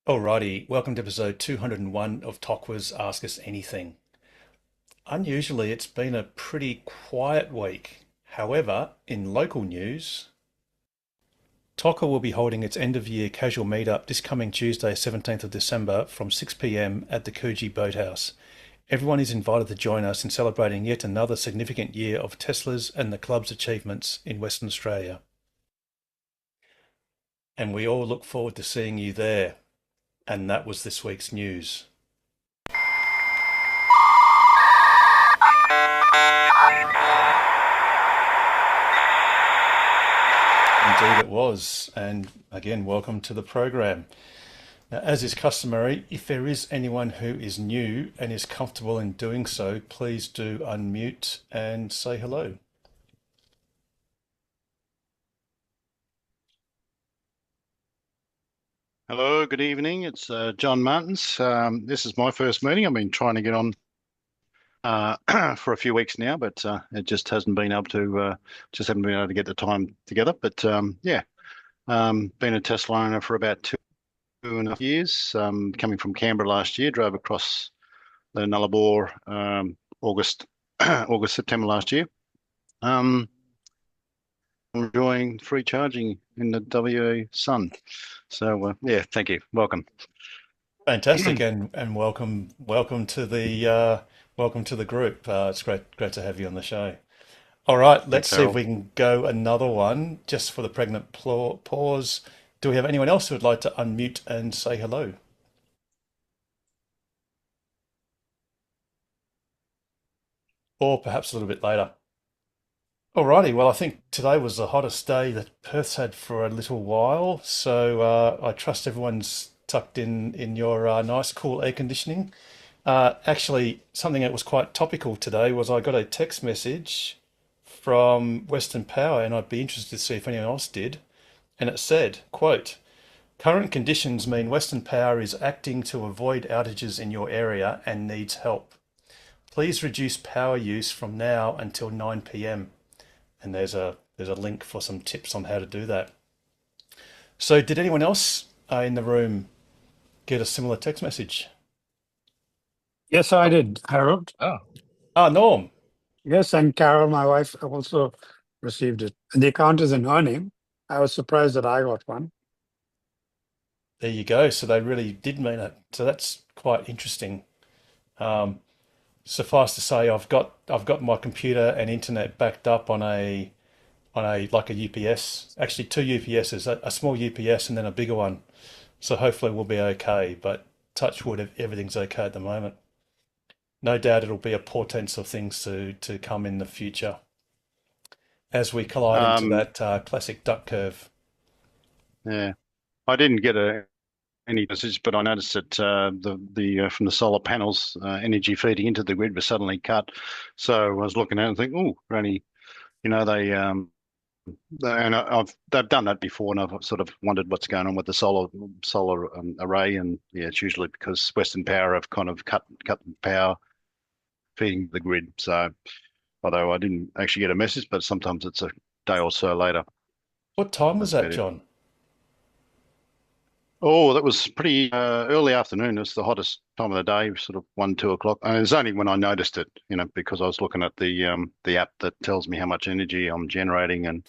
Alrighty, welcome to episode 201 of Tokwa's Ask Us Anything. Unusually, it's been a pretty quiet week. However, in local news, Tokwa will be holding its end of year casual meetup this coming Tuesday, 17th of December from 6 p.m. at the Coogee Boathouse. Everyone is invited to join us in celebrating yet another significant year of Tesla's and the club's achievements in Western Australia. And we all look forward to seeing you there. And that was this week's news. Indeed it was. And again, welcome to the program. Now, as is customary, if there is anyone who is new and is comfortable in doing so, please do unmute and say hello. Hello, good evening. It's John Martins. This is my first meeting. I've been trying to get on for a few weeks now, but it just hasn't been able to get the time together. But yeah, been a Tesla owner for about 2.5 years. Coming from Canberra last year, drove across the Nullarbor August, September last year. Enjoying free charging in the WA sun. So yeah, thank you. Welcome. Fantastic, and welcome to the group. It's great to have you on the show. All right, let's Thanks, see if Harold. we can go another one just for the pregnant pause. Do we have anyone else who would like to unmute and say hello? Or perhaps a little bit later. Alrighty, well, I think today was the hottest day that Perth's had for a little while, so I trust everyone's tucked in your nice, cool air conditioning. Actually, something that was quite topical today was I got a text message from Western Power, and I'd be interested to see if anyone else did. And it said, quote, current conditions mean Western Power is acting to avoid outages in your area and needs help. Please reduce power use from now until 9 p.m. And there's a link for some tips on how to do that. So did anyone else in the room get a similar text message? Yes, I did, Harold. Norm. Yes, and Carol, my wife, also received it. And the account is in her name. I was surprised that I got one. There you go. So they really did mean it. So that's quite interesting. Um, Suffice to say, I've got my computer and internet backed up on a like a UPS, actually two UPSs, a small UPS and then a bigger one. So hopefully we'll be okay. But touch wood, everything's okay at the moment. No doubt it'll be a portent of things to come in the future as we collide into Um, that classic duck curve. yeah, I didn't get any message, but I noticed that the from the solar panels, energy feeding into the grid was suddenly cut. So I was looking at it and think, oh, only they've done that before, and I've sort of wondered what's going on with the solar array, and yeah, it's usually because Western Power have kind of cut the power feeding the grid. So although I didn't actually get a message, but sometimes it's a day or so later. What time was That's that, about it. John? Oh, that was pretty early afternoon. It's the hottest time of the day, sort of 1, 2 o'clock. And it was only when I noticed it, because I was looking at the app that tells me how much energy I'm generating, and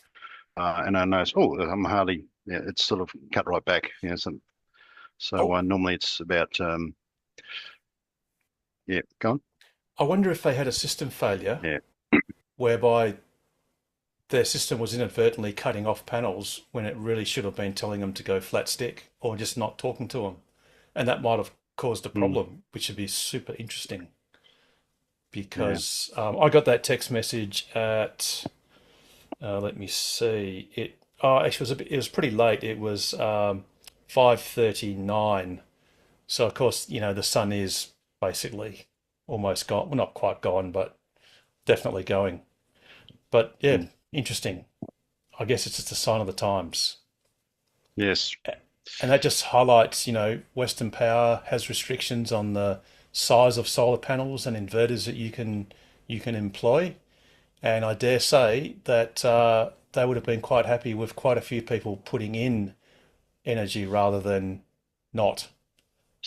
I noticed, oh, I'm hardly, yeah, it's sort of cut right back. So Oh, normally it's about yeah, go on. I wonder if they had a system failure Yeah. whereby their system was inadvertently cutting off panels when it really should have been telling them to go flat stick or just not talking to them. And that might have caused a Mm, problem, which would be super interesting yeah. because I got that text message at, let me see, actually it was pretty late. It was 5:39. So of course, the sun is basically almost gone. Well, not quite gone, but definitely going. But yeah, Mm, interesting. I guess it's just a sign of the times. yes. And that just highlights, Western Power has restrictions on the size of solar panels and inverters that you can employ. And I dare say that they would have been quite happy with quite a few people putting in energy rather than not.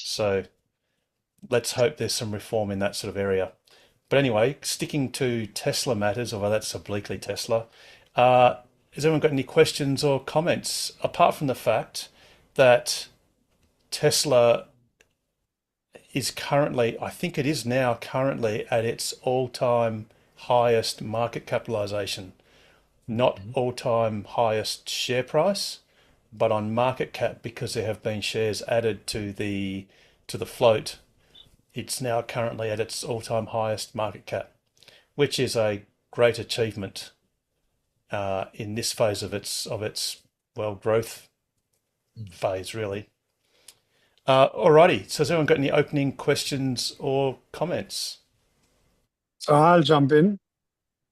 So let's hope there's some reform in that sort of area. But anyway, sticking to Tesla matters, although that's obliquely Tesla, has anyone got any questions or comments apart from the fact that Tesla is currently, I think it is now currently at its all-time highest market capitalization, not all-time highest share price, but on market cap because there have been shares added to the float. It's now currently at its all-time highest market cap, which is a great achievement in this phase of its growth phase, really. Alrighty. So has anyone got any opening questions or comments? So I'll jump in.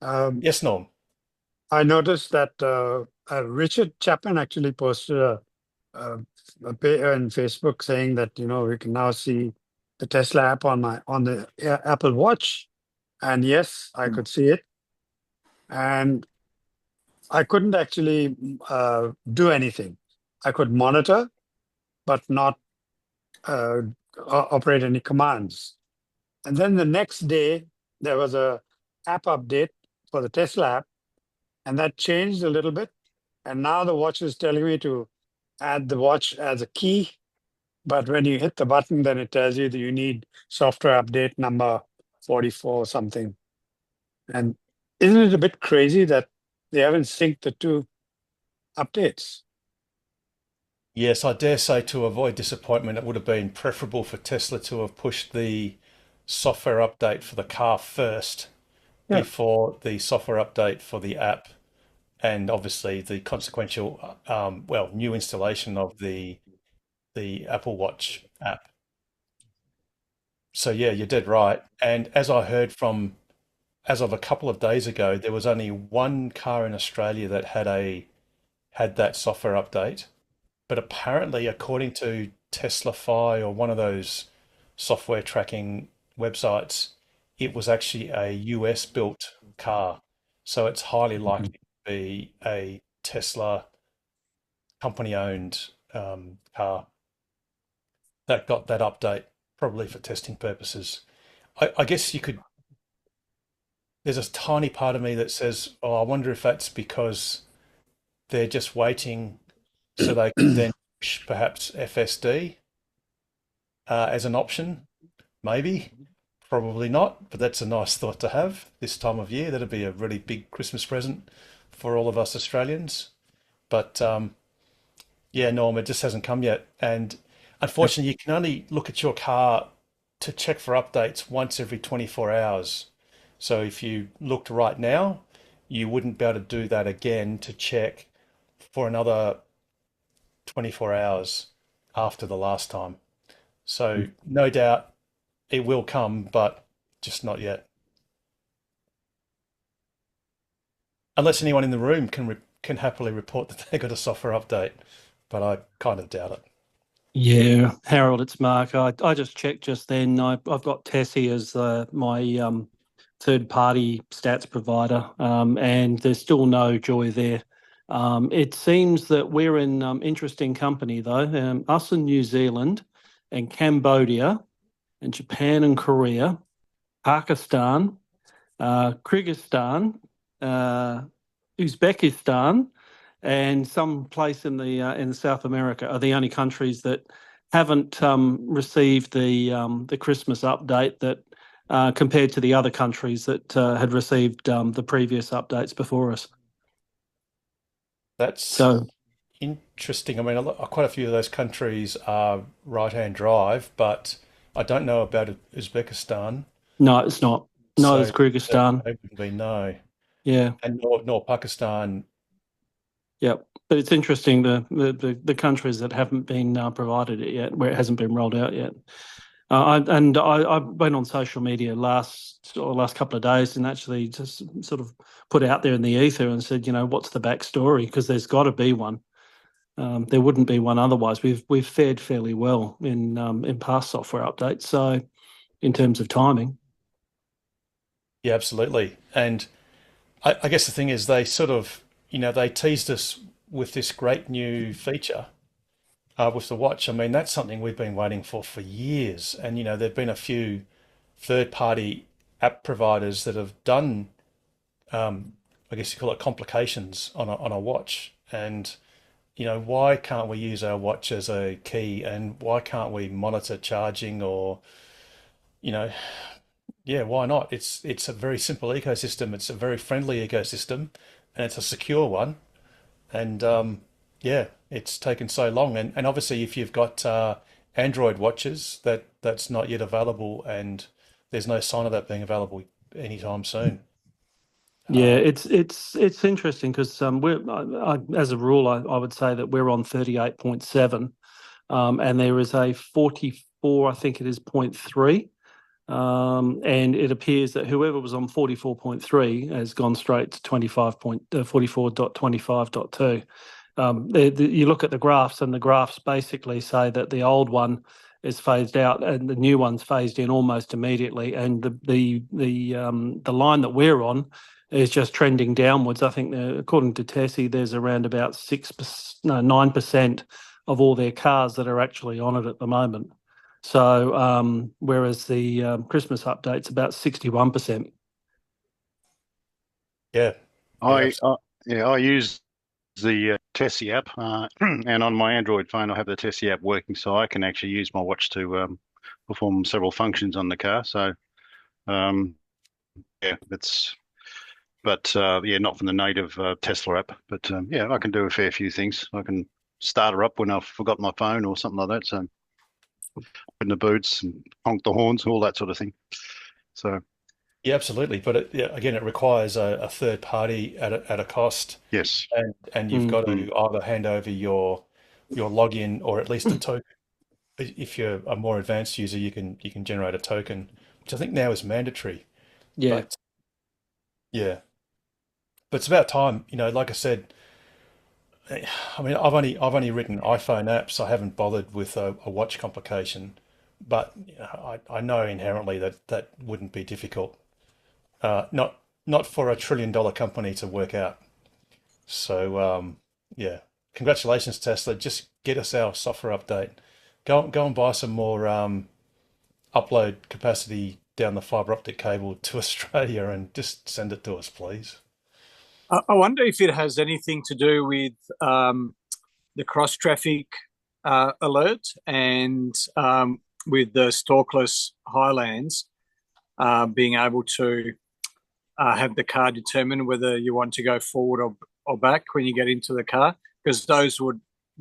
Yes, Norm. I noticed that Richard Chapman actually posted a in Facebook saying that we can now see the Tesla app on the Apple Watch, and yes, I could see it, and I couldn't actually do anything. I could monitor, but not operate any commands. And then the next day, there was a app update for the Tesla app, and that changed a little bit. And now the watch is telling me to add the watch as a key. But when you hit the button, then it tells you that you need software update number 44 or something. And isn't it a bit crazy that they haven't synced the two updates? Yes, I dare say to avoid disappointment, it would have been preferable for Tesla to have pushed the software update for the car first Yeah. before the software update for the app, and obviously the consequential, new installation of the Apple Watch app. So yeah, you're dead right. And as I heard from, as of a couple of days ago, there was only one car in Australia that had that software update. But apparently, according to TeslaFi or one of those software tracking websites, it was actually a US built car. So it's highly likely to be a Tesla company owned car that got that update, probably for testing purposes. I guess there's a tiny part of me that says, oh, I wonder if that's because they're just waiting so they could then push perhaps FSD as an option. Maybe, probably not, but that's a nice thought to have this time of year. That'd be a really big Christmas present for all of us Australians. But yeah, Norm, it just hasn't come yet. And unfortunately, you can only look at your car to check for updates once every 24 hours. So if you looked right now, you wouldn't be able to do that again to check for another 24 hours after the last time. So no doubt it will come, but just not yet. Unless anyone in the room can happily report that they got a software update, but I kind of doubt it. Yeah, Harold, it's Mark. I just checked just then. I've got Tessie as my third-party stats provider, and there's still no joy there. It seems that we're in interesting company, though. Us in New Zealand and Cambodia and Japan and Korea, Pakistan, Kyrgyzstan, Uzbekistan, and some place in South America are the only countries that haven't received the Christmas update that compared to the other countries that had received the previous updates before us. That's So interesting. I mean, quite a few of those countries are right-hand drive, but I don't know about Uzbekistan. no, it's not. No, it's So Kyrgyzstan. they wouldn't be no, Yeah, and nor Pakistan. yep. But it's interesting the countries that haven't been provided it yet, where it hasn't been rolled out yet. I went on social media last couple of days and actually just sort of put out there in the ether and said, what's the backstory? Because there's got to be one. There wouldn't be one otherwise. We've fared fairly well in past software updates. So in terms of timing, Yeah, absolutely. And I guess the thing is they sort of, they teased us with this great new feature, with the watch. I mean, that's something we've been waiting for years. And, there've been a few third-party app providers that have done, I guess you call it complications on a watch. And, why can't we use our watch as a key? And why can't we monitor charging or, you know, yeah, why not? It's a very simple ecosystem. It's a very friendly ecosystem, and it's a secure one. And yeah, it's taken so long. And obviously, if you've got Android watches, that's not yet available, and there's no sign of that being available anytime soon. Yeah, it's interesting because as a rule, I would say that we're on 38.7, and there is a 44, I think it is 0.3. And it appears that whoever was on 44.3 has gone straight to 44.25.2. You look at the graphs, and the graphs basically say that the old one is phased out and the new one's phased in almost immediately. And the line that we're on is just trending downwards. I think, according to Tessie, there's around about 9% of all their cars that are actually on it at the moment. So whereas the Christmas update's about 61%. Yeah, I use the Tessie app, and on my Android phone, I have the Tessie app working, so I can actually use my watch to perform several functions on the car. So, yeah, yeah, not from the native Tesla app, but yeah, I can do a fair few things. I can start her up when I've forgot my phone or something like that. So, open the boots and honk the horns, all that sort of thing. So, yeah, absolutely. But again, it requires a third party at a cost, yes, and you've got to either hand over your login or at least a token. If you're a more advanced user, you can generate a token, which I think now is mandatory. Yeah. But yeah, but it's about time. Like I said, I mean, I've only written iPhone apps. I haven't bothered with a watch complication, but I know inherently that wouldn't be difficult. Not for a trillion-dollar company to work out. So yeah, congratulations, Tesla. Just get us our software update. Go and buy some more upload capacity down the fiber optic cable to Australia and just send it to us, please. I wonder if it has anything to do with the cross traffic alert and with the stalkless highlands being able to have the car determine whether you want to go forward or back when you get into the car, because those would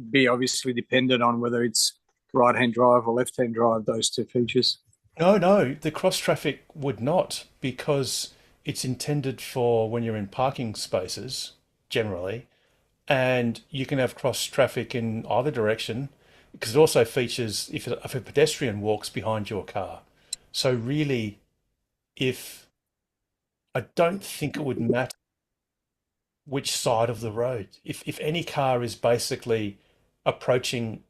be obviously dependent on whether it's right-hand drive or left-hand drive, those two features. No, the cross traffic would not, because it's intended for when you're in parking spaces generally, and you can have cross traffic in either direction, because it also features if a pedestrian walks behind your car. So really, if I don't think it would matter which side of the road. If any car is basically approaching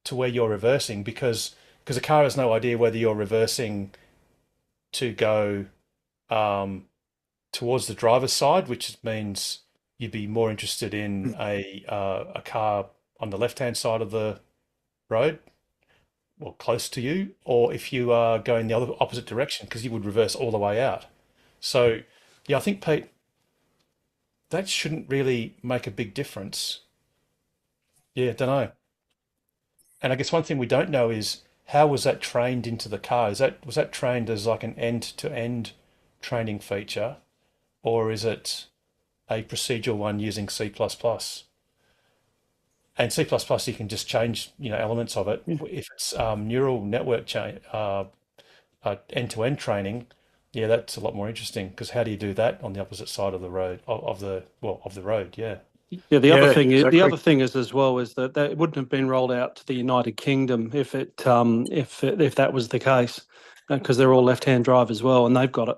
to where you're reversing, because a car has no idea whether you're reversing to go towards the driver's side, which means you'd be more interested in a car on the left-hand side of the road or close to you, or if you are going the other opposite direction, because you would reverse all the way out. So yeah, I think, Pete, that shouldn't really make a big difference. Yeah, don't know. And I guess one thing we don't know is, how was that trained into the car? Was that trained as like an end-to-end training feature, or is it a procedural one using C++? And C++, you can just change, elements of it. If it's neural network chain, end-to-end training, yeah, that's a lot more interesting, because how do you do that on the opposite side of the road of the road? Yeah. Yeah, the other thing is exactly. as well is that it wouldn't have been rolled out to the United Kingdom if that was the case, because they're all left-hand drive as well, and they've got it.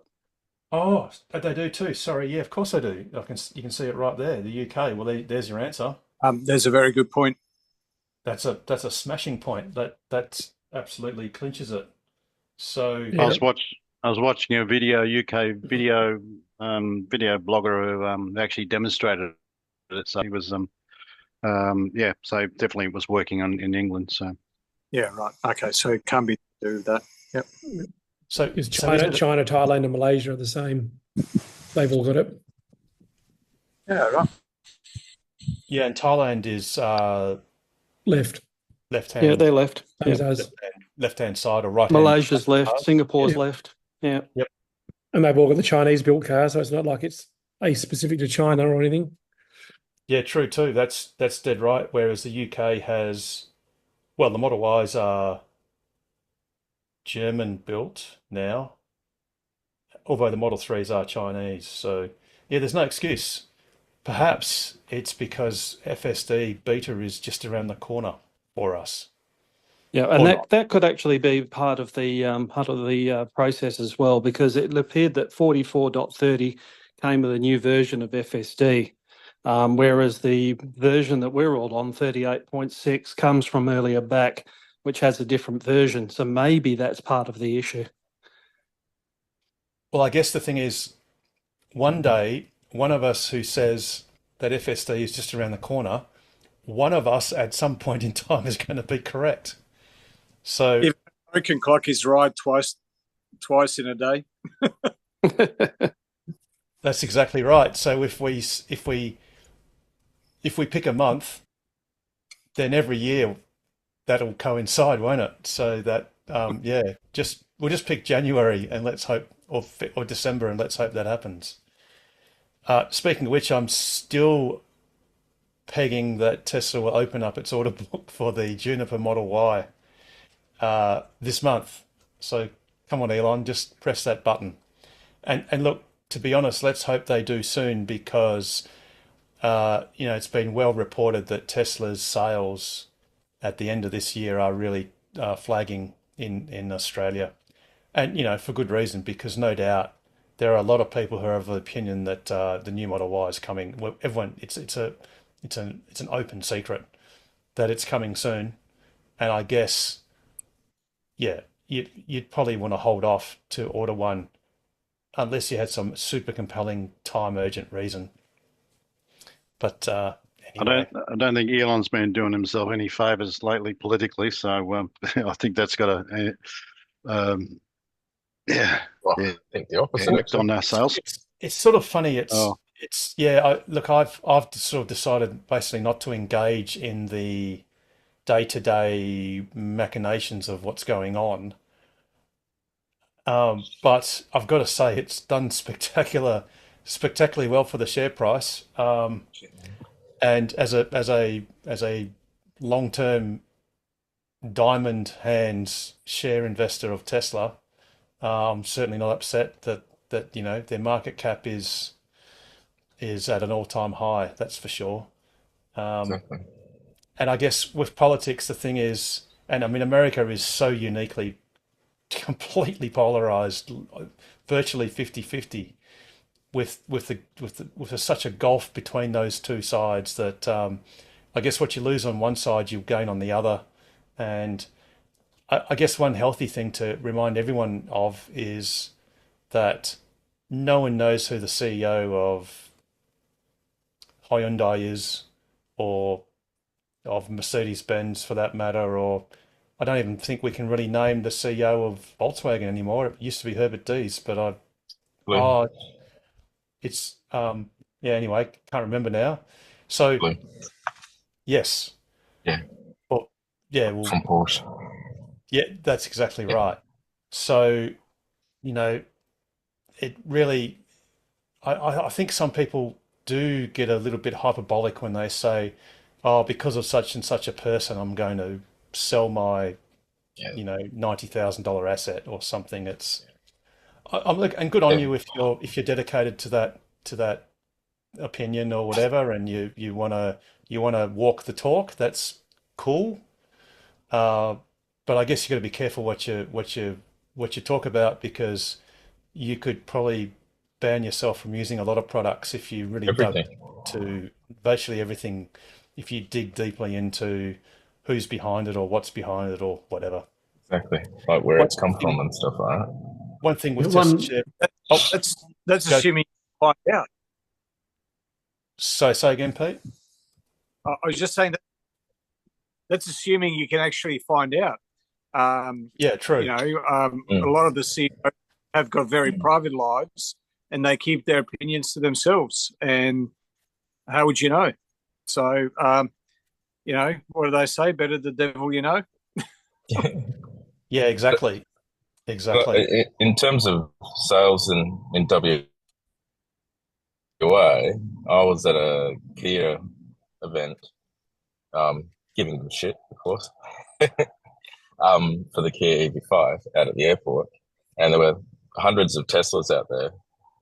Oh, they do too. Sorry, yeah, of course they do. You can see it right there. The UK. Well, there's your answer. There's a very good point. That's a smashing point. That absolutely clinches it. So I was watching a UK video blogger who actually demonstrated it. So he was Yeah, so definitely it was working on in England. So Yeah, right. Okay, so it can be to do with that. Yep. So, Because so is China, it? Thailand, and Malaysia are the same. They've all got it. Yeah, right. Yeah, and Thailand is Left. left Yeah, hand they're left. Same Yeah. as us. left hand side or right hand. Malaysia's left. Singapore's Yeah. left. Yeah. And they've all got the Chinese built car, so it's not like it's a specific to China or anything. Yeah, true too. That's dead right. Whereas the UK has, well, the Model Ys are German built now, although the Model 3s are Chinese. So yeah, there's no excuse. Perhaps it's because FSD beta is just around the corner for us. Yeah, and Or that not. that could actually be part of the process as well, because it appeared that 44.30 came with a new version of FSD, whereas the version that we're all on, 38.6, comes from earlier back, which has a different version. So maybe that's part of the issue. Well, I guess the thing is, one day, one of us who says that FSD is just around the corner, one of us at some point in time is going to be correct. So If American clock is right twice in a day. that's exactly right. So if we pick a month, then every year that'll coincide, won't it? So that yeah, we'll just pick January and let's hope, or December and let's hope that happens. Speaking of which, I'm still pegging that Tesla will open up its order book for the Juniper Model Y this month. So come on, Elon, just press that button. And look, to be honest, let's hope they do soon because it's been well reported that Tesla's sales at the end of this year are really flagging in Australia, and for good reason, because no doubt there are a lot of people who are of the opinion that the new Model Y is coming. Well, everyone, it's an open secret that it's coming soon, and I guess, yeah, you'd probably want to hold off to order one unless you had some super compelling time urgent reason. But anyway. I don't think Elon's been doing himself any favors lately politically. So I think that's got a yeah, Well, yeah, I think the opposite. effect on our sales. It's sort of funny. Oh. It's yeah. I've sort of decided basically not to engage in the day-to-day machinations of what's going on. But I've got to say it's done spectacularly well for the share price. And as a long-term diamond hands share investor of Tesla, I'm certainly not upset that their market cap is at an all-time high. That's for sure. Exactly. And I guess with politics, the thing is, and I mean, America is so uniquely, completely polarized, virtually 50-50, with such a gulf between those two sides that I guess what you lose on one side, you gain on the other. And I guess one healthy thing to remind everyone of is that no one knows who the CEO of Hyundai is, or of Mercedes-Benz for that matter, or I don't even think we can really name the CEO of Volkswagen anymore. It used to be Herbert Diess, but Blue. it's yeah, anyway, can't remember now. So Blue. yes. Yeah. Well, yeah, well, From Porsche. yeah, that's exactly Yeah. right. So, it really, I think some people do get a little bit hyperbolic when they say, oh, because of such and such a person, I'm going to sell my, Yeah. $90,000 asset or something. I'm look, and good on Yeah. you if you're dedicated to that opinion or whatever, and you wanna walk the talk. That's cool. But I guess you got to be careful what you talk about, because you could probably ban yourself from using a lot of products if you really dug Everything. to virtually everything. If you dig deeply into who's behind it or what's behind it or whatever. Exactly. Like where One it's come thing, from and stuff like that. one thing with One- Tesla share. Oh, That's Go. assuming you find out. so say again, Pete. I was just saying that that's assuming you can actually find out. Yeah, true. You know, a lot of the CEOs have got very private lives, and they keep their opinions to themselves. And how would you know? So, you know, what do they say? Better the devil you know. Yeah, exactly. But Exactly. in terms of sales in WA, I was at a Kia event, giving them shit, of course, for the Kia EV5 out at the airport. And there were hundreds of Teslas out there,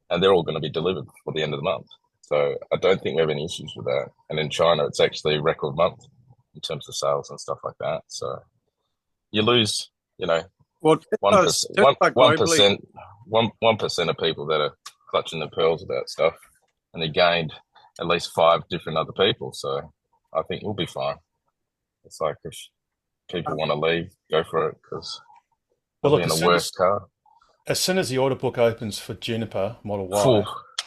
and they're all going to be delivered before the end of the month. So I don't think we have any issues with that. And in China, it's actually a record month in terms of sales and stuff like that. So you lose, you know, Well, 1%, Tesla globally, 1% of people that are clutching their pearls about stuff, and they gained at least 5 different other people. So I think we'll be fine. It's like if people want to leave, go for it, because Well, they'll look, be in a worse car. as soon as the order book opens for Juniper Model Phew, Y,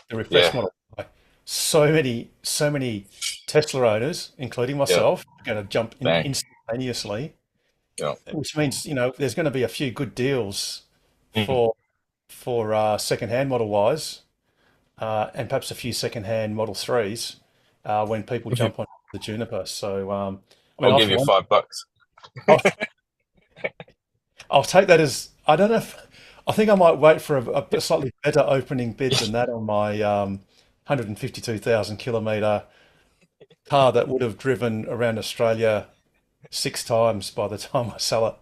the refresh yeah, Model Y, so many Tesla owners, including yeah, myself, are going to jump in bang, instantaneously, yeah. which means, you know, there's going to be a few good deals Mm. for second-hand Model Ys, and perhaps a few second-hand Model 3s when people jump on the Juniper. So, I mean, I'll give you $5. I'll, I'll take that as, I don't know if, I think I might wait for a slightly better opening bid than that on my 152,000 kilometre car that would have driven around Australia 6 times by the time I sell it.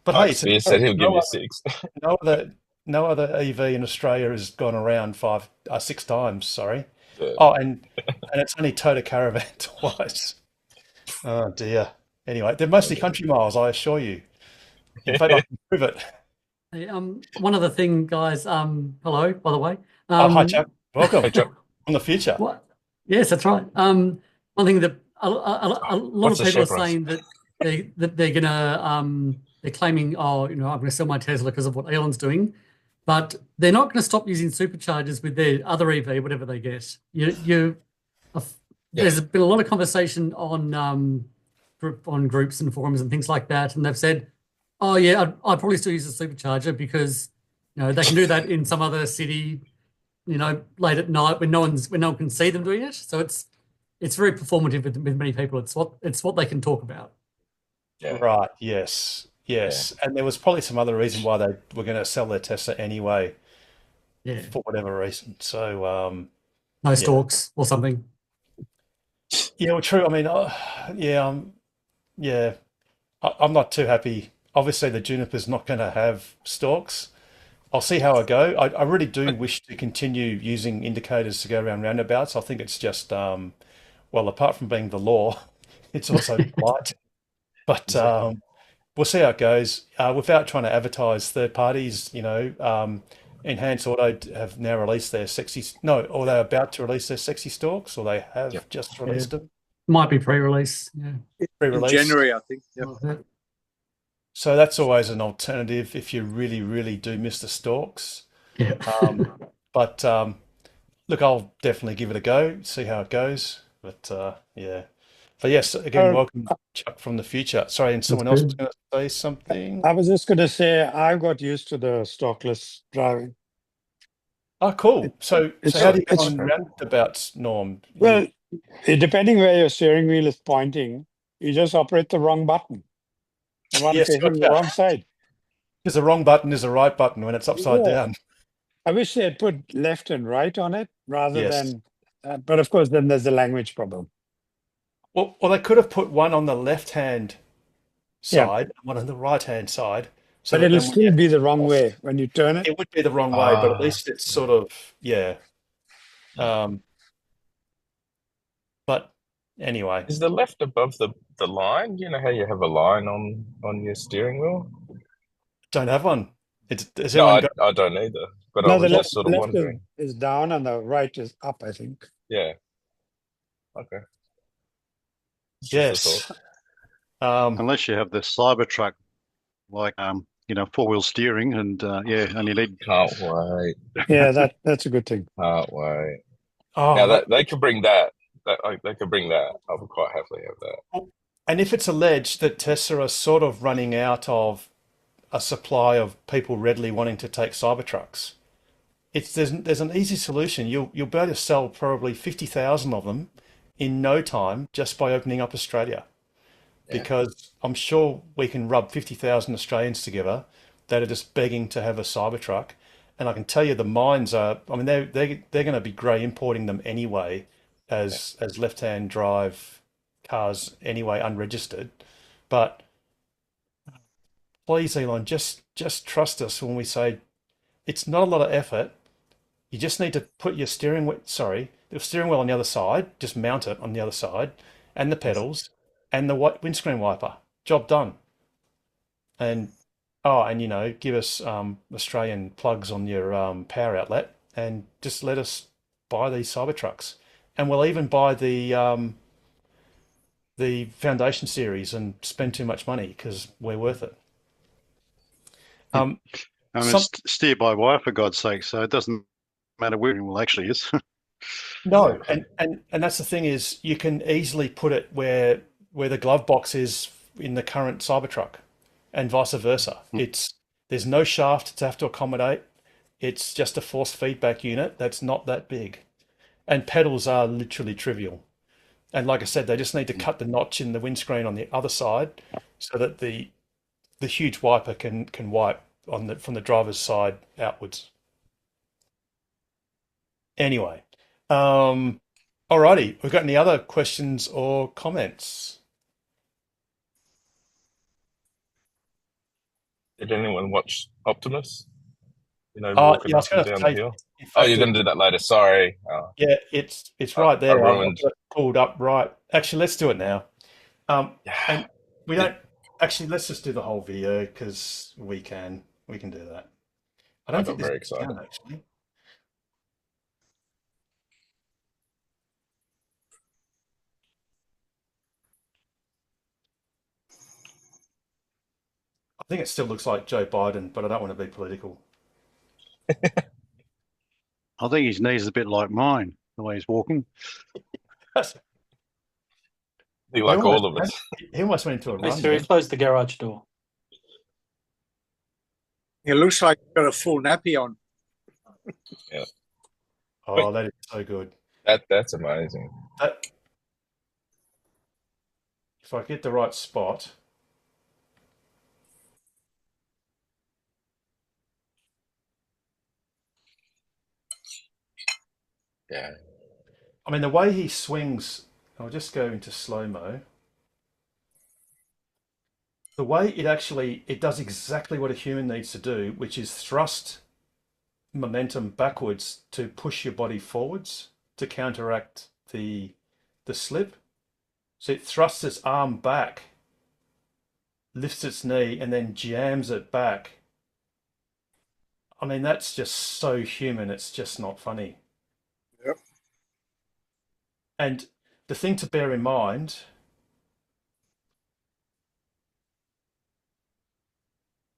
But hey, Mike Spears said he'll give you 6. no other no other EV in Australia has gone around 6 times. Sorry. Yeah. Oh, and it's only towed a caravan twice. Oh dear. Anyway, they're mostly country miles, I assure you. In fact, I can prove it. Hey, one other thing, guys. Hello, by the way. Oh, hi, Chuck. Welcome Hey, Chuck, from the future. What? Yes, that's right. One thing that a lot what's of the people are share price? saying that they're gonna they're claiming, oh, you know, I'm gonna sell my Tesla because of what Elon's doing, but they're not going to stop using superchargers with their other EV, whatever they get. Yeah. There's been a lot of conversation on groups and forums and things like that, and they've said, oh yeah, I'd probably still use a supercharger because, you know, they can do that in some other city, you know, late at night when no one can see them doing it. So it's very performative with many people. It's what they can talk about. Yeah. Right. Yes. Yes. And there was probably some other reason why they were going to sell their Tesla anyway, Yeah, for whatever reason. So, no yeah. stalks or something. Yeah, well, true. I mean, yeah, I'm not too happy. Obviously, the Juniper's not going to have stalks. I'll see how I go. I really do wish to continue using indicators to go around roundabouts. I think it's just, well, apart from being the law, it's also polite. But we'll see how it goes. Without trying to advertise third parties, you know, Enhance Auto have now released their or they're about to release their sexy stalks, or they have Yep. just released them, Might be pre-release. Yeah. in pre-release. January, I think. Yep. So that's always an alternative if you really, really do miss the stalks. Yeah. But look, I'll definitely give it a go, see how it goes. But yeah. But yes, again, welcome, Chuck from the future. Sorry, and someone else was going to say something. I was just going to say I got used to the stalkless driving. Oh, cool. So It's- how do you get it's- on roundabouts, Norm? Well, depending where your steering wheel is pointing, you just operate the wrong button. The one Yes, facing the gotcha. wrong side. Because the wrong button is the right button when it's upside Yeah. down. I wish they had put left and right on it rather Yes. than, but of course, then there's the language problem. Well, they could have put one on the left-hand Yeah. side, one on the right-hand side. So But that it'll then when still be the wrong way when you turn it. it would be the wrong way, but at Ah. least it's sort of, yeah. But anyway, Is the left above the line? You know how you have a line on your steering wheel? don't have one. Has No, anyone got? I don't either. But I No, the was left, just sort of left wondering. is down and the right is up, I think. Yeah. Okay. It's just a Yes. thought. Unless you have the Cybertruck, like you know, four-wheel steering, and yeah, and you need Can't wait. Yeah, that's a good thing. Can't wait. Oh, Now that they could bring that they could bring that. I would quite happily have that. And if it's alleged that Tesla are sort of running out of a supply of people readily wanting to take Cybertrucks, there's an easy solution. You'll be able to sell probably 50,000 of them in no time just by opening up Australia. Yeah. Because I'm sure we can rub 50,000 Australians together that are just begging to have a Cybertruck. And I can tell you the mines are, I mean, they're going to be grey importing them anyway as left-hand drive cars anyway, unregistered. But please, Elon, just trust us when we say it's not a lot of effort. You just need to put your the steering wheel on the other side, just mount it on the other side, and the pedals, and the windscreen wiper. Job done. And give us Australian plugs on your power outlet, and just let us buy these Cybertrucks, and we'll even buy the Foundation series and spend too much money because we're worth it. I mean, it's steer by wire, for God's sake, so it doesn't matter where it actually is. No, and that's the thing is you can easily put it where the glove box is in the current Cybertruck, and vice versa. There's no shaft to have to accommodate. It's just a force feedback unit that's not that big, and pedals are literally trivial. And like I said, they just need to cut the notch in the windscreen on the other side so that the huge wiper can wipe from the driver's side outwards. Anyway, alrighty, we've got any other questions or comments? Did anyone watch Optimus? Yeah, walking I was up going and to down say, the hill. in Oh, fact, you're going to do that later. Sorry. yeah, it's right there. I I've ruined. got it pulled up right. Actually, let's do it now. And Yeah. we don't actually. Let's just do the whole video because we can do that. I don't I think got very this is excited. down, actually. I think it still looks like Joe Biden, but I don't want to be political. I think his knees are a bit like mine, the way he's walking. Be like all of us. He almost went into a Hey, run. Siri, There. close the garage door. It looks like you've got a full nappy on. Oh, that is so good. That's amazing. If I get the right spot. Yeah. I mean, the way he swings, I'll just go into slow-mo. The way it does exactly what a human needs to do, which is thrust momentum backwards to push your body forwards to counteract the slip. So it thrusts its arm back, lifts its knee, and then jams it back. I mean, that's just so human, it's just not funny. Yep. And the thing to bear in mind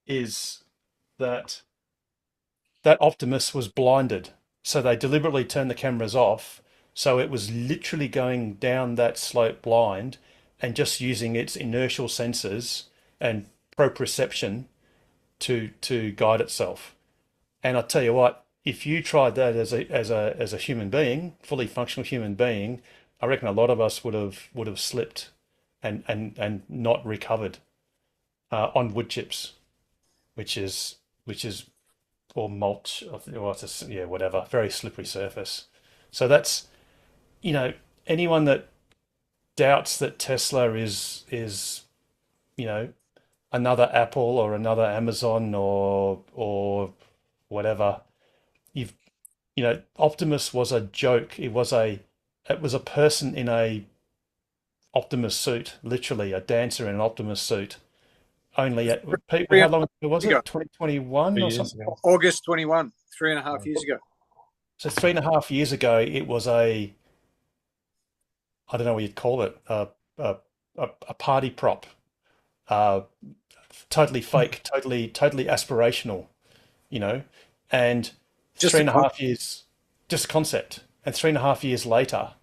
is that Optimus was blinded. So they deliberately turned the cameras off. So it was literally going down that slope blind and just using its inertial sensors and proprioception to guide itself. And I tell you what, if you tried that as a human being, fully functional human being, I reckon a lot of us would have slipped and not recovered on wood chips, which is or mulch, or whatever, very slippery surface. So that's, anyone that doubts that Tesla is another Apple or another Amazon or whatever, Optimus was a joke. It was a person in a Optimus suit, literally a dancer in an Optimus suit. Only how long ago was it? 2021 or something? August 21, 3.5 years ago. So 3.5 years ago, it was I don't know what you'd call it, a party prop, totally fake, totally aspirational, and Just 3.5 years, just concept. And 3.5 years later,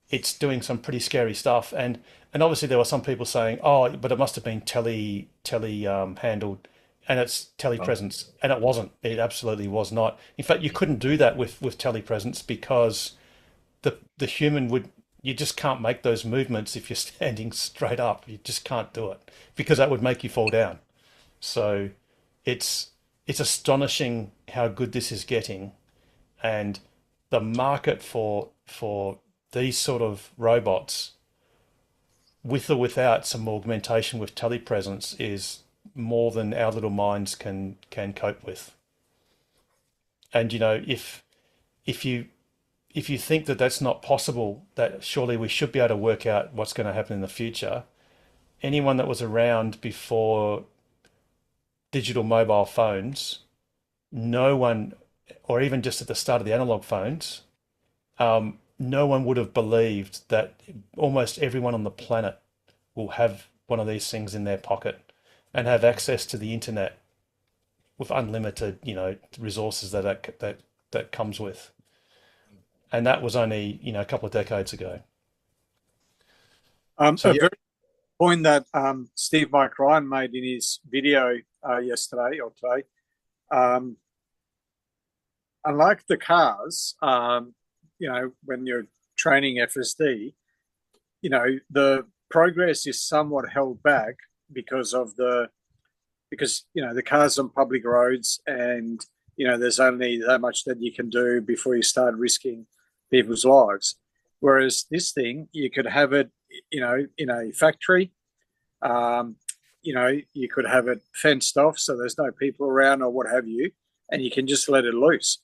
it's doing some pretty scary stuff. And obviously there were some people saying, oh, but it must have been tele handled, and it's telepresence, and it wasn't. It absolutely was not. In fact, you couldn't do that with telepresence because the human would, you just can't make those movements if you're standing straight up. You just can't do it because that would make you fall down. So it's astonishing how good this is getting, and the market for these sort of robots, with or without some augmentation with telepresence, is more than our little minds can cope with. And you know, if you think that that's not possible, that surely we should be able to work out what's going to happen in the future. Anyone that was around before digital mobile phones, no one, or even just at the start of the analog phones, no one would have believed that almost everyone on the planet will have one of these things in their pocket and have access to the internet with unlimited, you know, resources that comes with. And that was only, you know, a couple of decades ago. So, A very point that Steve Mike Ryan made in his video yesterday or today. Unlike the cars, you know, when you're training FSD, you know, the progress is somewhat held back because you know, the cars on public roads, and you know, there's only that much that you can do before you start risking people's lives. Whereas this thing, you could have it, you know, in a factory. You know, you could have it fenced off so there's no people around or what have you, and you can just let it loose.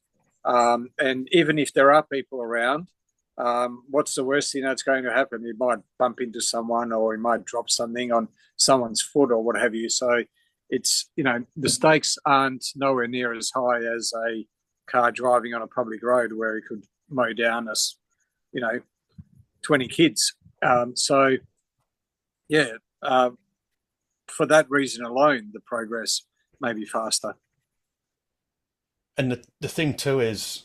And even if there are people around, what's the worst thing that's going to happen? You might bump into someone, or you might drop something on someone's foot or what have you. So it's, you know, the stakes aren't nowhere near as high as a car driving on a public road where it could mow down us, you know, 20 kids. So yeah, for that reason alone, the progress may be faster. and the thing too is,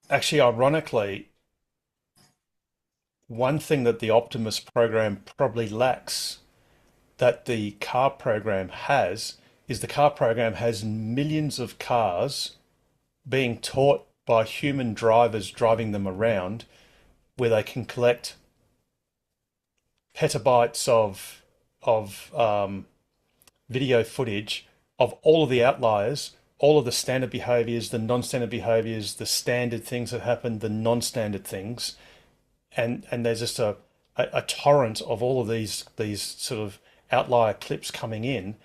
actually, ironically, one thing that the Optimus program probably lacks that the car program has is the car program has millions of cars being taught by human drivers driving them around, where they can collect petabytes of video footage of all of the outliers, all of the standard behaviors, the non-standard behaviors, the standard things that happen, the non-standard things, and there's just a torrent of all of these sort of outlier clips coming in.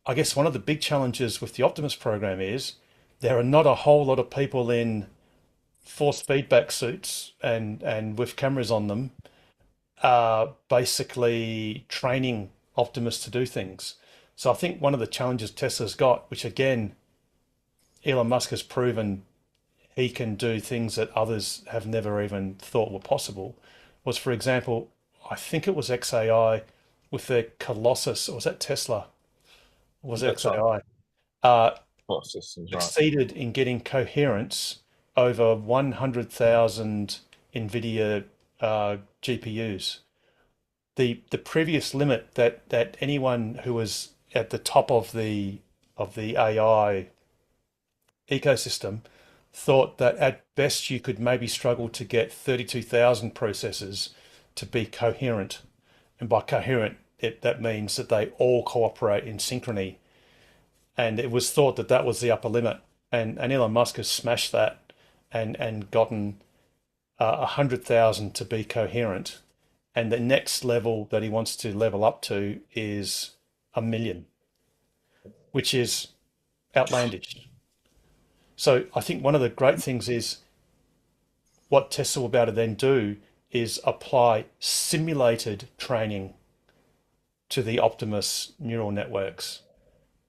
I guess one of the big challenges with the Optimus program is there are not a whole lot of people in force feedback suits and with cameras on them, basically training Optimus to do things. So I think one of the challenges Tesla's got, which again, Elon Musk has proven he can do things that others have never even thought were possible, was, for example, I think it was XAI with their Colossus, or was that Tesla? Or was it XAI? Colossus is right. Succeeded in getting coherence over 100,000 NVIDIA GPUs. The previous limit that anyone who was at the top of the AI ecosystem thought that at best you could maybe struggle to get 32,000 processors to be coherent. And by coherent, that means that they all cooperate in synchrony. And it was thought that that was the upper limit. And Elon Musk has smashed that and gotten 100,000 to be coherent. And the next level that he wants to level up to is 1 million, which is outlandish. So I think one of the great things is what Tesla will be able to then do is apply simulated training to the Optimus neural networks.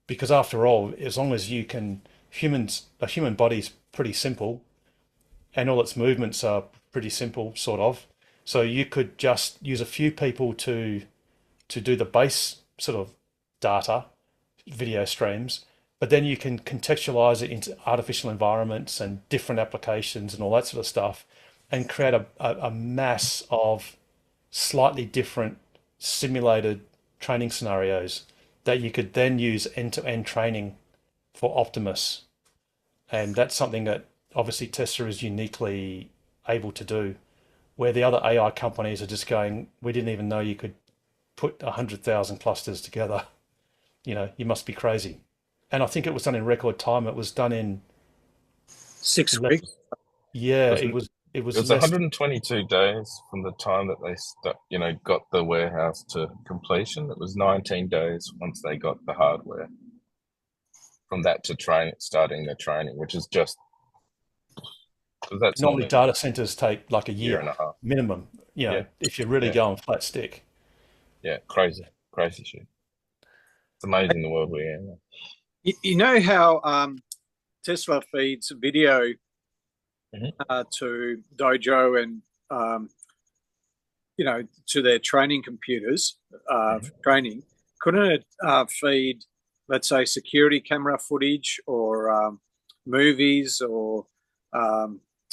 Because after all, as long as you can, a human body is pretty simple and all its movements are pretty simple, sort of. So you could just use a few people to do the base sort of data, video streams, but then you can contextualize it into artificial environments and different applications and all that sort of stuff. and create a mass of slightly different simulated training scenarios that you could then use end-to-end training for Optimus. And that's something that obviously Tesla is uniquely able to do, where the other AI companies are just going, we didn't even know you could put 100,000 clusters together. You must be crazy. And I think it was done in record time. It was done in 6 less, weeks. yeah, Was it it? was it It was was less. 122 days from the time that they got the warehouse to completion. It was 19 days once they got the hardware. From that to starting the training, which is just because that's not Normally a data centers take like a year year and a half. minimum, Yeah, if you're really yeah, going flat stick. yeah. Crazy, crazy shit. It's amazing the world we're in. You know how Tesla feeds video Mhm. to Dojo and to their training computers Mhm. for training? Couldn't it feed, let's say, security camera footage or movies or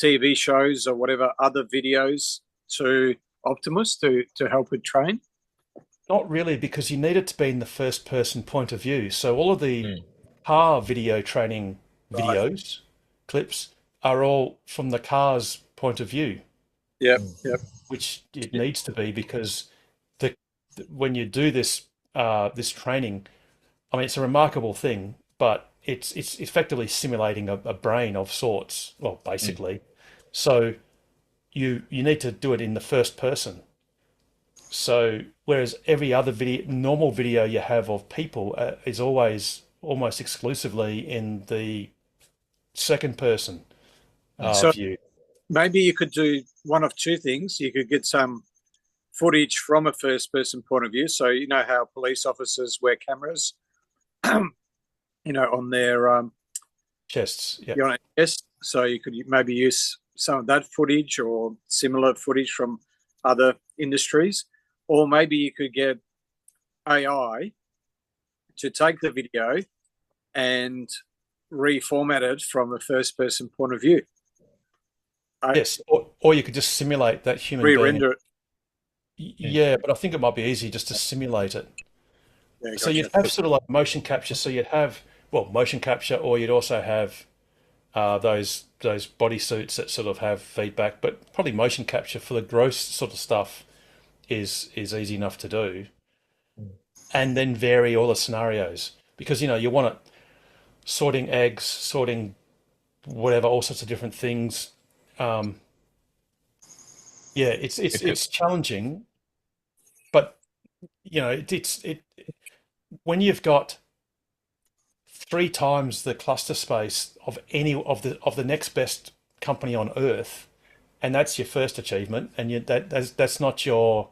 TV shows or whatever other videos to Optimus to help it train? Not really, because you need it to be in the first person point of view. So all of the Mm. car video training Right. videos, clips, are all from the car's point of view, Yep. Mm. Yep. which it Yeah. needs to be because the when you do this training, I mean, it's a remarkable thing, but it's effectively simulating a brain of sorts. Well, Mm. basically. So you need to do it in the first person. So whereas every other normal video you have of people is always almost exclusively in the second person So view. maybe you could do one of two things. You could get some footage from a first person point of view. So you know how police officers wear cameras, on their Chests. Yeah. on a chest. So you could maybe use some of that footage or similar footage from other industries, or maybe you could get AI to take the video and reformat it from a first person point of view. Yes. Or you could just simulate that human being. Re-render it. Yeah, but I think it might be easy just to simulate it. Yeah, So you'd gotcha. have sort of like motion capture. So you'd have, well, motion capture, or you'd also have those bodysuits that sort of have feedback. But probably motion capture for the gross sort of stuff is easy enough to do, and then vary all the scenarios because you want it sorting eggs, sorting whatever, all sorts of different things. Um, yeah, it's It could. it's challenging, but when you've got 3 times the cluster space of any of the next best company on Earth, and that's your first achievement, and that's not your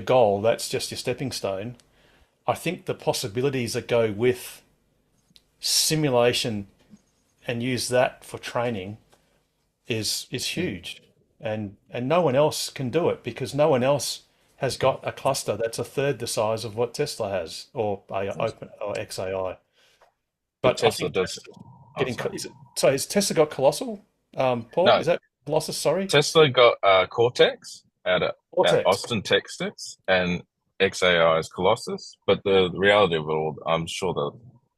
goal. That's just your stepping stone. I think the possibilities that go with simulation and use that for training is huge, and no one else can do it because no one else has got a cluster that's a third the size of what Tesla has or Open or XAI. But But I Tesla think does. Oh, getting sorry. has Tesla got Colossal? Paul, No, is that Colossus? Sorry, Tesla got Cortex at Cortex. Austin, Texas, and XAI is Colossus. But the reality of it all, I'm sure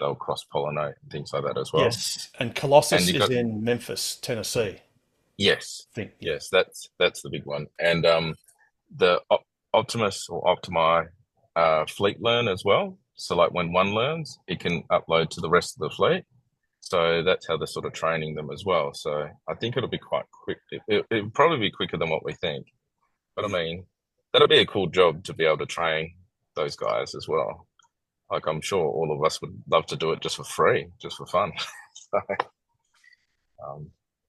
they'll cross pollinate and things like that as well. Yes, and And Colossus you is got in Memphis, Tennessee. yes, I think. yes, that's the big one. And the Optimus or Optimi fleet learn as well. So like when one learns, it can upload to the rest of the fleet. So that's how they're sort of training them as well. So I think it'll be quite quick. It'll probably be quicker than what we think. But I mean, that'll be a cool job to be able to train those guys as well. Like I'm sure all of us would love to do it just for free, just for fun. So,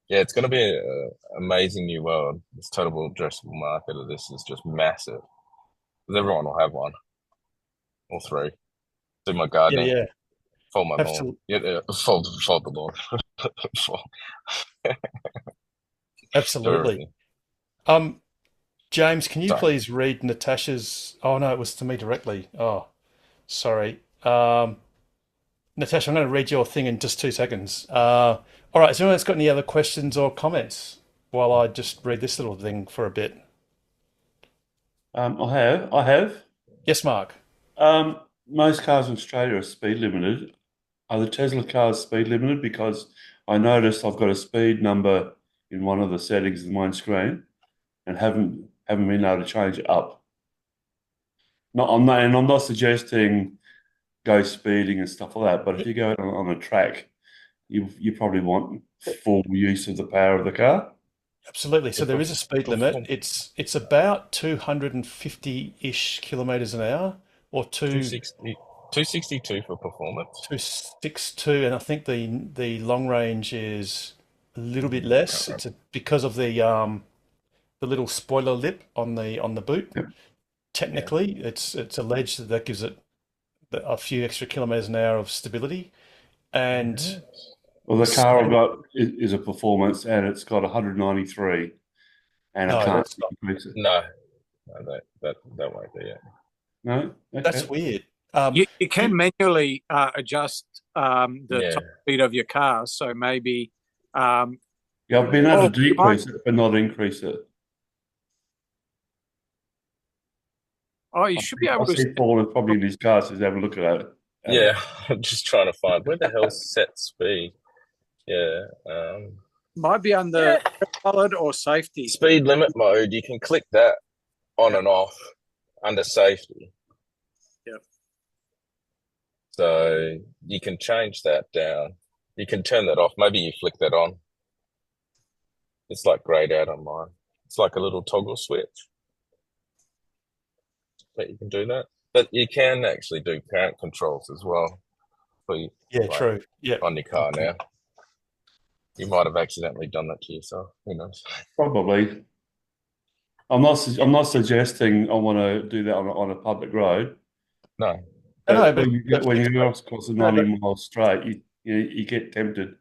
yeah, it's going to be an amazing new world. This total addressable market of this is just massive. 'Cause everyone will have one or three. Do my Yeah, gardening, yeah, fold my lawn. absolutely, Yeah, fold the lawn. Do absolutely. everything. James, can you Sorry. please read Natasha's? Oh no, it was to me directly. Oh, sorry. Natasha, I'm going to read your thing in just 2 seconds. All right, has anyone else got any other questions or comments while I just read this little thing for a bit? I have. Yes, Mark. Most cars in Australia are speed limited. Are the Tesla cars speed limited? Because I noticed I've got a speed number in one of the settings of my screen and haven't been able to change it up. I'm not suggesting go speeding and stuff like that, but if you go on a track, you probably want full use of the power of the car. Absolutely. So there is a speed limit. perform- It's about 250-ish kilometers an hour, or 262 for performance. 262, and I think the long range is a little bit less. It's because of the little spoiler lip on the boot. Yep. Technically, it's alleged that gives it a few extra kilometers an hour of stability, and Well, the car I've got is a performance, and it's got 193, and No, I can't that's not- increase it. No, that won't be it. No, okay. that's weird. You can manually adjust the Yeah. top speed of your car. So maybe Yeah, I've been able Oh, to decrease it, but not increase it. you should be I able to. see Paul is probably in his car, so he's having a look at it. Yeah, I'm just trying to find where the hell's set speed. Yeah, Might be under solid or safety. speed limit mode. You can click that on and off under safety. Yep. So you can change that down. You can turn that off. Maybe you flick that on. It's like grayed out on mine. It's like a little toggle switch. But you can do that. But you can actually do current controls as well. For you, Yeah, like, true. Yeah. on your car now. You might have accidentally done that to yourself. Who knows? Probably. I'm not suggesting I want to do that on a public road. No. No, But but when you go across the 90 miles straight, you get tempted.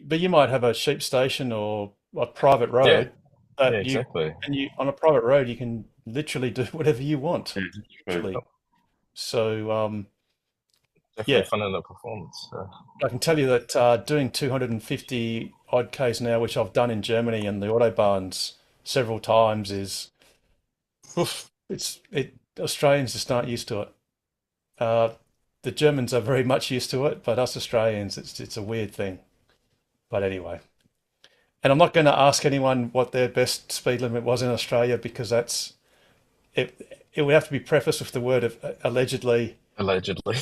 but you might have a sheep station or a private road. Yeah. that Yeah, you exactly. and you on a private road you can literally do whatever you want. Yeah, Literally. true. So Definitely Yeah. fun in the performance. So. I can tell you that doing 250 odd Ks now, which I've done in Germany and the autobahns several times, is oof, Australians just aren't used to it. The Germans are very much used to it, but us Australians, it's a weird thing. But anyway, and I'm not going to ask anyone what their best speed limit was in Australia because that's it. It would have to be prefaced with the word of allegedly, Allegedly.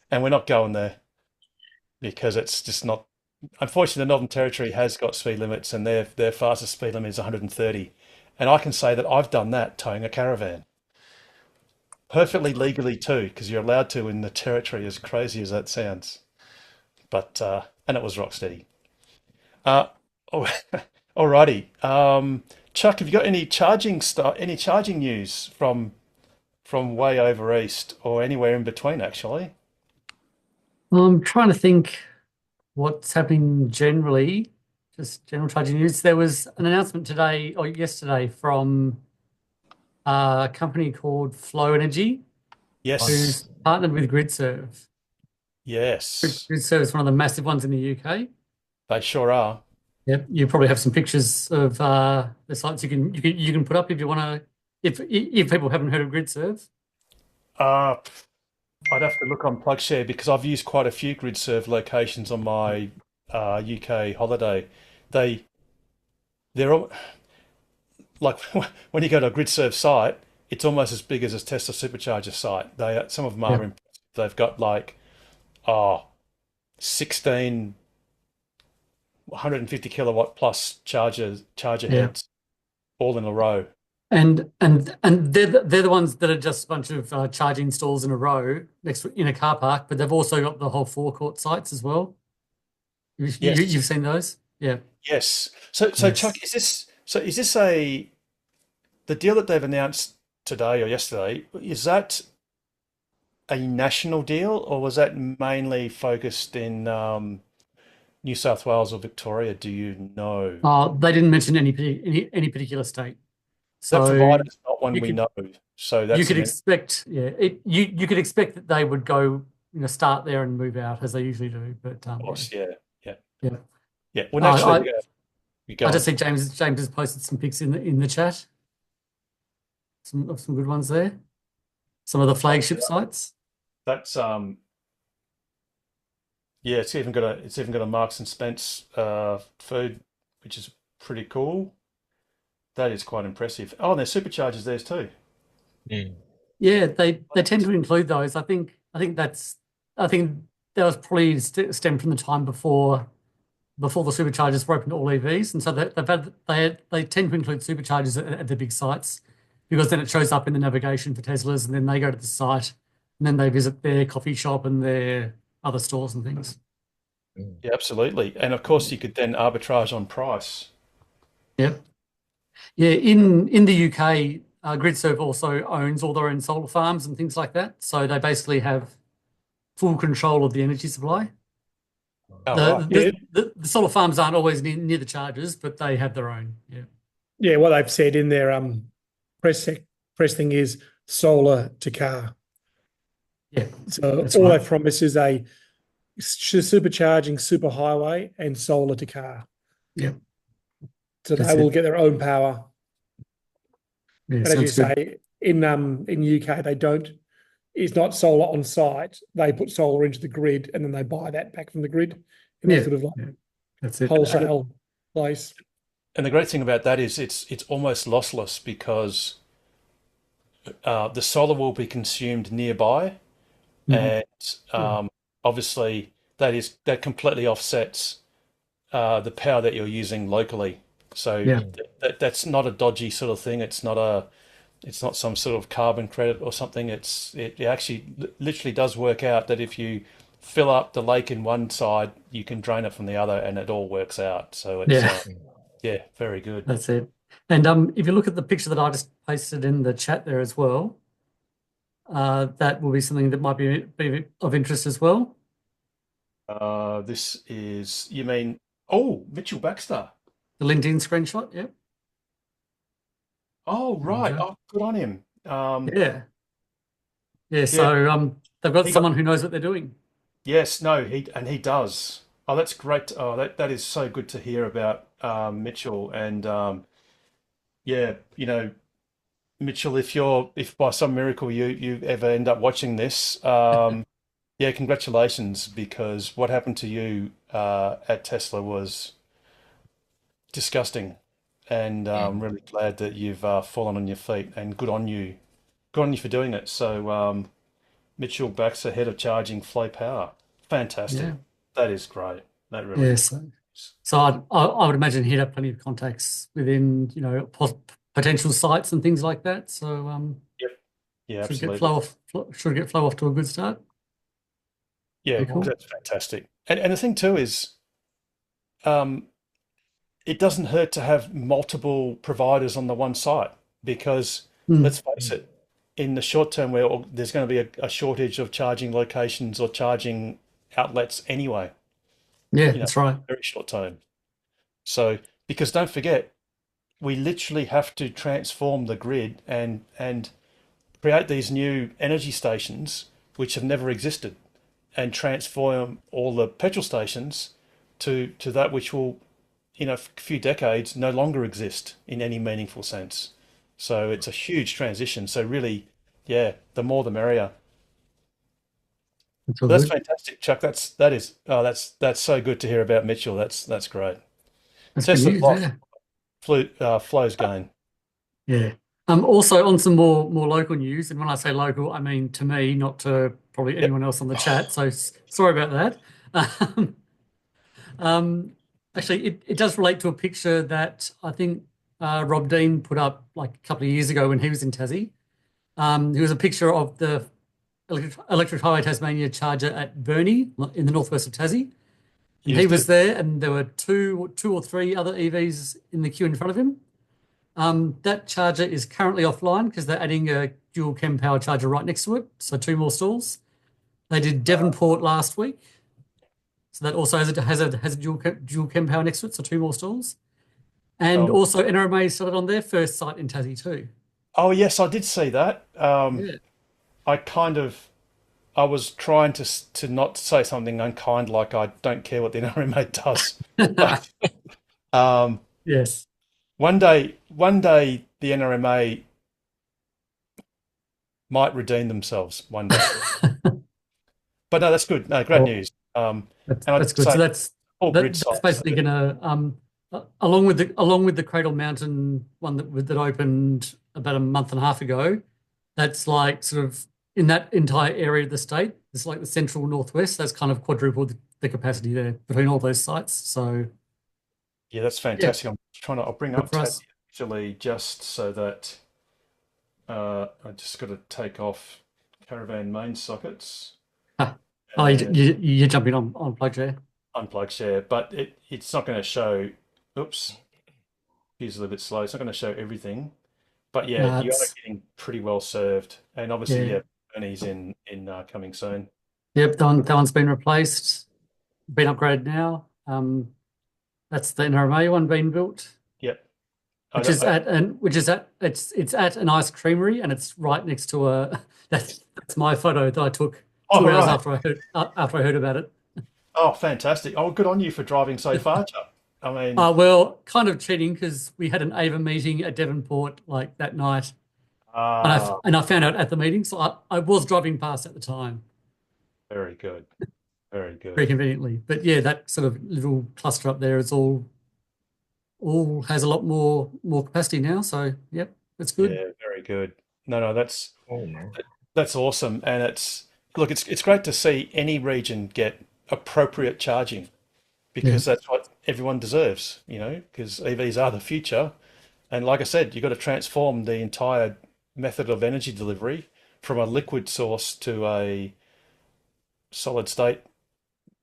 and we're not going there because it's just not. Unfortunately, the Northern Territory has got speed limits, and their fastest speed limit is 130. And I can say that I've done that towing a caravan. Perfectly legally too, because you're allowed to in the territory, as crazy as that sounds. But and it was rock steady. Alrighty. Chuck, have you got any charging news from way over east or anywhere in between, actually? I'm trying to think what's happening generally, just general charging news. There was an announcement today or yesterday from a company called Flow Energy, Yes. who's partnered with GridServe. Yes. GridServe is one of the massive ones in the UK. They sure are. Yep, you probably have some pictures of the sites you can put up if you want to. If people haven't heard of GridServe. I'd have to look on PlugShare because I've used quite a few GridServe locations on my UK holiday. They're all like when you go to a GridServe site, it's almost as big as a Tesla supercharger site. Some of them are Yeah. impressive. They've got like 16 150 kilowatt plus charger Yeah. heads all in a row. And they're the ones that are just a bunch of charging stalls in a row in a car park, but they've also got the whole forecourt sites as well. Yes. You've seen those? Yeah. Yes. So Yes. Chuck, is this the deal that they've announced today or yesterday, is that a national deal or was that mainly focused in New South Wales or Victoria? Do you know? They didn't mention any particular state. That So provider's not one you we could- know. So that's you could an- expect, you could expect that they would go, start there and move out as they usually do. But of course, yeah. Yeah. Yeah. Well, I- naturally, You go I on. just see James has posted some pics in the chat. Some good ones there. Some of the flagship sites. That's yeah, it's even got a Marks and Spence food, which is pretty cool. That is quite impressive. Oh, and there's superchargers there too. Yeah, they tend to include those. I think that was probably stemmed from the time before the superchargers were open to all EVs, and so they tend to include superchargers at the big sites because then it shows up in the navigation for Teslas, and then they go to the site, and then they visit their coffee shop and their other stores and things. Yeah, absolutely. And of course, you could then arbitrage on price. Yep. Yeah, in the UK, GridServe also owns all their own solar farms and things like that. So they basically have full control of the energy supply. Oh, right. The solar farms aren't always near the chargers, but they have their own. Yeah. Yeah, what they've said in their press thing is solar to car. Yeah. So that's all right. they promise is a supercharging superhighway and solar to car. Yeah. So That's they will it. get their own power. Yeah, And as you sounds good. say, in UK they don't. It's not solar on site. They put solar into the grid and then they buy that back from the grid in Yeah. a sort of like Yeah. That's it. wholesale place. And the great thing about that is it's almost lossless because the solar will be consumed nearby, Mhm. and obviously that completely offsets the power that you're using locally. So Yeah. that's not a dodgy sort of thing. It's not some sort of carbon credit or something. It actually literally does work out that if you fill up the lake in one side, you can drain it from the other, and it all works out. So it's Yeah. yeah, very good. That's it. And if you look at the picture that I just pasted in the chat there as well, that will be something that might be of interest as well. This is, you mean, oh, Mitchell Baxter. The LinkedIn screenshot, yeah. Oh, right. Okay. Oh, good on him. Yeah. Yeah, so they've got He got- someone who knows what they're doing. Yes, no, he does. Oh, that's great. Oh, that is so good to hear about Mitchell. And yeah, Mitchell, if by some miracle you ever end up watching this, yeah, congratulations, because what happened to you at Tesla was disgusting. And I'm really glad that you've fallen on your feet, and good on you. Good on you for doing it. So Mitchell Baxter, head of charging Flow Power. Fantastic. Yeah. That is great. That really Yeah, is. so I would imagine he'd have plenty of contacts within, potential sites and things like that. So Yeah, should absolutely. get flow off to a good start. Yeah, Very cool. that's fantastic. And the thing too is, it doesn't hurt to have multiple providers on the one site, because let's face it, in the short term, where there's going to be a shortage of charging locations or charging outlets anyway. Yeah, that's right. Very short term. So, because don't forget, we literally have to transform the grid and create these new energy stations which have never existed, and transform all the petrol stations to that which will, in a few decades, no longer exist in any meaningful sense. So it's a huge transition. So really, yeah, the more the merrier. That's all That's good. fantastic, Chuck. That's so good to hear about Mitchell. That's great. That's Tesla good news, yeah. flows going. Yeah. Also on some more local news, and when I say local, I mean to me, not to probably anyone else on the chat. So sorry about that. Actually, it does relate to a picture that I think Rob Dean put up like a couple of years ago when he was in Tassie. It was a picture of the Electric Highway Tasmania charger at Burnie in the northwest of Tassie. And he was there, and there were two or three other EVs in the queue in front of him. That charger is currently offline because they're adding a dual chem power charger right next to it. So 2 more stalls. They did Devonport last week. So that also has a dual chem power next to it. So 2 more stalls. And also NRMA started on their first site in Tassie too. Oh yes, I did see that. Yeah. I was trying to not say something unkind, like I don't care what the NRMA does. But, Yes. One day, the NRMA might redeem themselves. One day, but no, that's good. No, great Well, news. That's And I'd good. So say all grid that's sites. basically going to along with the Cradle Mountain one that opened about a month and a half ago. That's like sort of in that entire area of the state. It's like the central northwest. That's kind of quadrupled the capacity there between all those sites. So Yeah, that's fantastic. I'm trying to. I'll bring good up for Tab us. actually just so that I just got to take off Caravan main sockets Oh, and you're jumping on plug share. unplug share, but it's not going to show. Oops, here's a little bit slow. It's not going to show everything, but yeah, No, you are it's getting pretty well served, and obviously, yeah. yeah, Ernie's in coming soon. Yep, that one's been replaced, been upgraded now. That's the NRMA one being built, Yep, which is it's at an ice creamery, and it's right next to a. That's my photo that I took Oh, 2 hours right. after I heard about it. Oh, fantastic. Oh, good on you for driving so far, Chuck. I mean, Well, kind of cheating because we had an AVA meeting at Devonport like that night, and I found out at the meeting, so I was driving past at the time, very good. Very very good. conveniently. But yeah, that sort of little cluster up there is all has a lot more capacity now. So yep, that's good. Yeah, very good. No, that's Oh, no. that's awesome. And it's great to see any region get appropriate charging Yeah, because that's what everyone deserves, because EVs are the future. And like I said, you've got to transform the entire method of energy delivery from a liquid source to a solid state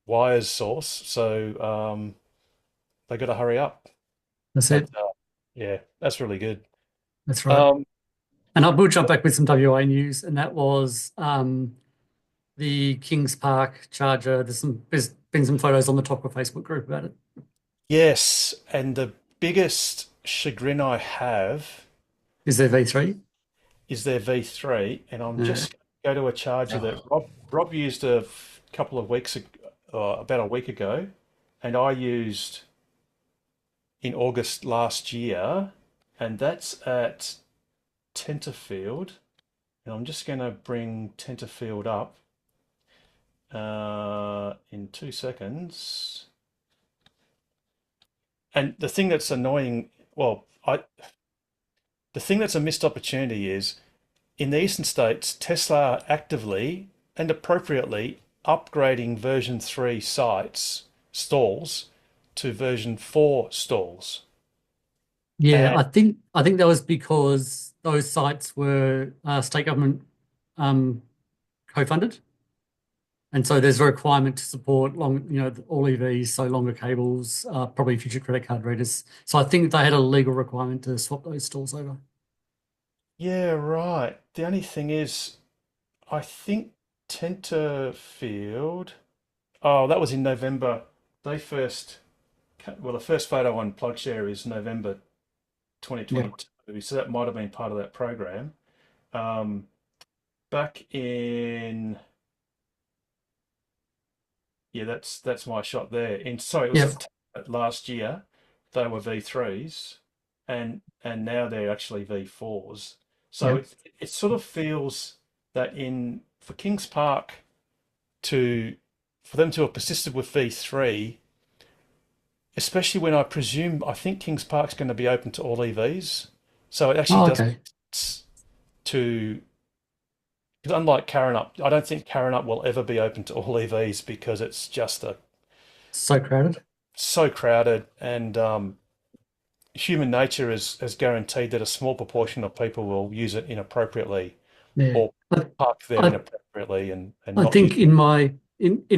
wires source. So they got to hurry up. that's But it. yeah, that's really good. That's right. Um, And I will jump back with some WA news, and that was the Kings Park charger. There's been some photos on the Topper Facebook group about it. yes, and the biggest chagrin I have Is there V3? is their V3, and I'm Yeah. just going to go to a charger that Rob used a couple of weeks ago, about a week ago, and I used in August last year, and that's at Tenterfield. And I'm just going to bring Tenterfield up in 2 seconds. And the thing that's annoying, the thing that's a missed opportunity is in the eastern states, Tesla are actively and appropriately upgrading version 3 sites, stalls, to version 4 stalls. Yeah, And I think that was because those sites were state government co-funded, and so there's a requirement to support all EVs, so longer cables, probably future credit card readers. So I think they had a legal requirement to swap those stalls over. yeah, right. The only thing is, I think Tenterfield, oh, that was in November. The first photo on PlugShare is November Yeah, 2022, so that might have been part of that program. Um, back in, yeah, that's my shot there. Sorry, it was yeah, September last year. They were V3s, and now they're actually V4s. So yeah. it sort of feels that for Kings Park for them to have persisted with V3, especially when I think Kings Park's going to be open to all EVs. So it actually Oh, does okay. make sense because unlike Karrinyup, I don't think Karrinyup will ever be open to all EVs because it's just So crowded. so crowded, and human nature has guaranteed that a small proportion of people will use it inappropriately Yeah. or park there I inappropriately and I not use think it. in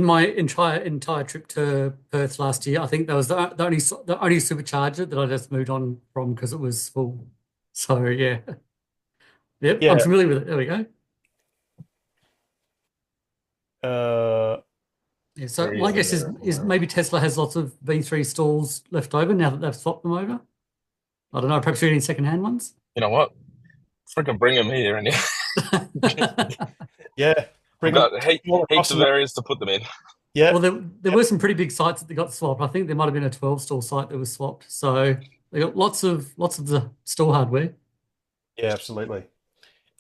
my entire trip to Perth last year, I think that was the only supercharger that I just moved on from because it was full. So yeah, yep, I'm Yeah. familiar with it. There we go. Yeah, so There my is guess is maybe Tesla has lots of V3 stalls left over now that they've swapped them over. I don't know, perhaps you're getting secondhand ones. You know what? Freaking bring them here, and Yeah, I've bring them got all across heaps of the areas to put them in. yeah. Well, there were some pretty big sites that they got swapped. I think there might have been a 12 stall site that was swapped. So They got lots of the store hardware. Yeah, absolutely.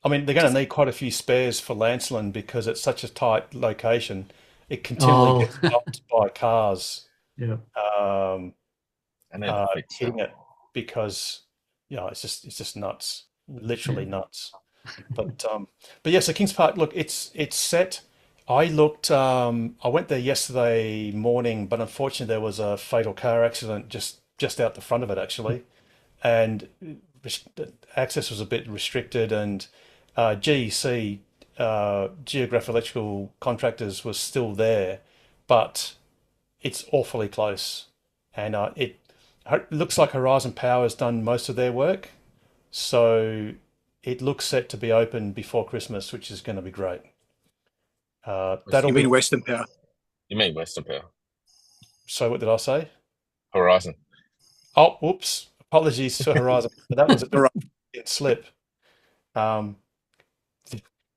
I mean, they're going to need quite a few spares for Lancelin because it's such a tight location. It continually Oh, gets bumped by cars yeah. um, I need to fix hitting that. it because it's just nuts, literally nuts. But yeah, so Kings Park, look, it's set. I looked. I went there yesterday morning, but unfortunately there was a fatal car accident just out the front of it actually, and access was a bit restricted, and GEC, Geograph Electrical Contractors, was still there, but it's awfully close, and it looks like Horizon Power has done most of their work, so it looks set to be open before Christmas, which is going to be great. That'll You be. mean Western Power? You mean Western Power? So what did I say? Horizon. Oh, whoops! Apologies to Horizon. That was a Freudian slip. Actually,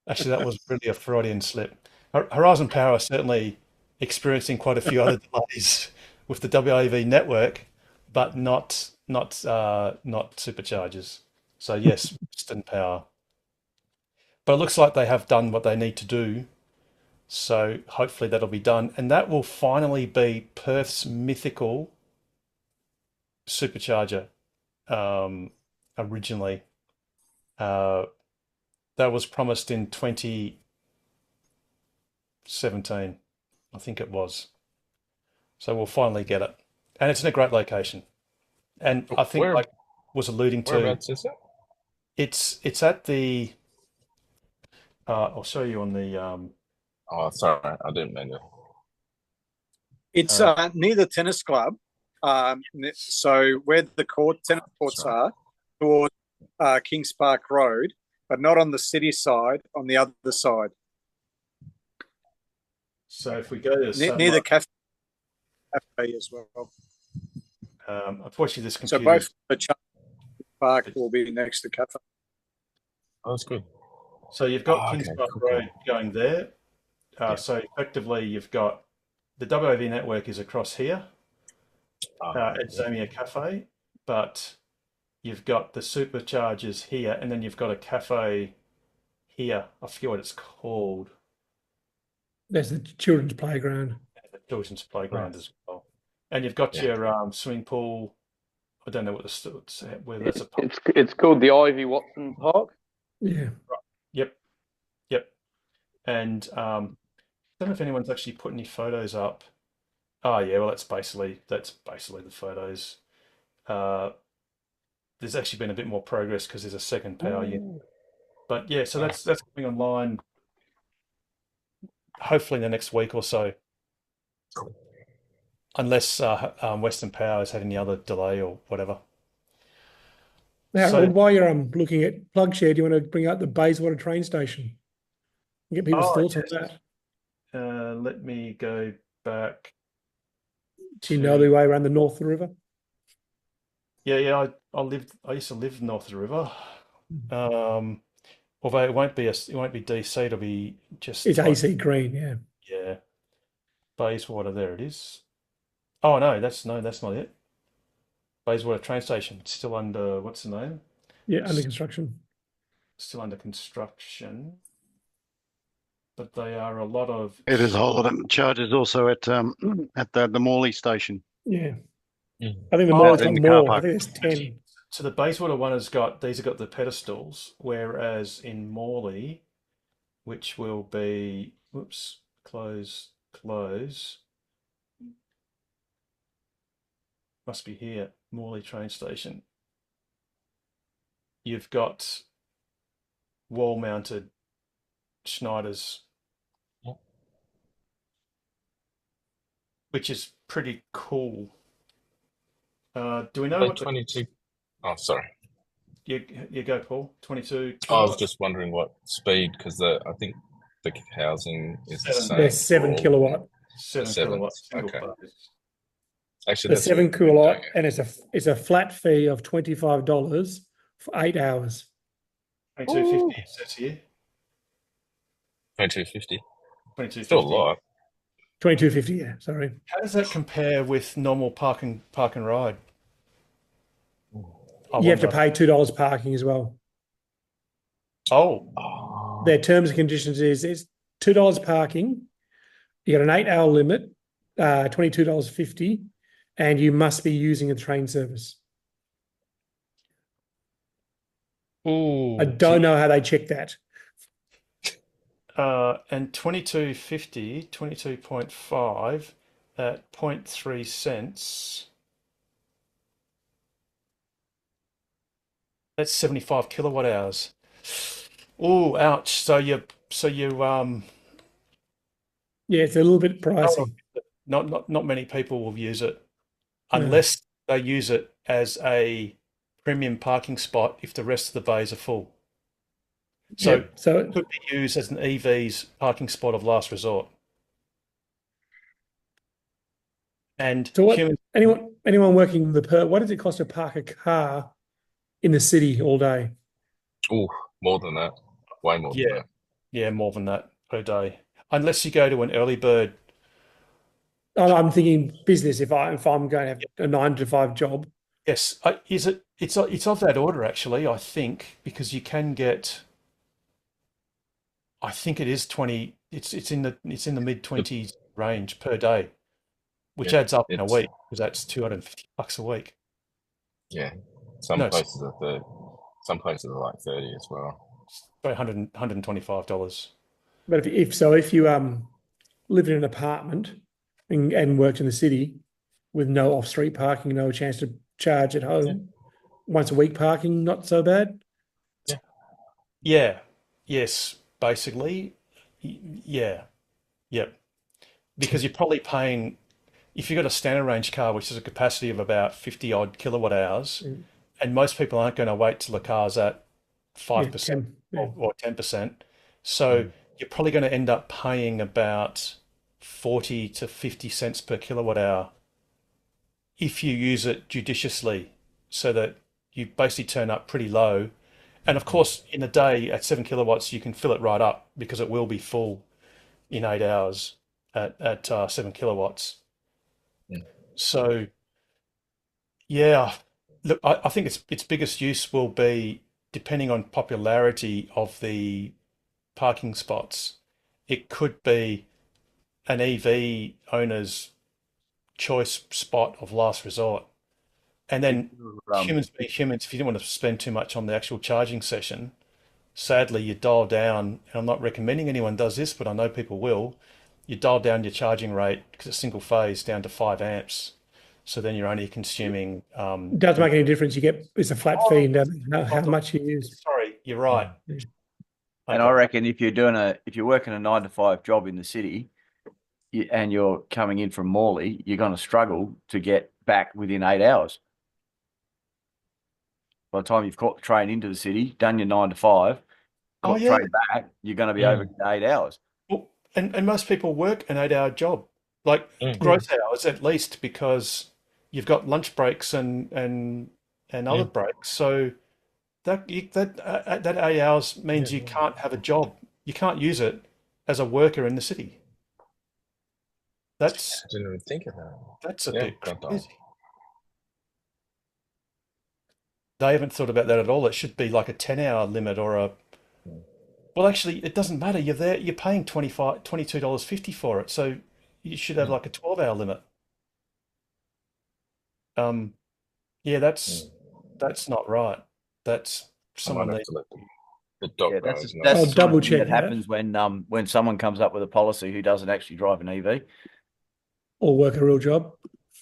that was really a Freudian slip. Horizon Power are certainly experiencing quite a few other delays with the WAV network, but not superchargers. So yes, Western Power. But it looks like they have done what they need to do. So hopefully that'll be done, and that will finally be Perth's mythical supercharger. Originally, that was promised in 2017, I think it was. So we'll finally get it, and it's in a great location. And I think, Where- like was alluding to, Whereabouts is it? it's at the. I'll show you on the. Oh, sorry, I didn't mean to. It's near the tennis club. So where the tennis courts are, towards Kings Park Road, but not on the city side, on the other side. So if we go to Near the cafe as well. unfortunately, this So computer. both the park will be next to cafe. Oh, that's good. So you've got Oh, Kings okay, Park cool, Road going there. So effectively, you've got the WAV network is across here at Zamia Cafe, but you've got the superchargers here, and then you've got a cafe here. I forget what it's called. There's the children's playground. The children's playground as well, and you've got your swimming pool. I don't know what whether that's a pub. It's called the Ivy Watson Park. Yeah. Yep. And I don't know if anyone's actually put any photos up. Oh yeah, well that's basically the photos. There's actually been a bit more progress because there's a second power unit. But yeah, so that's coming online hopefully in the next week or so. Unless Western Power has had any other delay or whatever. Now, while you're looking at PlugShare, do you want to bring up the Bayswater train station? Get people's thoughts on that. Let me go back. Do you know the way around the north of the river? Yeah. I used to live north of the river. Although it won't be DC, it'll be just. It's AC Green, yeah. Yeah. Bayswater, there it is. Oh no, that's not it. Bayswater train station. It's still under, what's the name? Yeah, under construction. Still under construction. But they are a lot of. It is a whole lot of charges also at the Morley station. Yeah. I think the Morley's got in the car more. I park. think there's 10. So the Bayswater one have got the pedestals, whereas in Morley, which will be close. Must be here, Morley train station. You've got wall-mounted Schneiders, which is pretty cool. Do we know what 22? Oh, sorry. You go, Paul. 22. I was just wondering what speed, because I think the housing is the same. They're 7 for- kilowatt. 7 7, kilowatts. single okay. phase. Actually, The that's 7 what- kilowatt, okay. and it's a flat fee of $25 for 8 hours. 22.50 it says here. 22.50. 22.50. Still a lot. $22.50, yeah, sorry. How does that compare with normal park and ride? You have to wonder. pay $2 parking as well. Oh, Their terms and conditions is it's $2 parking. You got an 8-hour limit, $22.50, and you must be using a train service. ooh, I don't know how they check that. and 22.50, 22.5 at 0.3 cents. That's 75 kilowatt hours. Ooh, ouch. So you Yeah, it's a little bit pricey. not many people will use it No. unless they use it as a premium parking spot if the rest of the bays are full. So Yep. So it could be used as an EV's parking spot of last resort. And So what? humans, Anyone working what does it cost to park a car in the city all day? Oh, more than that. Way more than yeah, that. yeah, more than that per day. Unless you go to an early bird. I'm thinking business. If I'm going to have a 9 to 5 job, Yes, it's of that order actually, I think, because you can get, I think it is 20, it's in the mid 20s range per day, which Yeah, adds up in a it's week because that's $250 a week. yeah. Some No, places are 30. Some places are like 30 as well. sorry, $125. but if you live in an apartment and worked in the city with no off-street parking, no chance to charge at home, once a week parking, not so bad. Yeah, yes, basically, yeah, yep. Because you're probably paying, if you've got a standard range car, which has a capacity of about 50 odd kilowatt hours, and most people aren't going to wait till the car's at 5% or 10%. So you're probably going to end up paying about 40 to 50 cents per kilowatt hour if you use it judiciously, so that you basically turn up pretty low. And of course, in a day at 7 kilowatts, you can fill it right up because it will be full in 8 hours at 7 kilowatts. Yeah. So, yeah, look, I think its biggest use will be depending on popularity of the parking spots. It could be an EV owner's choice spot of last resort. And then humans being humans, if you didn't want to spend too much on the actual charging session, sadly you dial down, and I'm not recommending anyone does this, but I know people will, you dial down your charging rate because it's single phase down to 5 amps. So then you're only consuming It doesn't make any difference. It's a flat fee and how much you use. sorry, you're right. And I reckon if you're working a 9 to 5 job in the city, and you're coming in from Morley, you're going to struggle to get back within 8 hours. By the time you've caught the train into the city, done your 9 to 5, caught the train back, you're going to be over 8 hours. Well, and most people work an 8-hour job, like gross hours at least, because you've got lunch breaks and other breaks. So that 8 hours means you can't have a job. You can't use it as a worker in the city. I didn't even think of that. That's a bit crazy. They haven't thought about that at all. It should be like a 10-hour limit or a. Well, actually, it doesn't matter. You're there. You're paying $22.50 for it, so you should have like a 12-hour limit. Yeah, that's not right. That's someone might have needs. to let the doc Yeah, guys know. that's I'll the double sort of thing check that that. happens when someone comes up with a policy who doesn't actually drive an EV. Or work a real job.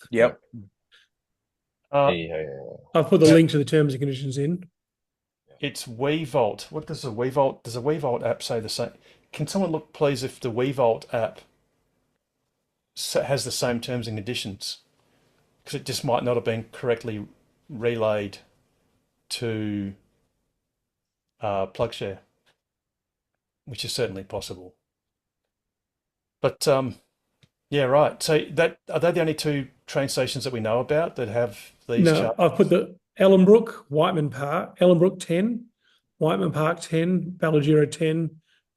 Yep. I've put the link to the terms and conditions in. It's WeVolt. What does a WeVolt? Does a WeVolt app say the same? Can someone look, please, if the WeVolt app has the same terms and conditions? Because it just might not have been correctly relayed to PlugShare, which is certainly possible. But yeah, right. So are they the only two train stations that we know about that have these? No, I've put the Ellenbrook, Whiteman Park, Ellenbrook 10, Whiteman Park 10, Ballagera 10,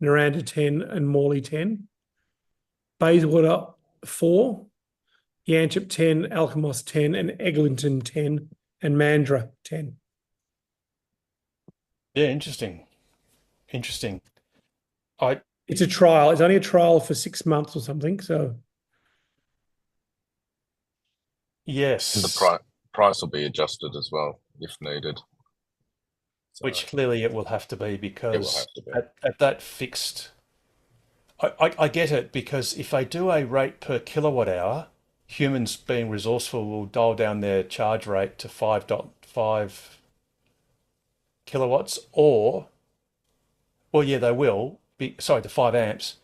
Naranda 10, and Morley 10. Bayswater 4, Yanchep 10, Alkimos 10, and Eglinton 10, and Mandurah 10. Yeah, interesting. Interesting. I It's a trial. It's only a trial for 6 months or something. So And the yes, price will be adjusted as well if needed. So which clearly it will have to be it will because have to be. at that fixed, I get it because if they do a rate per kilowatt hour, humans being resourceful will dial down their charge rate to 5.5 kilowatts or, well, yeah, they will be, sorry, to 5 amps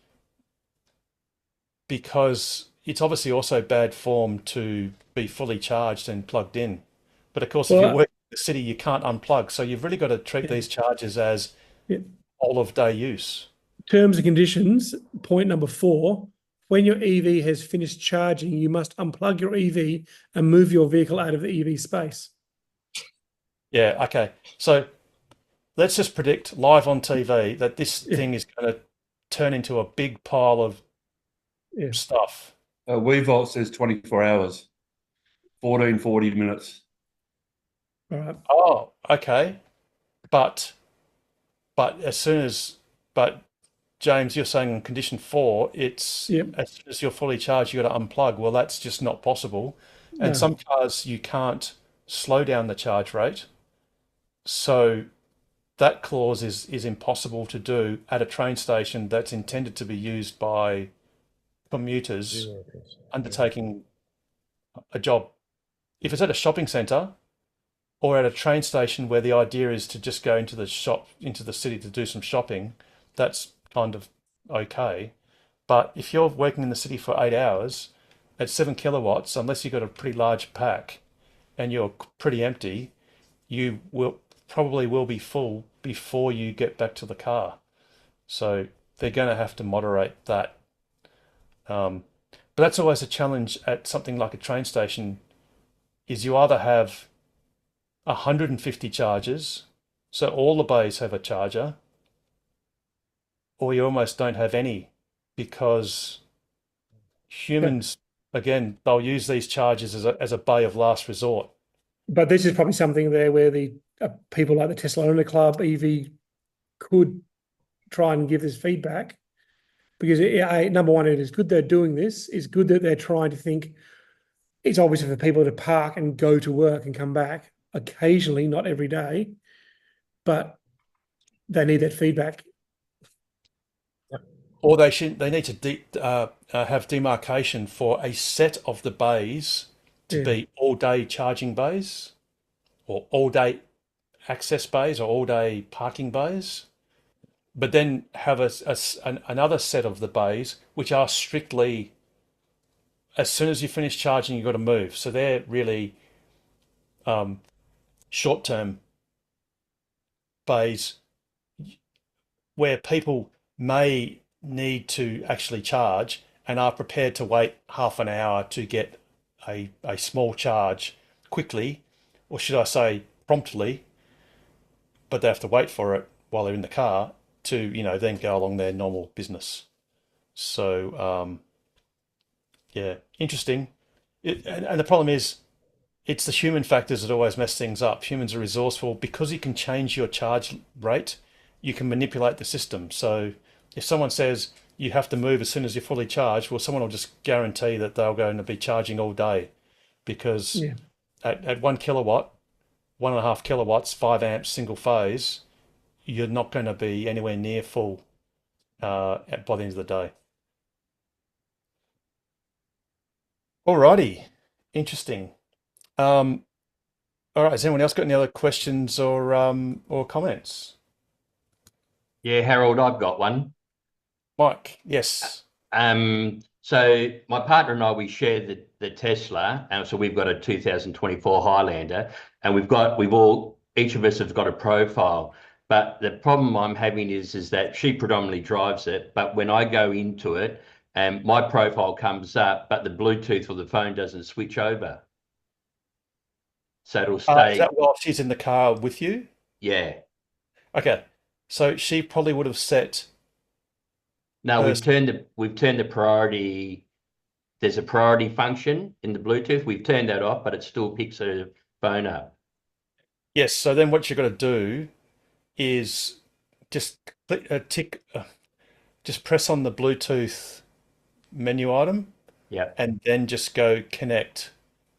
because it's obviously also bad form to be fully charged and plugged in. But of course, if you're well, working in the city, you can't unplug. So you've really got to treat yeah, these charges as yeah. all of day use. Terms and conditions. Point number 4. When your EV has finished charging, you must unplug your EV and move your vehicle out of the EV space. Yeah, okay. So let's just predict live on TV that this Yeah, thing is going to turn into a big pile of yeah. stuff. WeVolt says 24 hours, 40 minutes. All right. Oh, okay. But as soon as but James, you're saying in condition 4, it's Yep. as soon as you're fully charged, you got to unplug. Well, that's just not possible. And No. some cars you can't slow down the charge rate. So that clause is impossible to do at a train station that's intended to be used by commuters undertaking a job. If it's at a shopping centre or at a train station where the idea is to just go into the shop, into the city to do some shopping, that's kind of okay. But if you're working in the city for 8 hours at 7 kilowatts, unless you've got a pretty large pack and you're pretty empty, you will probably will be full before you get back to the car. So they're going to have to moderate that. But that's always a challenge at something like a train station is you either have 150 chargers, so all the bays have a charger, or you almost don't have any because Yeah. humans, again, they'll use these chargers as a bay of last resort. But this is probably something there where the people like the Tesla Owner Club EV could try and give this feedback because number one, it is good they're doing this. It's good that they're trying to think. It's obviously for people to park and go to work and come back occasionally, not every day, but they need that feedback. Or they need to have demarcation for a set of the bays to Yeah. be all day charging bays or all day access bays or all day parking bays, but then have another set of the bays which are strictly as soon as you finish charging, you've got to move. So they're really short-term bays where people may need to actually charge and are prepared to wait half an hour to get a small charge quickly, or should I say promptly, but they have to wait for it while they're in the car to, then go along their normal business. So, yeah, interesting. And the problem is, it's the human factors that always mess things up. Humans are resourceful because you can change your charge rate. You can manipulate the system. So if someone says you have to move as soon as you're fully charged, well, someone will just guarantee that they're going to be charging all day because Yeah. at 1 kilowatt, 1.5 kilowatts, 5 amps, single phase, you're not going to be anywhere near full by the end of the day. Alrighty, interesting. All right, has anyone else got any other questions or comments? Yeah, Harold, I've got one. Mike, yes. So my partner and I, we share the Tesla, and so we've got a 2024 Highlander, and each of us have got a profile. But the problem I'm having is that she predominantly drives it, but when I go into it, my profile comes up, but the Bluetooth or the phone doesn't switch over. So it'll Is stay. that while she's in the car with you? Yeah. Okay, so she probably would have set. No, her- we've turned the priority. There's a priority function in the Bluetooth. We've turned that off, but it still picks her phone up. Yes, so then what you've got to do is just just press on the Bluetooth menu item Yeah. and then just go connect,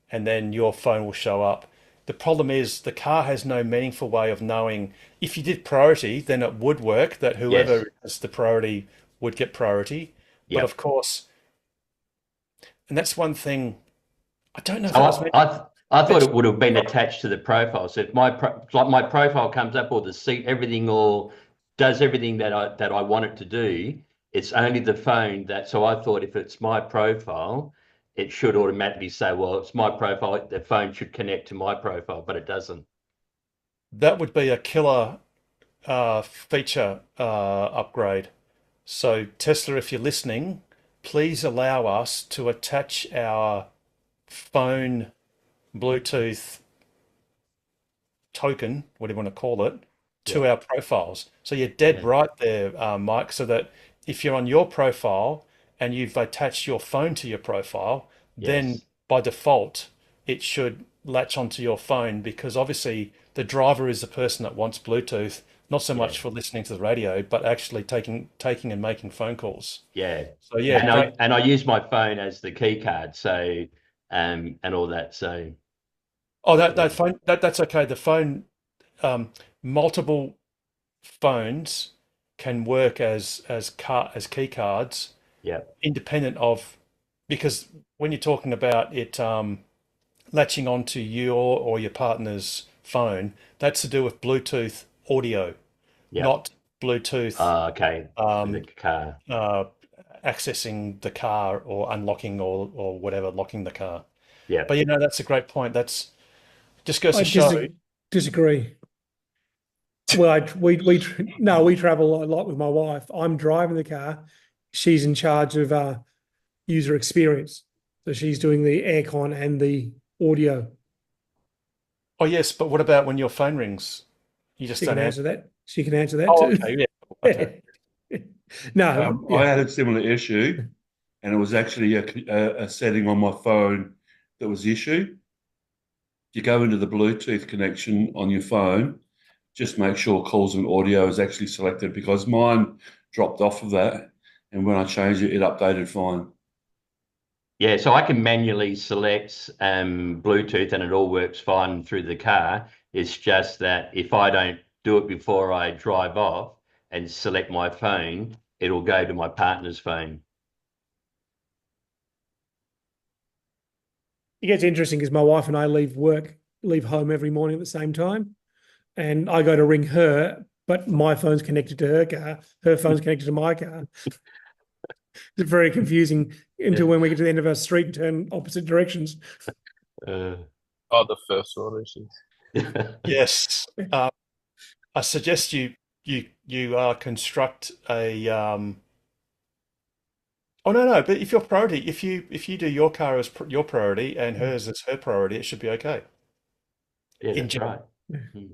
and then your phone will show up. The problem is the car has no meaningful way of knowing. If you did priority, then it would work that whoever Yes. has the priority would get priority. But Yep. of course, and that's one thing. I don't know if So that was meant. I thought it would have been attached to the profile. So if my profile comes up, or the seat, everything, or does everything that I want it to do, it's only the phone that. So I thought if it's my profile, it should automatically say, well, it's my profile. The phone should connect to my profile, but it doesn't. That would be a killer feature upgrade. So Tesla, if you're listening, please allow us to attach our phone Bluetooth token, whatever you want to call it, to Yeah. our profiles. So you're dead Yeah. right there, Mike, so that if you're on your profile and you've attached your phone to your profile, then Yes. by default it should latch onto your phone, because obviously the driver is the person that wants Bluetooth, not so Yeah. much for listening to the radio, but actually taking and making phone calls. Yeah. So yeah, great. And I use my phone as the key card, so and all that. So Oh, yeah. that phone that's okay. The phone, multiple phones can work as key cards, Yeah. independent of, because when you're talking about it latching onto your or your partner's phone, that's to do with Bluetooth audio, Yeah. not Bluetooth Okay. The car. accessing the car or unlocking or whatever, locking the car. Yeah. But that's a great point. That's just goes I to show. disagree. Well, we travel a lot with my wife. I'm driving the car. She's in charge of user experience. So she's doing the aircon and the audio. Oh yes, but what about when your phone rings? You just She don't can answer. answer that. She can answer that Oh, too. okay, yeah, okay. No, I had a similar issue, and it was actually a setting on my phone that was the issue. You go into the Bluetooth connection on your phone, just make sure calls and audio is actually selected, because mine dropped off of that, and when I changed it, it updated fine. Yeah, so I can manually select Bluetooth and it all works fine through the car. It's just that if I don't do it before I drive off and select my phone, it'll go to my partner's phone. it gets interesting because my wife and I leave home every morning at the same time, and I go to ring her, but my phone's connected to her car, her phone's connected to my car. It's very confusing until when we get to the end of our street and turn opposite directions. The first order issues. Yes. I suggest you construct a oh no, but if your priority, if you do your car as your priority and hers as her priority, it should be okay. Yeah, In that's general. right. Mm.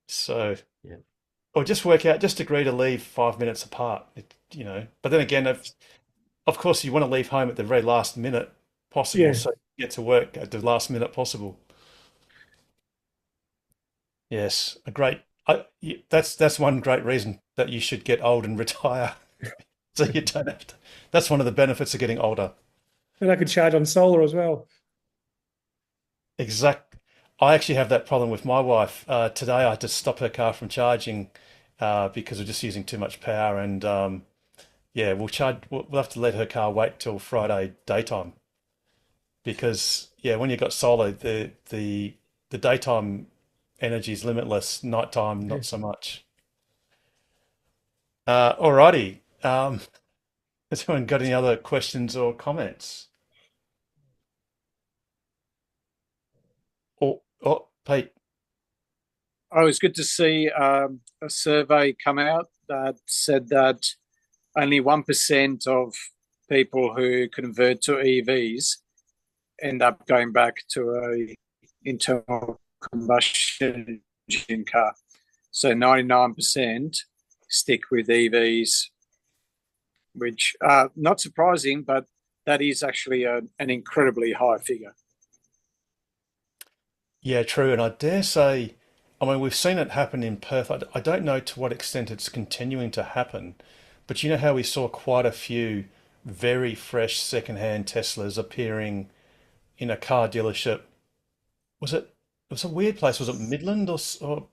So Yeah. or just agree to leave 5 minutes apart. But then again, of course you want to leave home at the very last minute possible, Yeah. so you get to work at the last minute possible. Yes, that's one great reason that you should get old and retire. So you don't have to. That's one of the benefits of getting older. And I could charge on solar as well. I actually have that problem with my wife. Today I had to stop her car from charging because we're just using too much power, and we'll have to let her car wait till Friday daytime, because when you've got solar, the daytime energy is limitless, nighttime not so much. Alrighty. Has anyone got any other questions or comments? Oh, Pete. Oh, it was good to see a survey come out that said that only 1% of people who convert to EVs end up going back to a internal combustion engine car. So 99% stick with EVs, which not surprising, but that is actually an incredibly high figure. Yeah, true. And I dare say I mean, we've seen it happen in Perth. I don't know to what extent it's continuing to happen, but you know how we saw quite a few very fresh second-hand Teslas appearing in a car dealership. Was it? It was a weird place. Was it Midland or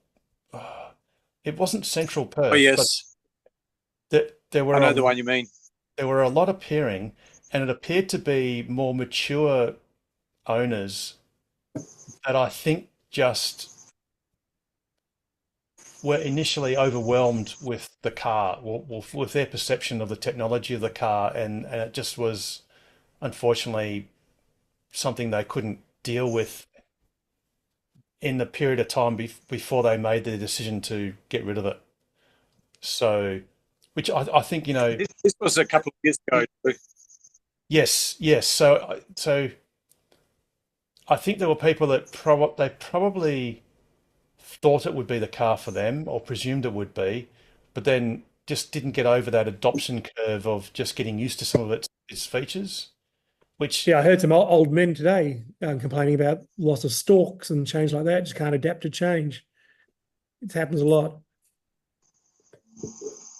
it wasn't Central Oh, Perth, but yes. there were I know the one you mean. there were a lot appearing, and it appeared to be more mature owners that I think just were initially overwhelmed with the car, with their perception of the technology of the car, and it just was unfortunately something they couldn't deal with in the period of time before they made the decision to get rid of it. So, which I think, This was a couple of years ago. yes, yes. So I think there were people that they probably thought it would be the car for them or presumed it would be, but then just didn't get over that adoption curve of just getting used to some of its features, which Yeah, I heard some old men today complaining about loss of stalks and change like that. Just can't adapt to change. It happens a lot.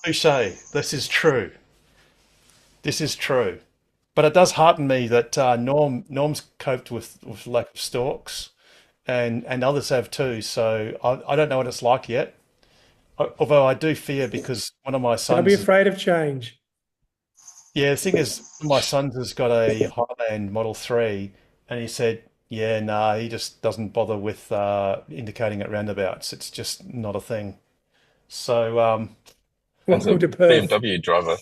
touche, this is true. This is true. But it does hearten me that Norm's coped with lack of stalks, and others have too. So I don't know what it's like yet. Although I do fear because one of my Don't be sons, afraid of change. yeah, the thing is, my son has got a Highland Model 3, and he said, yeah, nah, he just doesn't bother with indicating at roundabouts. It's just not a thing. So, As a Welcome to Perth. BMW driver,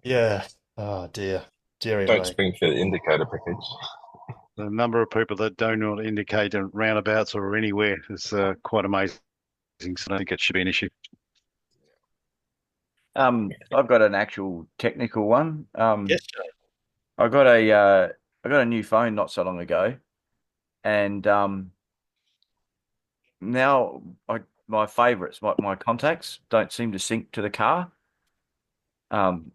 yeah. Oh dear, dearie don't me. spring for the indicator package. The number of people that do not indicate in roundabouts or anywhere is quite amazing. So I don't think it should be an issue. I've got an actual technical one. Yes, Jay. I got a new phone not so long ago, and now my favorites, my contacts don't seem to sync to the car. On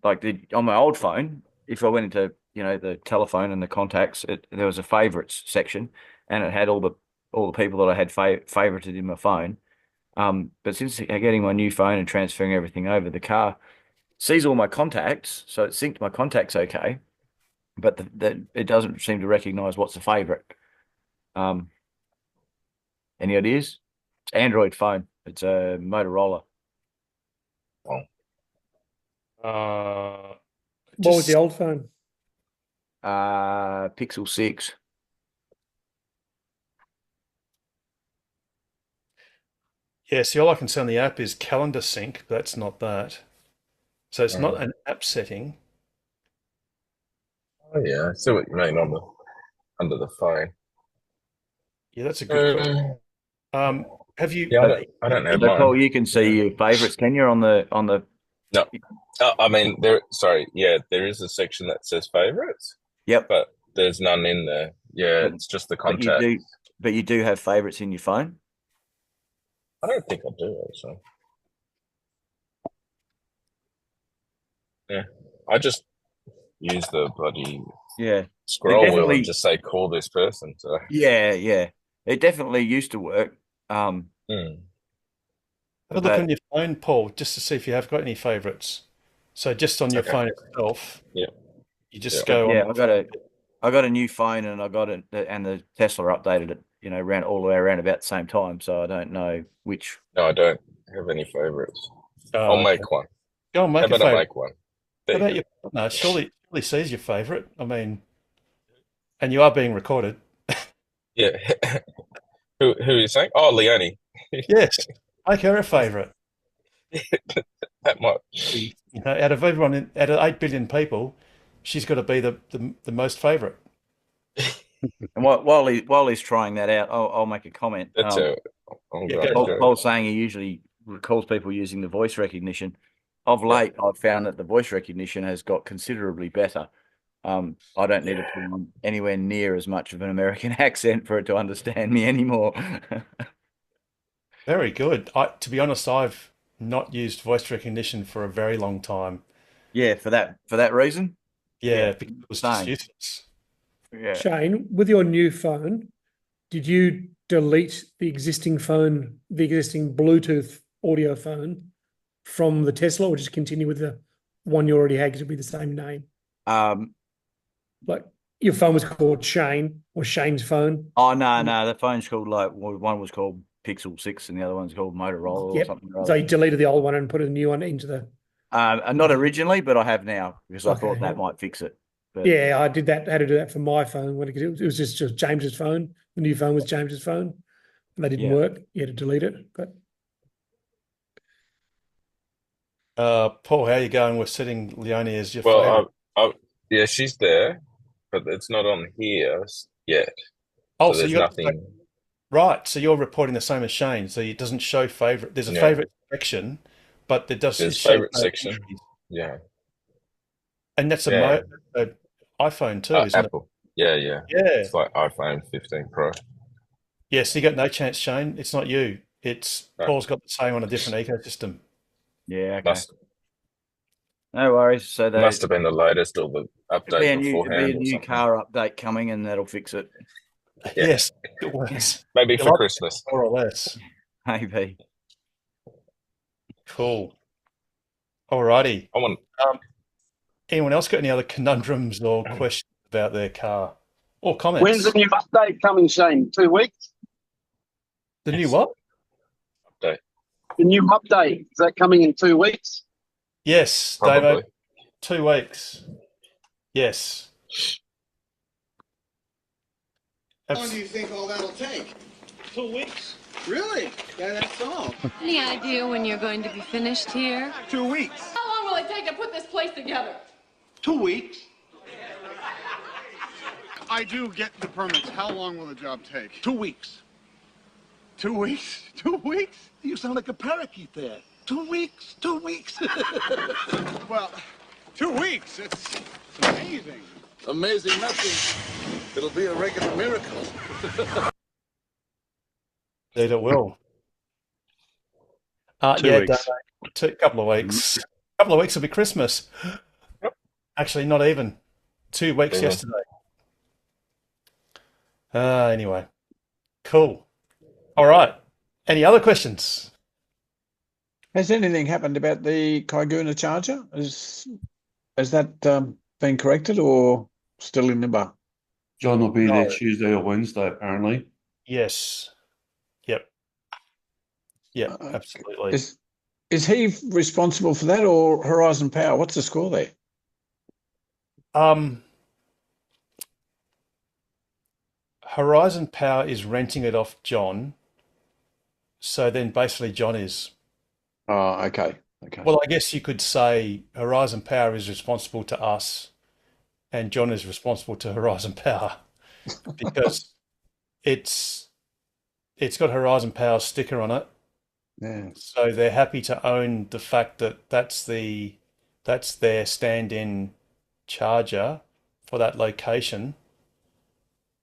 my old phone, if I went into the telephone and the contacts, there was a favorites section, and it had all the people that I had favorited in my phone. But since getting my new phone and transferring everything over, the car sees all my contacts, so it synced my contacts okay, but it doesn't seem to recognize what's a favorite. Any ideas? It's an Android phone. It's a Motorola. What was the Just old phone? Pixel 6. yeah. See, all I can see on the app is calendar sync, but that's not that. So it's not an app setting. Oh yeah, I see what you mean under the phone. Yeah, that's a good question. Have you? Yeah, I don't have So Paul, mine. you can see your favorites, can you, on the No, I mean Sorry, yeah, there is a section that says favorites, Yep. but there's none in there. Yeah, But- it's just the But contact. you do have favorites in your phone? I don't think I do actually. Yeah, I just use the bloody Yeah. scroll wheel definitely- and just say call this person. So Yeah. It definitely used to work. Have a look But- on your phone, Paul, just to see if you have got any favorites. So just on your Okay. phone itself, Yeah. you just Yeah. go Yeah, on. I got a new phone, and I got it, and the Tesla updated it, around all the way around about the same time. So I don't know which. no, I don't have any favorites. Oh, I'll okay. make one. Go and How make a about I favorite. make one? How There about you your partner? Surely sees your favorite. I mean, and you are being recorded. go. Yeah. Who are you saying? Oh, Leonie. Yes, make her a favorite. That much. Out of everyone, out of 8 billion people, she's got to be the most favorite. And while he's trying that out, I'll make a comment. That's it. I'm Yeah, going go. to Paul's saying he usually calls people using the voice recognition. Of late, I've found that the voice recognition has got considerably better. I don't need to put on anywhere near as much of an American accent for it to understand me anymore. Very good. To be honest, I've not used voice recognition for a very long time. Yeah, for that reason. Yeah, because it was just Same. useless. Yeah. Shane, with your new phone, did you delete the existing phone, the existing Bluetooth audio phone from the Tesla, or just continue with the one you already had because it'd be the same name? Like your phone was called Shane or Shane's phone. Oh no, the phone's called one was called Pixel 6 and the other one's called Motorola or something. So you deleted the old one and put a new one into the. Not originally, but I have now because I thought that might fix it. But yeah, I did that. Had to do that for my phone when it was just James's phone. The new phone was James's phone, and that didn't work. You had to delete it. But Paul, how are you going with setting Leonie as your Well, yeah, she's there, but it's not on here yet. Oh, so there's you're nothing. Right. So you're reporting the same as Shane. So it doesn't show favorite. There's a favorite section, but it does. There's favorite section. Yeah. And that's a iPhone too, isn't Apple. Yeah. Yeah. It's like iPhone 15 Pro. Yeah, so you got no chance, Shane. It's not you. It's Paul's got the same on a different ecosystem. Yeah, okay. No worries. So they must have been the latest or the update beforehand. Be a new car update coming, and that'll fix it. Yeah. Yes, it was. Maybe for Christmas, more or less. Maybe. Cool. Alrighty. I want. Anyone else got any other conundrums or questions about their car or comments? When's the new update coming, Shane? 2 weeks? The new what? Update. The new update, is that coming in 2 weeks? Yes, Davo. 2 weeks. Yes. How long do you think all that'll take? 2 weeks. Really? Yeah, that's all. Any idea when you're going to be finished here? 2 weeks. How long will it take to put this place together? 2 weeks. I do get the permits. How long will the job take? 2 weeks. 2 weeks? 2 weeks? You sound like a parakeet there. 2 weeks? 2 weeks? Well, 2 weeks. It's amazing. Amazing nothing. It'll be a regular miracle. Indeed it will. 2 weeks. Couple of weeks. Couple of weeks will be Christmas. Actually, not even. 2 weeks yesterday. Anyway. Cool. All right. Any other questions? Has anything happened about the Kaiguna charger? Has that been corrected or still in limbo? John will be there Tuesday or Wednesday, apparently. Yes. Yep. Yeah, absolutely. Is he responsible for that or Horizon Power? What's the score there? Horizon Power is renting it off John. So then basically John is. Oh, okay. Well, I guess you could say Horizon Power is responsible to us and John is responsible to Horizon Power because it's got Horizon Power sticker on it. Yeah. So they're happy to own the fact that that's their stand-in charger for that location.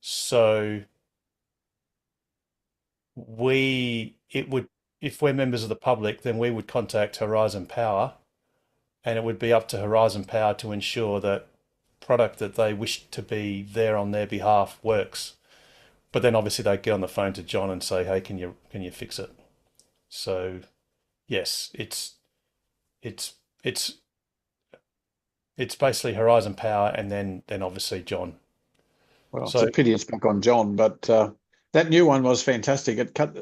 So if we're members of the public, then we would contact Horizon Power and it would be up to Horizon Power to ensure that product that they wish to be there on their behalf works. But then obviously they get on the phone to John and say, hey, can you fix it? So yes, it's basically Horizon Power and then obviously John. Well, it's a pity it's back on John, but that new one was fantastic. It cut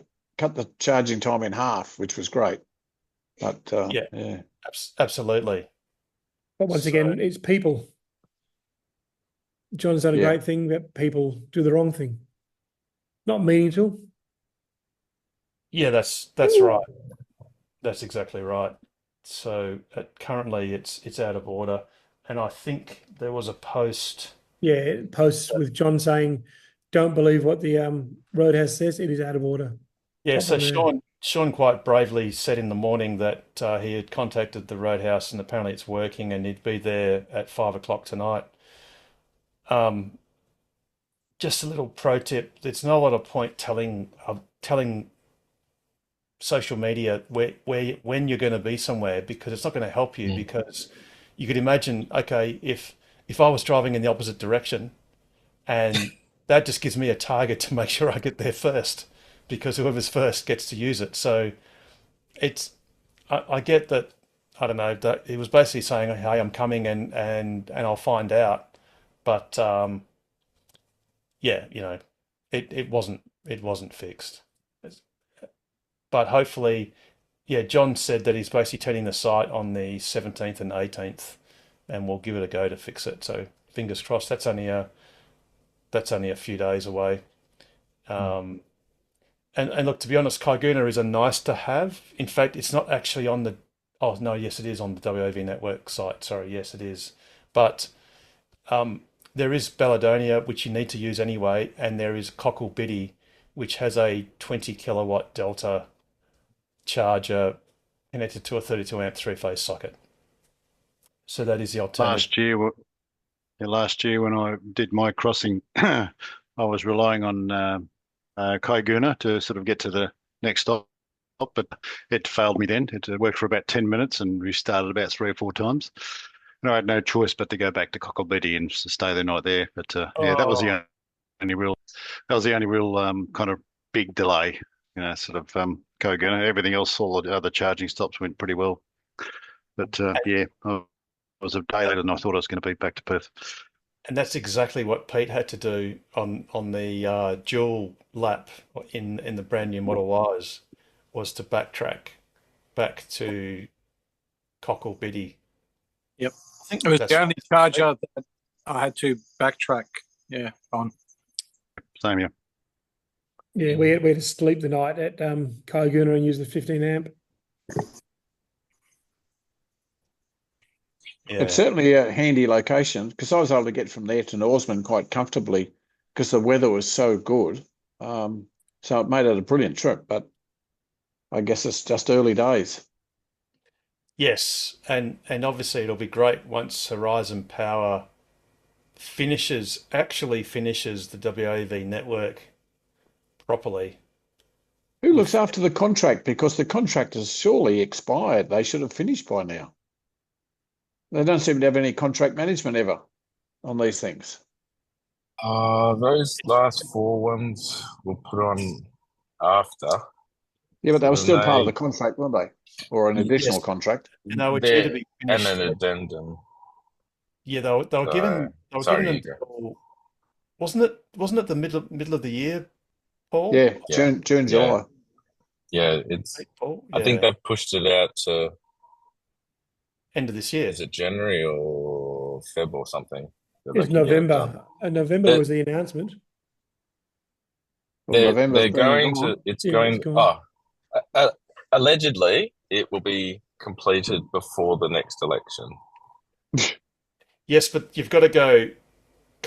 the charging time in half, which was great. But yeah. Absolutely. But once again, it's people. John's done a great thing that people do the wrong thing. Not meaning to. Yeah, that's right. That's exactly right. So currently it's out of order. And I think there was a post. Yeah, posts with John saying, don't believe what the Roadhouse says. It is out of order. Yeah, so Sean quite bravely said in the morning that he had contacted the Roadhouse and apparently it's working and he'd be there at 5 o'clock tonight. Just a little pro tip. There's not a lot of point telling social media when you're going to be somewhere because it's not going to help you because you could imagine, okay, if I was driving in the opposite direction and that just gives me a target to make sure I get there first, because whoever's first gets to use it. So I get that. I don't know, that it was basically saying, "Hey, I'm coming and I'll find out." But yeah, it wasn't fixed. But hopefully, yeah, John said that he's basically turning the site on the 17th and 18th, and we'll give it a go to fix it. So fingers crossed. That's only a few days away. And look, to be honest, Kaiguna is a nice to have. In fact, it's not actually on the. Oh no, yes, it is on the WAV network site. Sorry, yes, it is. But there is Balladonia, which you need to use anyway, and there is Cockle Biddy, which has a 20 kilowatt Delta charger connected to a 32 amp three-phase socket. So that is the alternative. Last year when I did my crossing, I was relying on Kaiguna to sort of get to the next stop, but it failed me then. It worked for about 10 minutes and restarted about 3 or 4 times. And I had no choice but to go back to Cockle Biddy and stay the night there. But yeah, that was the only real kind of big delay, sort of Kaiguna. Everything else, all the other charging stops went pretty well. But yeah, it was a day later than I thought I was going to be back to Perth. And that's exactly what Pete had to do on the dual lap in the brand new Model Ys, was to backtrack back to Cockle Biddy. Yep, I think it was the only charger that I had to backtrack. Yeah, on. Same here. Yeah, we had to sleep the night at Kaiguna and use the 15 amp. Yeah. It's certainly a handy location, because I was able to get from there to Norseman quite comfortably because the weather was so good. So it made it a brilliant trip, but I guess it's just early days. Yes, and obviously it'll be great once Horizon Power actually finishes the WAV network properly. Who looks after the contract? Because the contract has surely expired. They should have finished by now. They don't seem to have any contract management ever on these things. Those last 4 ones were put on after. Yeah, but they were still part of the contract, weren't they? Or an additional Yes. contract. And they were due to be And finished. an addendum. Yeah, they were given sorry, them Hugo. till, wasn't it the middle of the year, Paul? Yeah, June, July. Yeah, it's. Paul? I think they've pushed it out to end of this year. Is it January or Feb or something? It's November. November was the announcement. Well, They're going to. It's going. it's gone. Allegedly, it will be completed before the next election. Yes, but you've got to go.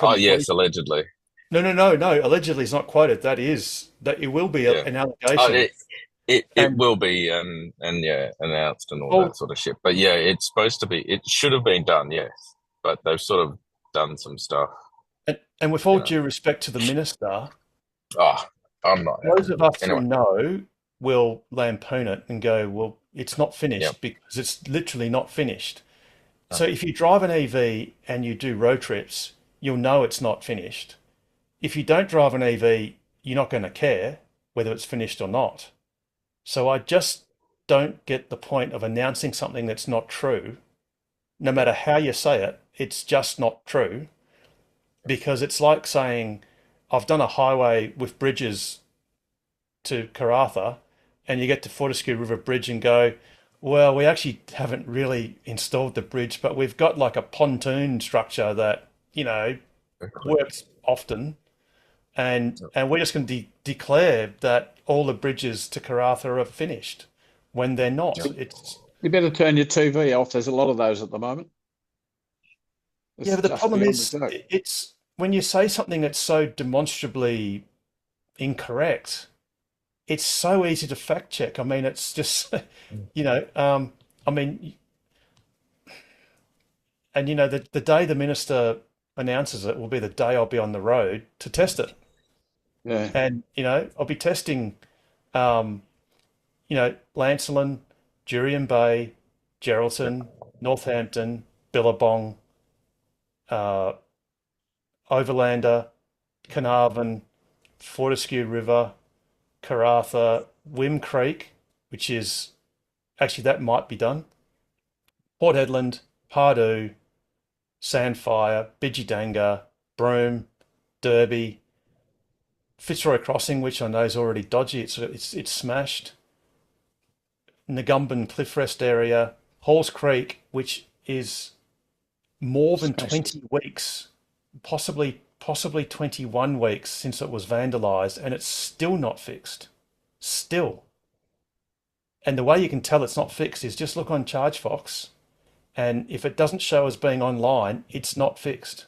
Oh yes, allegedly. No. Allegedly is not quoted. That it will be an allegation. Oh, it will be and yeah, announced and all that sort of shit. But yeah, it's supposed to be. It should have been done, yes, but they've sort of done some stuff. And with all due respect to the minister, I'm not. Those of us who know will lampoon it and go, well, it's not finished because it's literally not finished. So if you drive an EV and you do road trips, you'll know it's not finished. If you don't drive an EV, you're not going to care whether it's finished or not. So I just don't get the point of announcing something that's not true. No matter how you say it, it's just not true. Because it's like saying, I've done a highway with bridges to Karratha, and you get to Fortescue River Bridge and go, well, we actually haven't really installed the bridge, but we've got like a pontoon structure that, works often. And we're just going to declare that all the bridges to Karratha are finished when they're not. You better turn your TV off. There's a lot of those at the moment. But the problem is, it's when you say something that's so demonstrably incorrect, it's so easy to fact check. I mean, it's just, the day the minister announces it will be the day I'll be on the road to test it. Yeah. And, I'll be testing, Lancelin, Jurien Bay, Geraldton, Northampton, Billabong, Overlander, Carnarvon, Fortescue River, Karratha, Wim Creek, which is actually that might be done. Port Hedland, Pardue, Sandfire, Bidgidanga, Broome, Derby, Fitzroy Crossing, which I know is already dodgy. It's smashed. Negumban Cliff Rest area, Halls Creek, which is more than 20 weeks, possibly 21 weeks since it was vandalized, and it's still not fixed. Still. And the way you can tell it's not fixed is just look on ChargeFox, and if it doesn't show as being online, it's not fixed,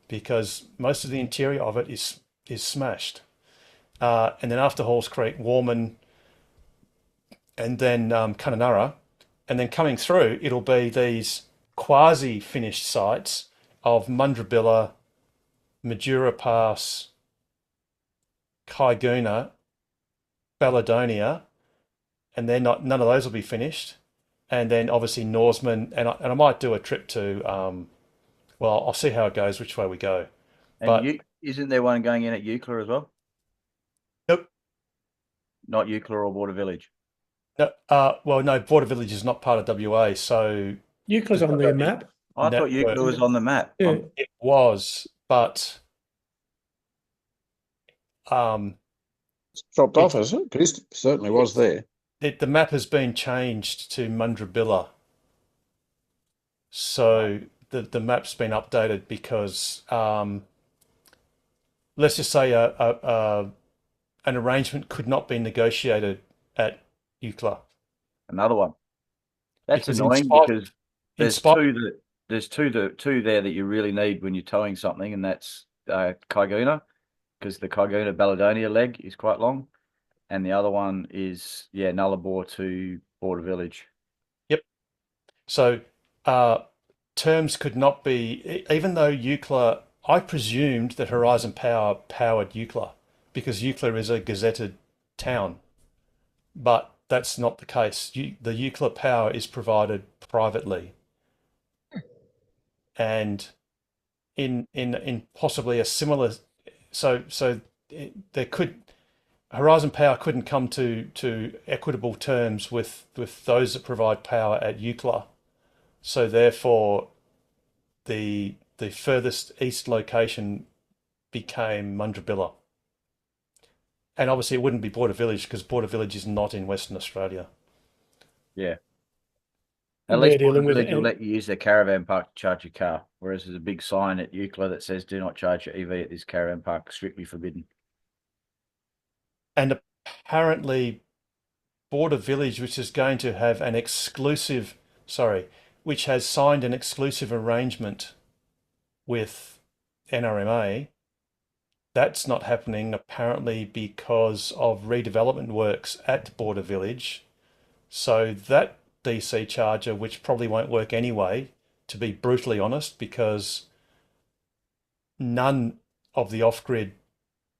because most of the interior of it is smashed. And then after Halls Creek, Warman, and then Kununurra, and then coming through, it'll be these quasi-finished sites of Mundrabilla, Majura Pass, Kaiguna, Baladonia, and then none of those will be finished. And then obviously Norseman, and I might do a trip to, well, I'll see how it goes, which way we go. And But isn't there one going in at Eucla as well? Nope. Not Eucla or Border Village. No, well, no, Border Village is not part of WA, so Eucla's on their map. I thought Eucla was on the map. Yeah. It was, but It's dropped off, has it? It certainly was there. the map has been changed to Mundrabilla. So the map's been updated because let's just say an arrangement could not be negotiated at Eucla. Another one. That's Because annoying because there's Inspire- two there that you really need when you're towing something, and that's Kaiguna, because the Kaiguna Baladonia leg is quite long, and the other one is Nullarbor to Border Village. Yep. So terms could not be, even though Eucla, I presumed that Horizon Power powered Eucla because Eucla is a gazetted town, but that's not the case. The Eucla power is provided privately, and in possibly a similar, so there could, Horizon Power couldn't come to equitable terms with those that provide power at Eucla, so therefore the furthest east location became Mundrabilla. And obviously it wouldn't be Border Village because Border Village is not in Western Australia. Yeah. And At they're least Border dealing with Village it. will let you use their caravan park to charge your car, whereas there's a big sign at Eucla that says "Do not charge your EV at this caravan park, strictly forbidden." And apparently Border Village, which is going to have an exclusive, which has signed an exclusive arrangement with NRMA, that's not happening apparently because of redevelopment works at Border Village. So that DC charger, which probably won't work anyway, to be brutally honest, because none of the off-grid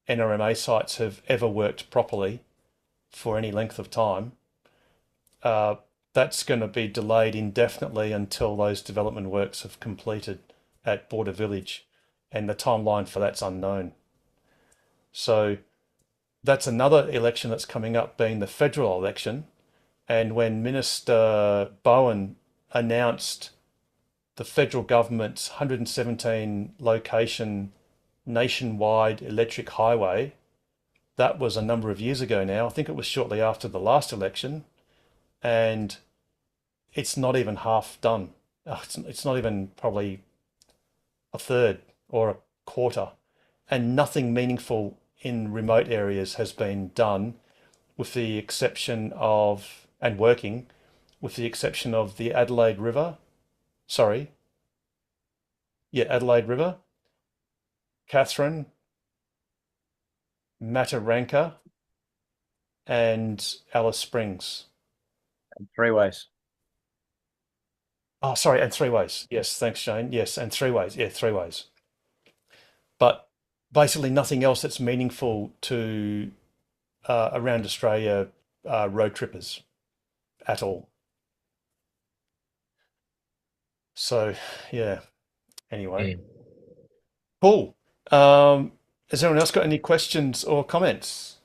NRMA sites have ever worked properly for any length of time. That's going to be delayed indefinitely until those development works have completed at Border Village, and the timeline for that's unknown. So that's another election that's coming up, being the federal election. And when Minister Bowen announced the federal government's 117 location nationwide electric highway, that was a number of years ago now. I think it was shortly after the last election, and it's not even half done. It's not even probably a third or a quarter, and nothing meaningful in remote areas has been done, with the exception of, and working, with the exception of the Adelaide River. Adelaide River, Catherine, Mataranka, and Alice Springs. And Three Ways. Oh, sorry, and Three Ways. Yes, thanks, Shane. Yes, and Three Ways. Yeah, Three Ways. But basically nothing else that's meaningful to around Australia road trippers at all. So, yeah. Anyway, cool. Has anyone else got any questions or comments?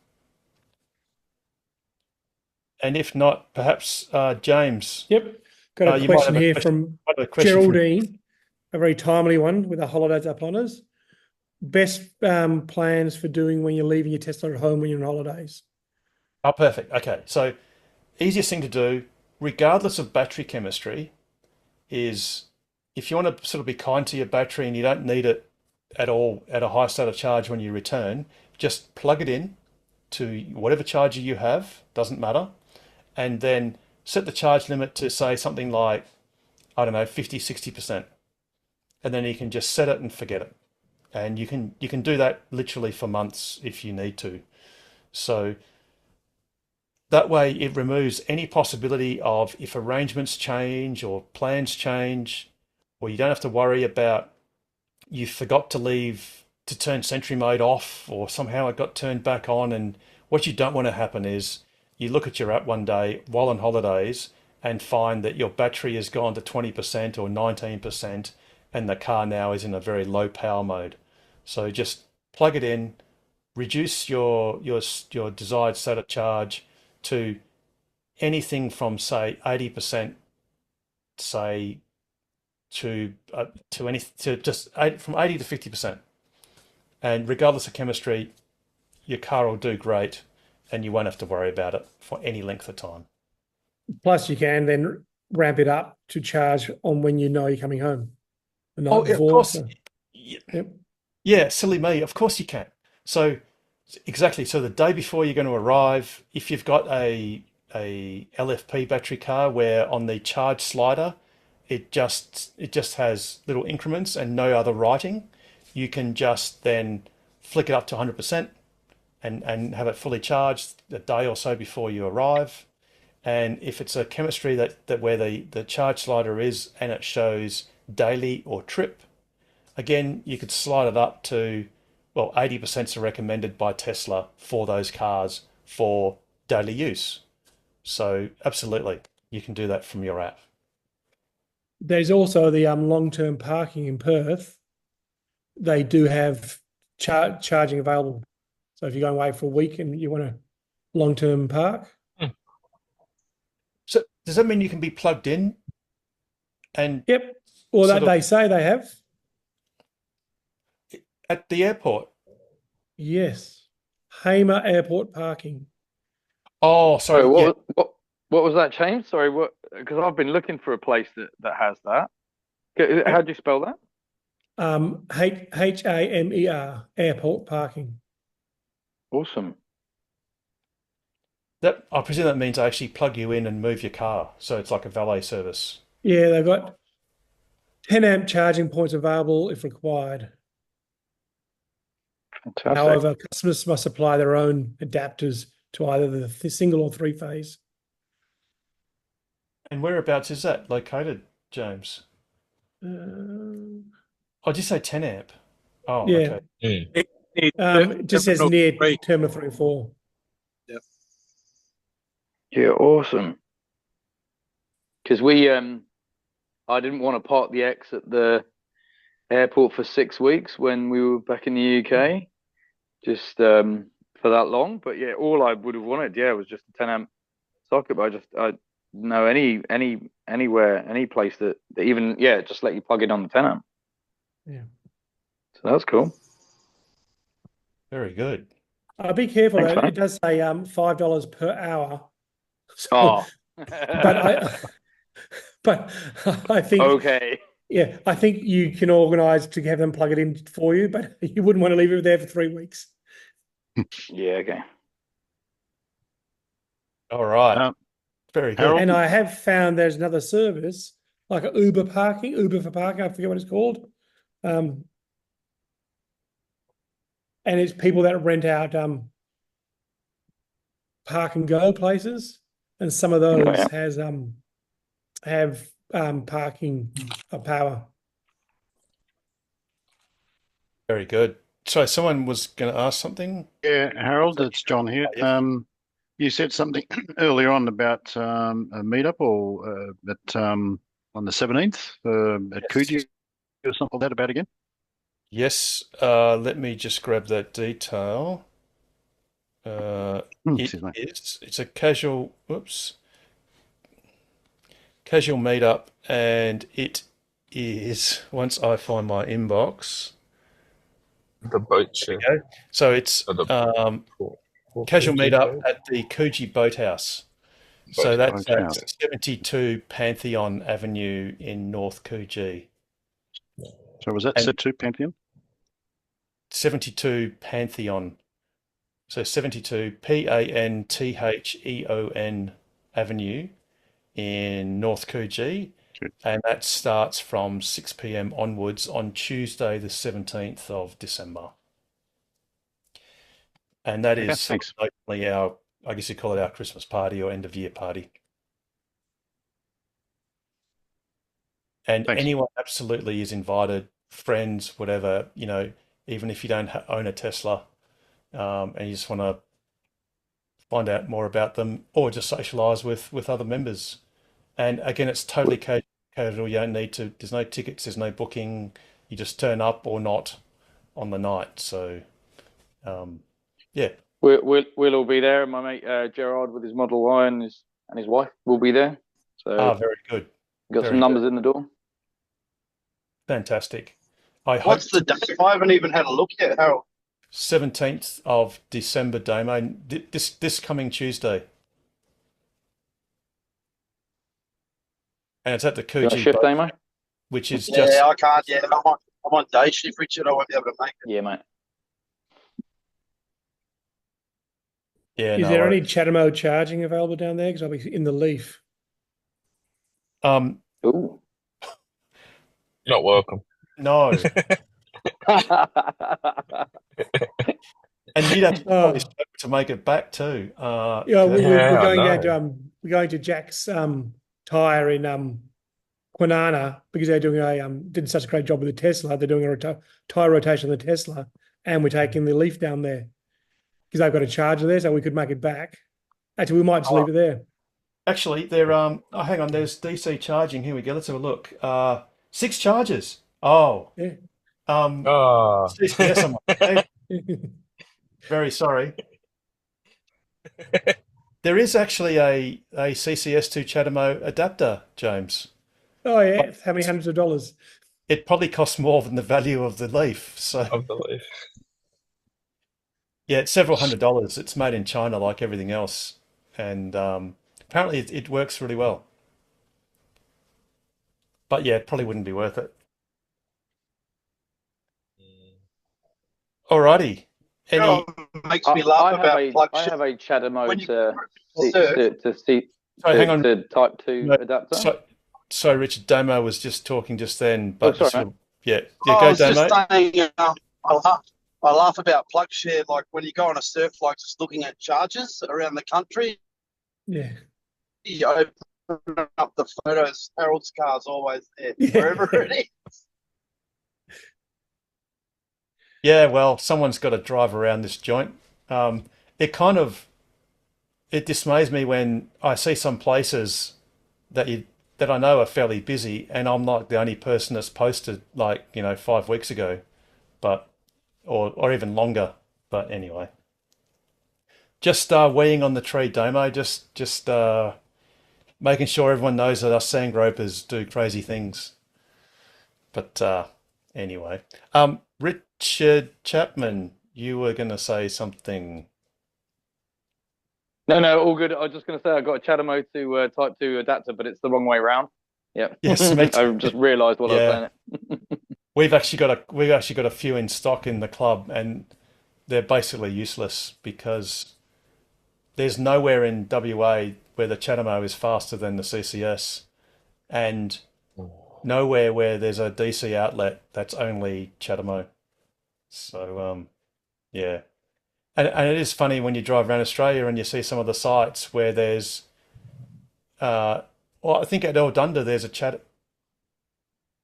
And if not, perhaps James. Yep. Got a you might question have a here question- from might have a question from- Geraldine, a very timely one with the holidays upon us. Best plans for doing when you're leaving your Tesla at home when you're on holidays? Oh, perfect. Okay. So easiest thing to do, regardless of battery chemistry, is if you want to sort of be kind to your battery and you don't need it at all at a high state of charge when you return, just plug it in to whatever charger you have, doesn't matter, and then set the charge limit to say something like, I don't know, 50, 60%. And then you can just set it and forget it. And you can do that literally for months if you need to. So that way it removes any possibility of, if arrangements change or plans change, or you don't have to worry about you forgot to turn Sentry Mode off, or somehow it got turned back on. And what you don't want to happen is you look at your app one day while on holidays and find that your battery has gone to 20% or 19% and the car now is in a very low power mode. So just plug it in, reduce your desired state of charge to anything from, say, 80%, say, to just from 80 to 50%. And regardless of chemistry, your car will do great and you won't have to worry about it for any length of time. Plus, you can then ramp it up to charge on when you know you're coming home. The night Oh, of before, course. so- Yep. Yeah, silly me. Of course you can. So exactly. So the day before you're going to arrive, if you've got a LFP battery car where on the charge slider it just has little increments and no other writing, you can just then flick it up to 100% and have it fully charged a day or so before you arrive. And if it's a chemistry that where the charge slider is and it shows daily or trip, again, you could slide it up to, well, 80% are recommended by Tesla for those cars for daily use. So absolutely, you can do that from your app. There's also the long-term parking in Perth. They do have charging available. So if you're going away for a week and you want to long-term park, So does that mean you can be plugged in? And yep. Or sort that of they say they have. at the airport? Yes. Hamer Airport parking. Oh, sorry. Sorry, Yeah. what was that, James? Sorry, what? Because I've been looking for a place that has that. How do you spell that? Hamer airport parking. Awesome. That, I presume that means they actually plug you in and move your car. So it's like a valet service. Yeah, they've got 10 amp charging points available if required. Fantastic. However, customers must supply their own adapters to either the single or three phase. And whereabouts is that located, James? Oh, did you say 10 amp? Oh, Yeah. okay. It just says near Terminal 3 or 4. Yep. Yeah, awesome. Because I didn't want to park the X at the airport for 6 weeks when we were back in the UK, just for that long. But yeah, all I would have wanted, was just a 10 amp socket. But I didn't know anywhere, any place that even, just let you plug it on the 10 amp. Yeah. So that's cool. Very good. Be careful Thanks, though. mate. It does say $5 per hour. So, Oh. but I think Okay. Yeah, I think you can organise to have them plug it in for you, but you wouldn't want to leave it there for 3 weeks. Yeah, okay. All right. Very good. And I have found there's another service like a Uber for parking. I forget what it's called. And it's people that rent out park and go places, and some of those have parking power. Very good. So someone was going to ask something? Yeah, Harold, it's John here. You said something earlier on about a meetup or on the 17th at Coogee or something like that about again? Yes, let me just grab that detail. Excuse me. It's a casual, casual meetup, and it is, once I find my inbox. The boat show. There we go. So it's casual Coogee meetup Boat? at the Coogee Boathouse. So that's Boathouse. at 72 Pantheon Avenue in North Coogee. So was that And- set to Pantheon? 72 Pantheon. So 72 Pantheon Avenue in North Coogee. And that starts from 6 p.m. onwards on Tuesday, the 17th of December. And that Okay, is thanks. locally our, I guess you call it our Christmas party or end of year party. And Thanks. anyone absolutely is invited, friends, whatever, you know, even if you don't own a Tesla, and you just want to find out more about them or just socialize with other members. And again, it's totally casual. You don't need to, there's no tickets, there's no booking. You just turn up or not on the night. So, yeah. We'll all be there. My mate Gerard with his Model Y and his wife will be there. So Very good. got Very some numbers in the door. Fantastic. I hope What's the date? I haven't even had a look yet, Harold. 17th of December, Damo, this coming Tuesday. And it's at the You want a Coogee shift, Boat, Damo? which is Yeah, just I can't. Yeah, I'm on day shift, Richard. I won't be able to make it. Yeah, mate. yeah. Is No, there any Chatamo charging available down there? Because I'll be in the Leaf. Ooh. You're not welcome. No. And you'd have to probably struggle to make it back too. Yeah, we're going to Jack's tire in Kwinana because they're doing did such a great job with the Tesla. They're doing a tire rotation on the Tesla, and we're taking the Leaf down there because they've got a charger there, so we could make it back. Actually, we might just leave it there. Actually, they're hang on, there's DC charging. Here we go. Let's have a look. 6 chargers. Oh. Yeah. CCS, I'm like, very sorry. There is actually a CCS to Chatamo adapter, James. Oh yeah, how many hundreds of dollars? It probably costs more than the value of the Leaf. So Of the Leaf. yeah, it's several $100s. It's made in China like everything else. And apparently it works really well. But yeah, it probably wouldn't be worth it. Alrighty. Any Makes me laugh about plug I have a Chatamo When you hang on. to Type 2 No, adapter. so Richard, Damo was just talking just then, but sorry, yeah, I go was just Damo. saying, I laugh about plug share, like when you go on a surf, like just looking at charges around the country. Yeah. You open up the photos, Harold's car's always there, wherever it is. Yeah, well, someone's got to drive around this joint. It dismays me when I see some places that I know are fairly busy, and I'm not the only person that's posted 5 weeks ago, but or even longer. But anyway, just weeing on the tree, Damo. Just making sure everyone knows that us sand gropers do crazy things. But anyway, Richard Chapman, you were going to say something. No, all good. I was just going to say I got a Chatamo to Type 2 adapter, but it's the wrong way round. Yep. Yes, me too. I just realised what I was saying. We've actually got a few in stock in the club, and they're basically useless because there's nowhere in WA where the Chatamo is faster than the CCS, and nowhere where there's a DC outlet that's only Chatamo. So yeah, and it is funny when you drive around Australia and you see some of the sites where there's well, I think at Eldunda there's a chat.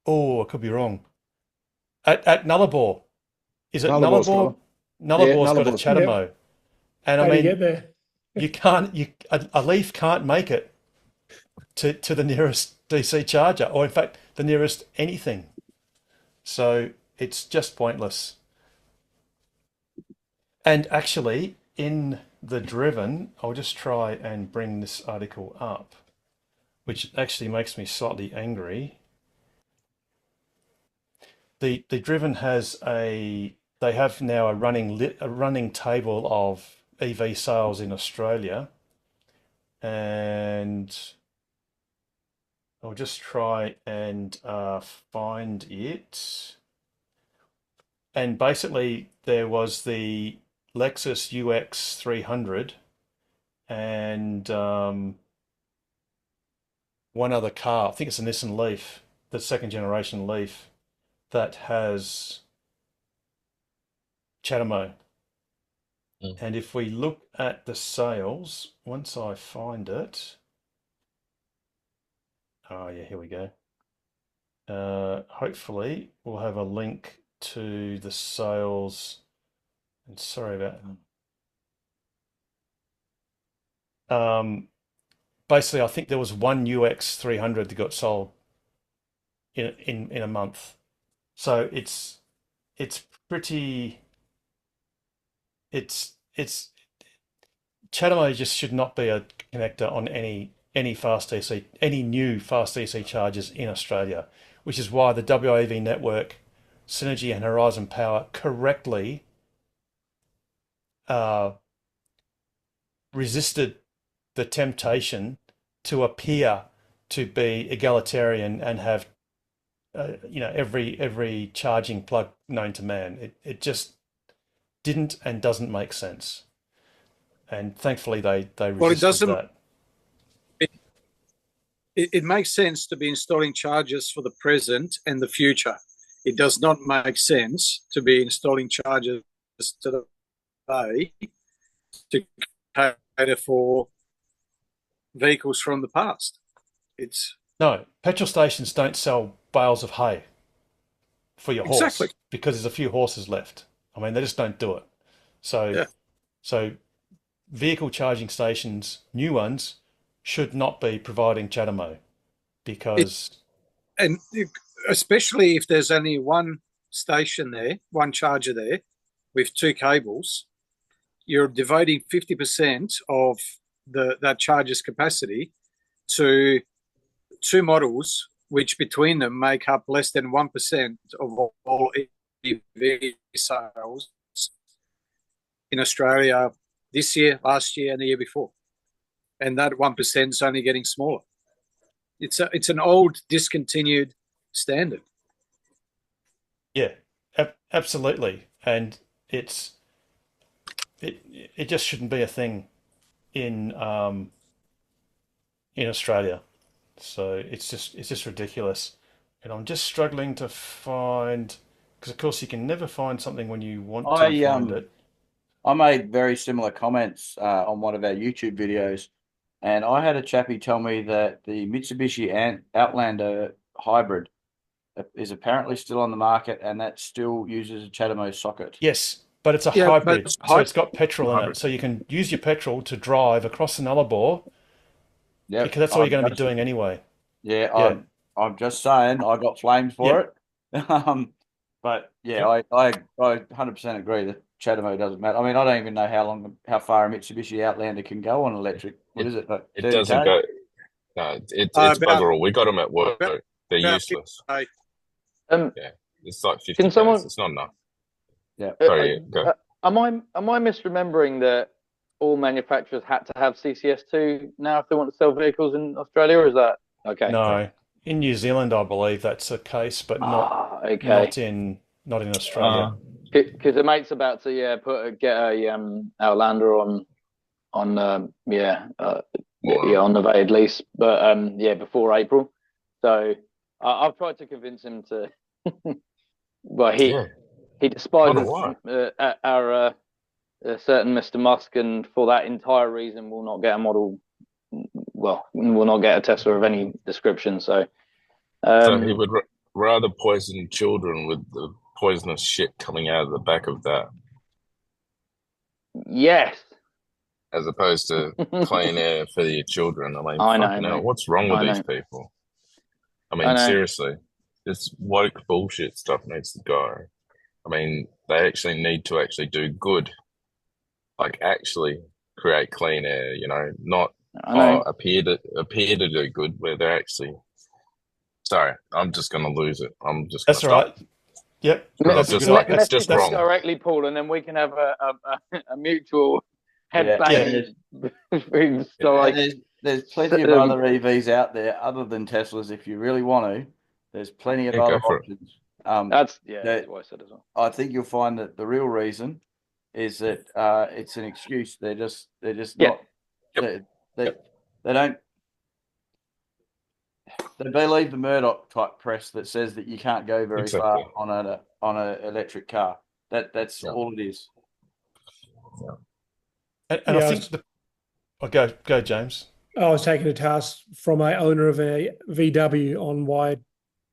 Oh, I could be wrong. At Nullarbor, is it Nullabor's Nullarbor? got Nullabor's got a Nullabor's- Chatamo, and I How do you mean, get there? you can't. A Leaf can't make it to the nearest DC charger, or in fact, the nearest anything. So It's just pointless. And actually, in the Driven, I'll just try and bring this article up, which actually makes me slightly angry. The Driven has they have now a running table of EV sales in Australia, and I'll just try and find it. And basically, there was the Lexus UX 300 and one other car. I think it's a Nissan Leaf, the second generation Leaf, that has CHAdeMO. And if we look at the sales, once I find it, oh yeah, here we go. Hopefully we'll have a link to the sales. And sorry about basically I think there was one UX 300 that got sold in a month. So it's pretty it's CHAdeMO just should not be a connector on any fast DC, any new fast DC chargers in Australia, which is why the WAV network, Synergy and Horizon Power correctly resisted the temptation to appear to be egalitarian and have every charging plug known to man. It just didn't and doesn't make sense. And thankfully they resisted that. It makes sense to be installing chargers for the present and the future. It does not make sense to be installing chargers today to cater for vehicles from the past. No, petrol stations don't sell bales of hay for your horse because there's a few horses left. I mean, they just don't do it. So vehicle charging stations, new ones, should not be providing CHAdeMO because... And especially if there's only one station there, one charger there with two cables, you're devoting 50% of that charger's capacity to two models, which between them make up less than 1% of all EV sales in Australia this year, last year, and the year before. And that 1% is only getting smaller. It's an old, discontinued standard. Yeah, absolutely. And it just shouldn't be a thing in Australia. So it's just ridiculous. And I'm just struggling to find, because of course you can never find something when you want to find it. I made very similar comments on one of our YouTube videos, and I had a chappie tell me that the Mitsubishi Outlander hybrid is apparently still on the market, and that still uses a CHAdeMO socket. Yes, but it's a hybrid, so it's got petrol in it, so you can use your petrol to drive across the Nullarbor. Yeah, because that's all you're going to be doing anyway. Yeah, I'm just saying, I got flamed for it. But yeah, I 100% agree that CHAdeMO doesn't matter. I mean, I don't even know how far a Mitsubishi Outlander can go on electric. What is it? Like it doesn't go. No, it's bugger all. We got them at work. They're useless. Yeah, it's like 50 Can someone? It's not enough. Yeah. Sorry, go. Am I misremembering that all manufacturers had to have CCS2 now if they want to sell vehicles in Australia, or is that okay? No, in New Zealand, I believe that's the case, but not in Australia. Because the mate's about to get a Outlander on the Vaid lease, but before April. So I've tried to convince him to. Well, he despises our certain Mr. Musk, and for that entire reason, will not get a model. Well, will not get a Tesla of any description. So he would rather poison children with the poisonous shit coming out of the back of that. Yes. As opposed to clean air for your children. I mean, I know, what's wrong with these people? I mean, seriously. this woke bullshit stuff needs to go. I mean, they actually need to actually do good, like actually create clean air. Not appear to do good where they're actually. Sorry, I'm just going to lose it. I'm just. That's all right. Yep. It's just wrong. Directly, Paul, and then we can have a mutual headbang. There's plenty of other EVs out there other than Teslas. If you really want to, there's plenty of other options. That's what I said as well. I think you'll find that the real reason is that it's an excuse. They're just not. They don't. They believe the Murdoch type press that says that you can't go very far on an electric car. That's all it is. And I think go James. I was taking a task from a owner of a VW on why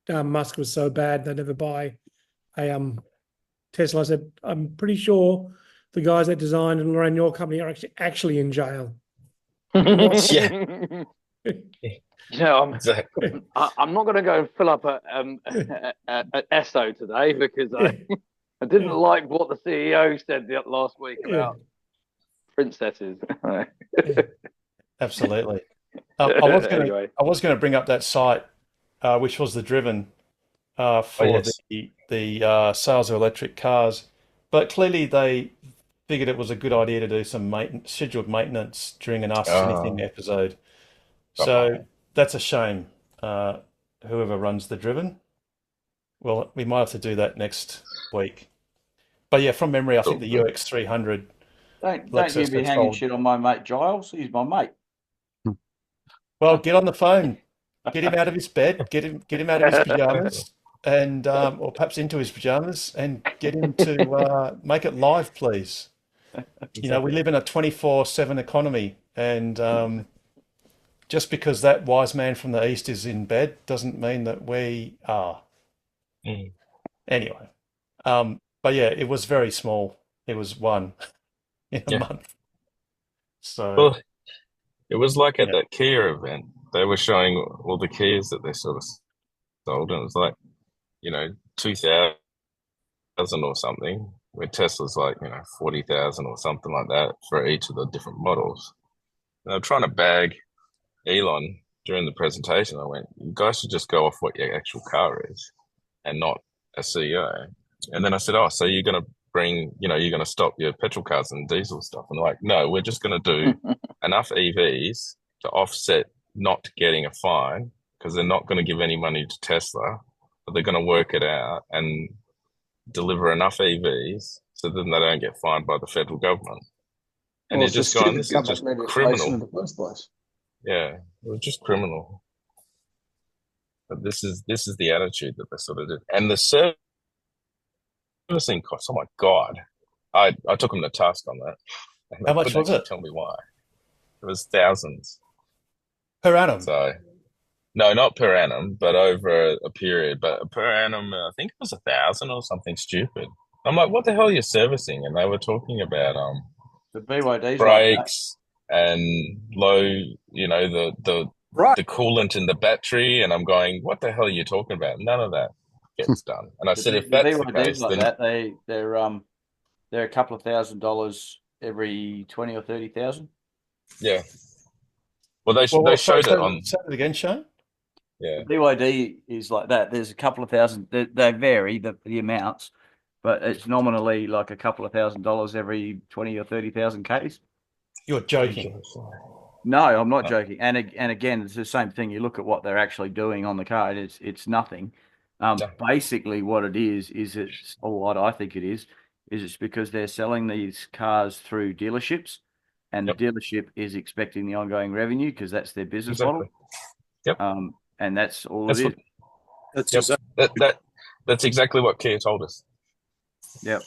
Musk was so bad they never buy a Tesla. I said, I'm pretty sure the guys that designed and ran your company are actually in jail. Yeah. I'm not going to go and fill up an Esso today because I didn't like what the CEO said last week about princesses. Absolutely. I was going to bring up that site, which was the Driven for the sales of electric cars, but clearly they figured it was a good idea to do some scheduled maintenance during an Ask Anything episode. So that's a shame. Whoever runs the Driven. Well, we might have to do that next week. But yeah, from memory, I think the UX 300. Don't you be hanging shit on my mate Giles. He's my mate. Well, get on the phone, get him out of his bed, get him out of his pajamas, and or perhaps into his pajamas, and get him to make it live, please. We live in a 24/7 economy, and just because that wise man from the east is in bed doesn't mean that we are. Anyway, but yeah, it was very small. It was one in a month. So. Well, it was like at that Kia event, they were showing all the Kias that they sort of sold, and it was like, 2,000 or something, where Tesla's like, 40,000 or something like that for each of the different models. And I'm trying to bag Elon during the presentation. I went, you guys should just go off what your actual car is and not a CEO. And then I said, so you're going to bring, you're going to stop your petrol cars and diesel stuff. And they're like, no, we're just going to do enough EVs to offset not getting a fine, because they're not going to give any money to Tesla, but they're going to work it out and deliver enough EVs so then they don't get fined by the federal government. And you're just going, this is just criminal. In the first place. Yeah, it was just criminal. But this is the attitude that they sort of did. And the servicing costs, oh my God. I took them to task on that. And how much was it? Tell me why. It was thousands. Per annum? So, no, not per annum, but over a period. But per annum, I think it was 1,000 or something stupid. I'm like, what the hell are you servicing? And they were talking about the BYDs brakes and low, the coolant in the battery. And I'm going, what the hell are you talking about? None of that gets done. And I said, if that's the case, like then that, they're a couple of $1,000 every 20 or 30,000. Yeah. Well, they showed it on. Say it again, Shane. Yeah. BYD is like that. There's a couple of thousand. They vary the amounts, but it's nominally like a couple of $1,000 every 20 or 30,000 Ks. You're joking. No, I'm not joking. And again, it's the same thing. You look at what they're actually doing on the car. It's nothing. Basically, what it is it's, or what I think it is it's because they're selling these cars through dealerships, and the dealership is expecting the ongoing revenue because that's their business model. Yep. And that's all it is. That's exactly what Kia told us. Yep.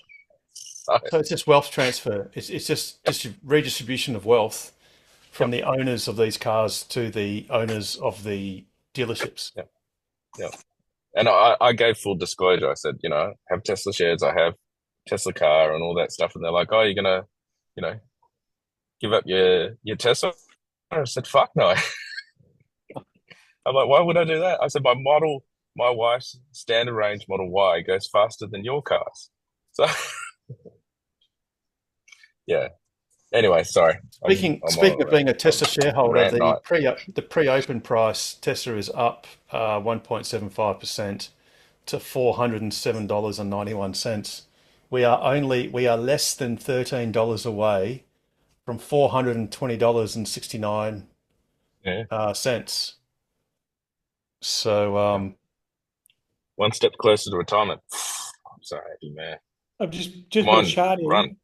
So it's just wealth transfer. It's just redistribution of wealth from the owners of these cars to the owners of the dealerships. Yeah. And I gave full disclosure. I said, I have Tesla shares, I have Tesla car and all that stuff. And they're like, oh, you're going to, give up your Tesla? I said, fuck no. I'm like, why would I do that? I said, my Model my wife's standard range Model Y goes faster than your cars. So, yeah. Anyway, sorry. Speaking of being a Tesla shareholder, rant night. the pre-open price Tesla is up 1.75% to $407.91. We are less than $13 away from $420.69 cents. So one step closer to retirement. I'm so happy, man. I've just Come got a on, chart in run.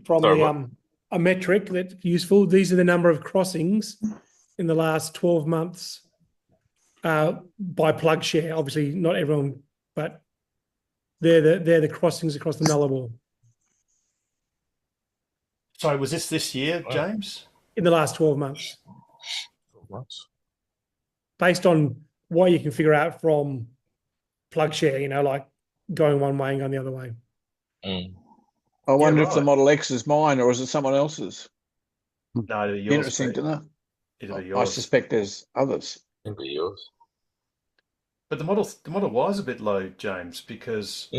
from Sorry, the what? a metric that's useful. These are the number of crossings in the last 12 months by plug share. Obviously, not everyone, but they're the crossings across the Nullarbor sorry, was this year, James? in the last 12 months, 12 months. based on what you can figure out from plug share. You know, like going one way and going the other way. I wonder if the right. Model X is mine or is it someone else's? No, it'll be yours. Interesting Pete. to know. It'll be I yours. suspect there's others. It'll be yours. But the Model Y is a bit low, James, because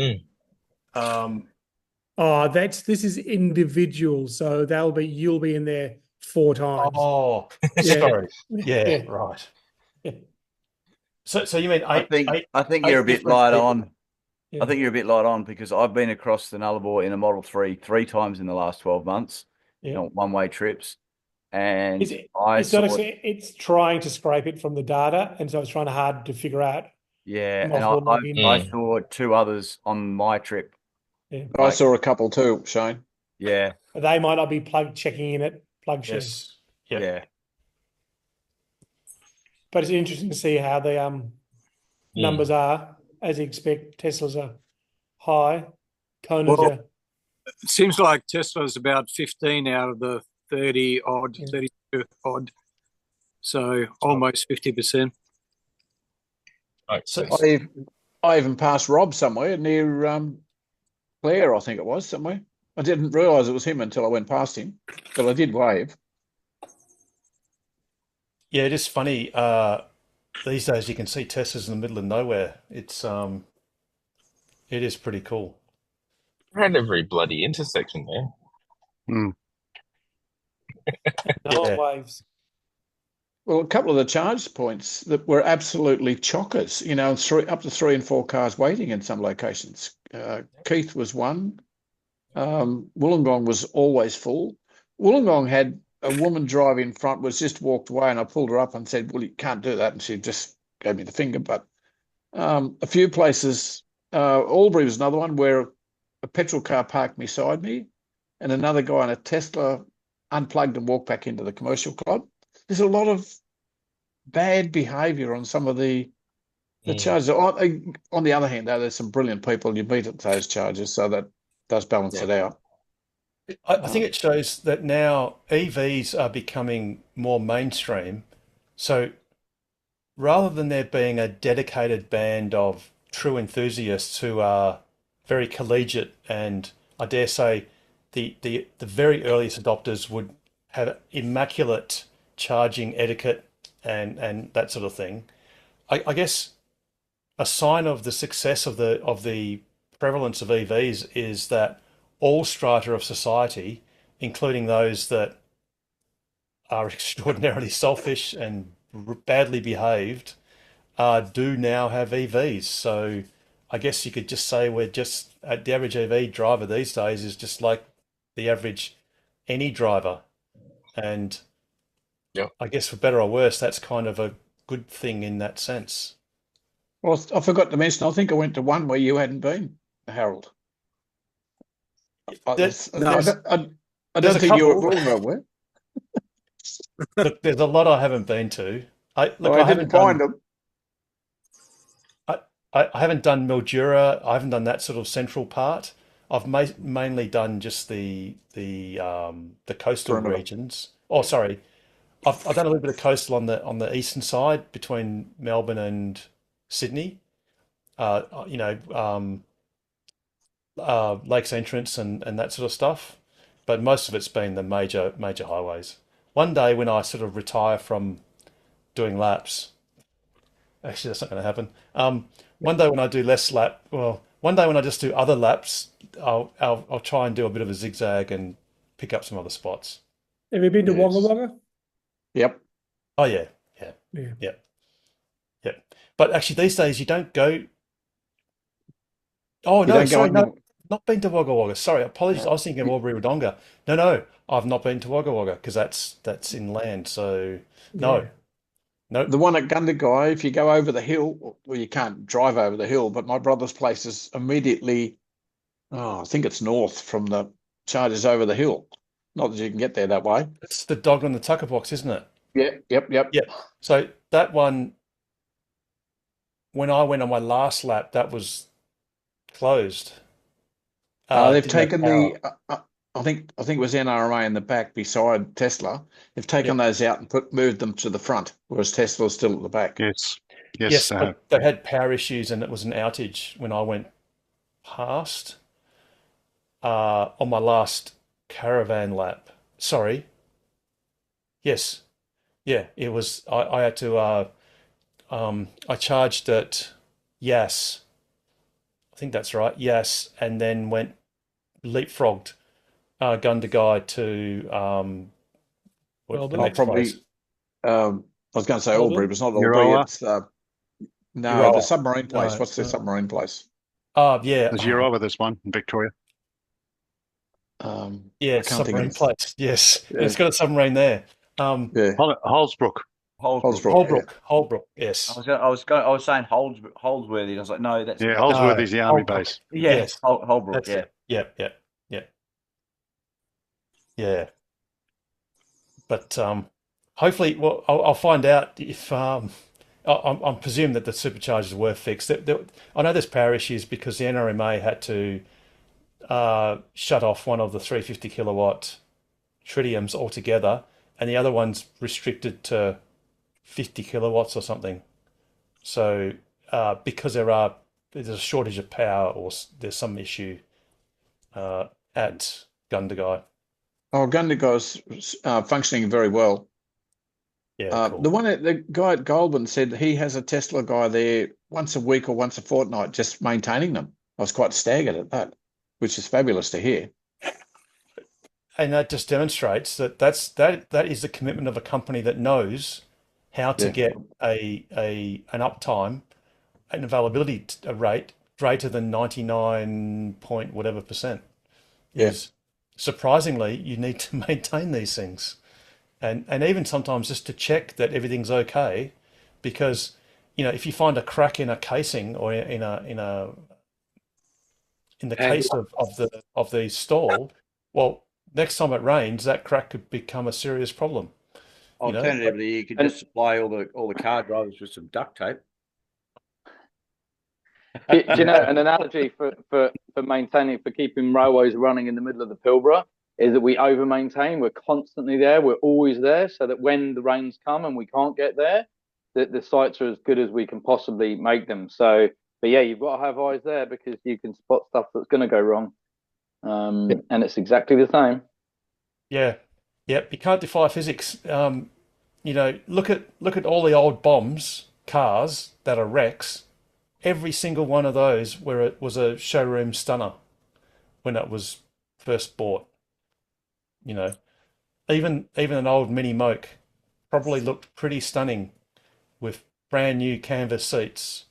Oh, this is individual, so you'll be in there 4 times. oh, Yeah. sorry. Yeah, Yeah. right. Yeah. So you mean I think eight you're a bit different light people? on. Yeah. I think you're a bit light on because I've been across the Nullarbor in a Model 3 3 times in the last 12 months, Yeah. one-way trips. And It's trying to scrape it from the data, and so it's trying hard to figure out. and multiple I logins. saw 2 others on my trip. Yeah. I saw a couple too, Shane. Yeah. They might not be checking in at plug share. Yes. Yeah. Yeah. But it's interesting to see how the numbers are. As you expect, Teslas are high. Kona's Well, are It seems like Tesla's about 15 out of the 30 odd, 32 odd. So almost 50%. So I even passed Rob somewhere near Claire, I think it was, somewhere. I didn't realise it was him until I went past him, but I did wave. yeah, it is funny. These days you can see Teslas in the middle of nowhere. It is pretty cool. Around every bloody intersection there. no Yeah. waves. Well, a couple of the charge points that were absolutely chockers, you know, up to 3 and 4 cars waiting in some locations. Keith was one. Wollongong was always full. Wollongong had a woman drive in front, was just walked away, and I pulled her up and said, well, you can't do that. And she just gave me the finger. But a few places, Albury was another one where a petrol car parked beside me and another guy on a Tesla unplugged and walked back into the commercial club. There's a lot of bad behaviour on some of the charges. On the other hand, though, there's some brilliant people you meet at those charges, so that does balance it out. I think it shows that now EVs are becoming more mainstream. So rather than there being a dedicated band of true enthusiasts who are very collegiate, and I dare say the very earliest adopters would have immaculate charging etiquette and that sort of thing. I guess a sign of the success of the prevalence of EVs is that all strata of society, including those that are extraordinarily selfish and badly behaved, do now have EVs. So I guess you could just say the average EV driver these days is just like the average any driver. And I guess for better or worse, that's kind of a good thing in that sense. Well, I forgot to mention, I think I went to one where you hadn't been, Harold. I don't think you were Wollongong, were? Look, there's a lot I haven't been to. I didn't find them. I haven't done Mildura. I haven't done that sort of central part. I've mainly done just the coastal regions. Oh, sorry, I've done a little bit of coastal on the eastern side between Melbourne and Sydney. Lakes Entrance and that sort of stuff. But most of it's been the major highways. One day when I sort of retire from doing laps, Actually, that's not going to happen. One day when I do less lap, well, one day when I just do other laps, I'll try and do a bit of a zigzag and pick up some other spots. Have you been to Wagga Yes. Wagga? Yep. Oh yeah, yeah, Yeah. yeah, yeah. But actually, these days you don't go. Oh You no, don't go sorry, on no, the. not been to Wagga Wagga. Sorry, apologies. I was thinking of Albury Wodonga. No, I've not been to Wagga Wagga because that's inland. So no, Yeah. no. The one at Gundagai, if you go over the hill, well, you can't drive over the hill, but my brother's place is immediately, I think it's north from the charges over the hill. Not that you can get there that way. It's the dog on the tucker box, isn't it? Yep. Yeah. So that one, when I went on my last lap, that was closed. They've Didn't have taken power. I think it was NRMA in the back beside Tesla. They've taken those out and moved them to the front, whereas Tesla's still at the back. Yes. Yes, but they had power issues and it was an outage when I went past on my last caravan lap. Sorry. Yes. Yeah, it was. I had to. I charged at Yass. I think that's right. Yass, and then went leapfrogged Gundagai to what's the Albury. Oh, next probably. place? I was going to say Albury? Albury, but it's not Albury. Euroa. It's no, the Euroa. submarine place. No, What's the submarine place? Yeah. There's Europa, this one in Victoria. Yeah, I can't think submarine of. place. Yes, Yeah, it's got a submarine there. yeah. Holsbrook. Holsbrook. Holbrook. Yes. I was saying Holdsworthy. And I was like, no, that's Yeah, No, Holsworthy's the army Holbrook. base. Yes, Holbrook. that's Yeah. it. Yeah. But hopefully, well, I'll find out if I'm presuming that the superchargers were fixed. I know there's power issues because the NRMA had to shut off one of the 350 kilowatt tritiums altogether, and the other one's restricted to 50 kilowatts or something. So because there's a shortage of power or there's some issue at Gundagai. Oh, Gundagai's functioning very well. Yeah, The cool. the guy at Goulburn said he has a Tesla guy there once a week or once a fortnight, just maintaining them. I was quite staggered at that, which is fabulous to hear. And that just demonstrates that is the commitment of a company that knows how to Yeah. get an uptime, an availability rate greater than 99 point whatever percent. Yeah. Is surprisingly, you need to maintain these things, and even sometimes just to check that everything's okay, because if you find a crack in a casing or in the case of the stall, well, next time it rains, that crack could become a serious problem. Alternatively, you could just supply all the car drivers with some duct tape. Do you know an analogy for maintaining, for keeping railways running in the middle of the Pilbara is that we over maintain. We're constantly there. We're always there, so that when the rains come and we can't get there, the sites are as good as we can possibly make them. So, but yeah, you've got to have eyes there because you can spot stuff that's going to go wrong, and it's exactly the same. Yeah, yep. You can't defy physics. Look at all the old bombs cars that are wrecks. Every single one of those where it was a showroom stunner when it was first bought. Even an old Mini Moke probably looked pretty stunning with brand new canvas seats.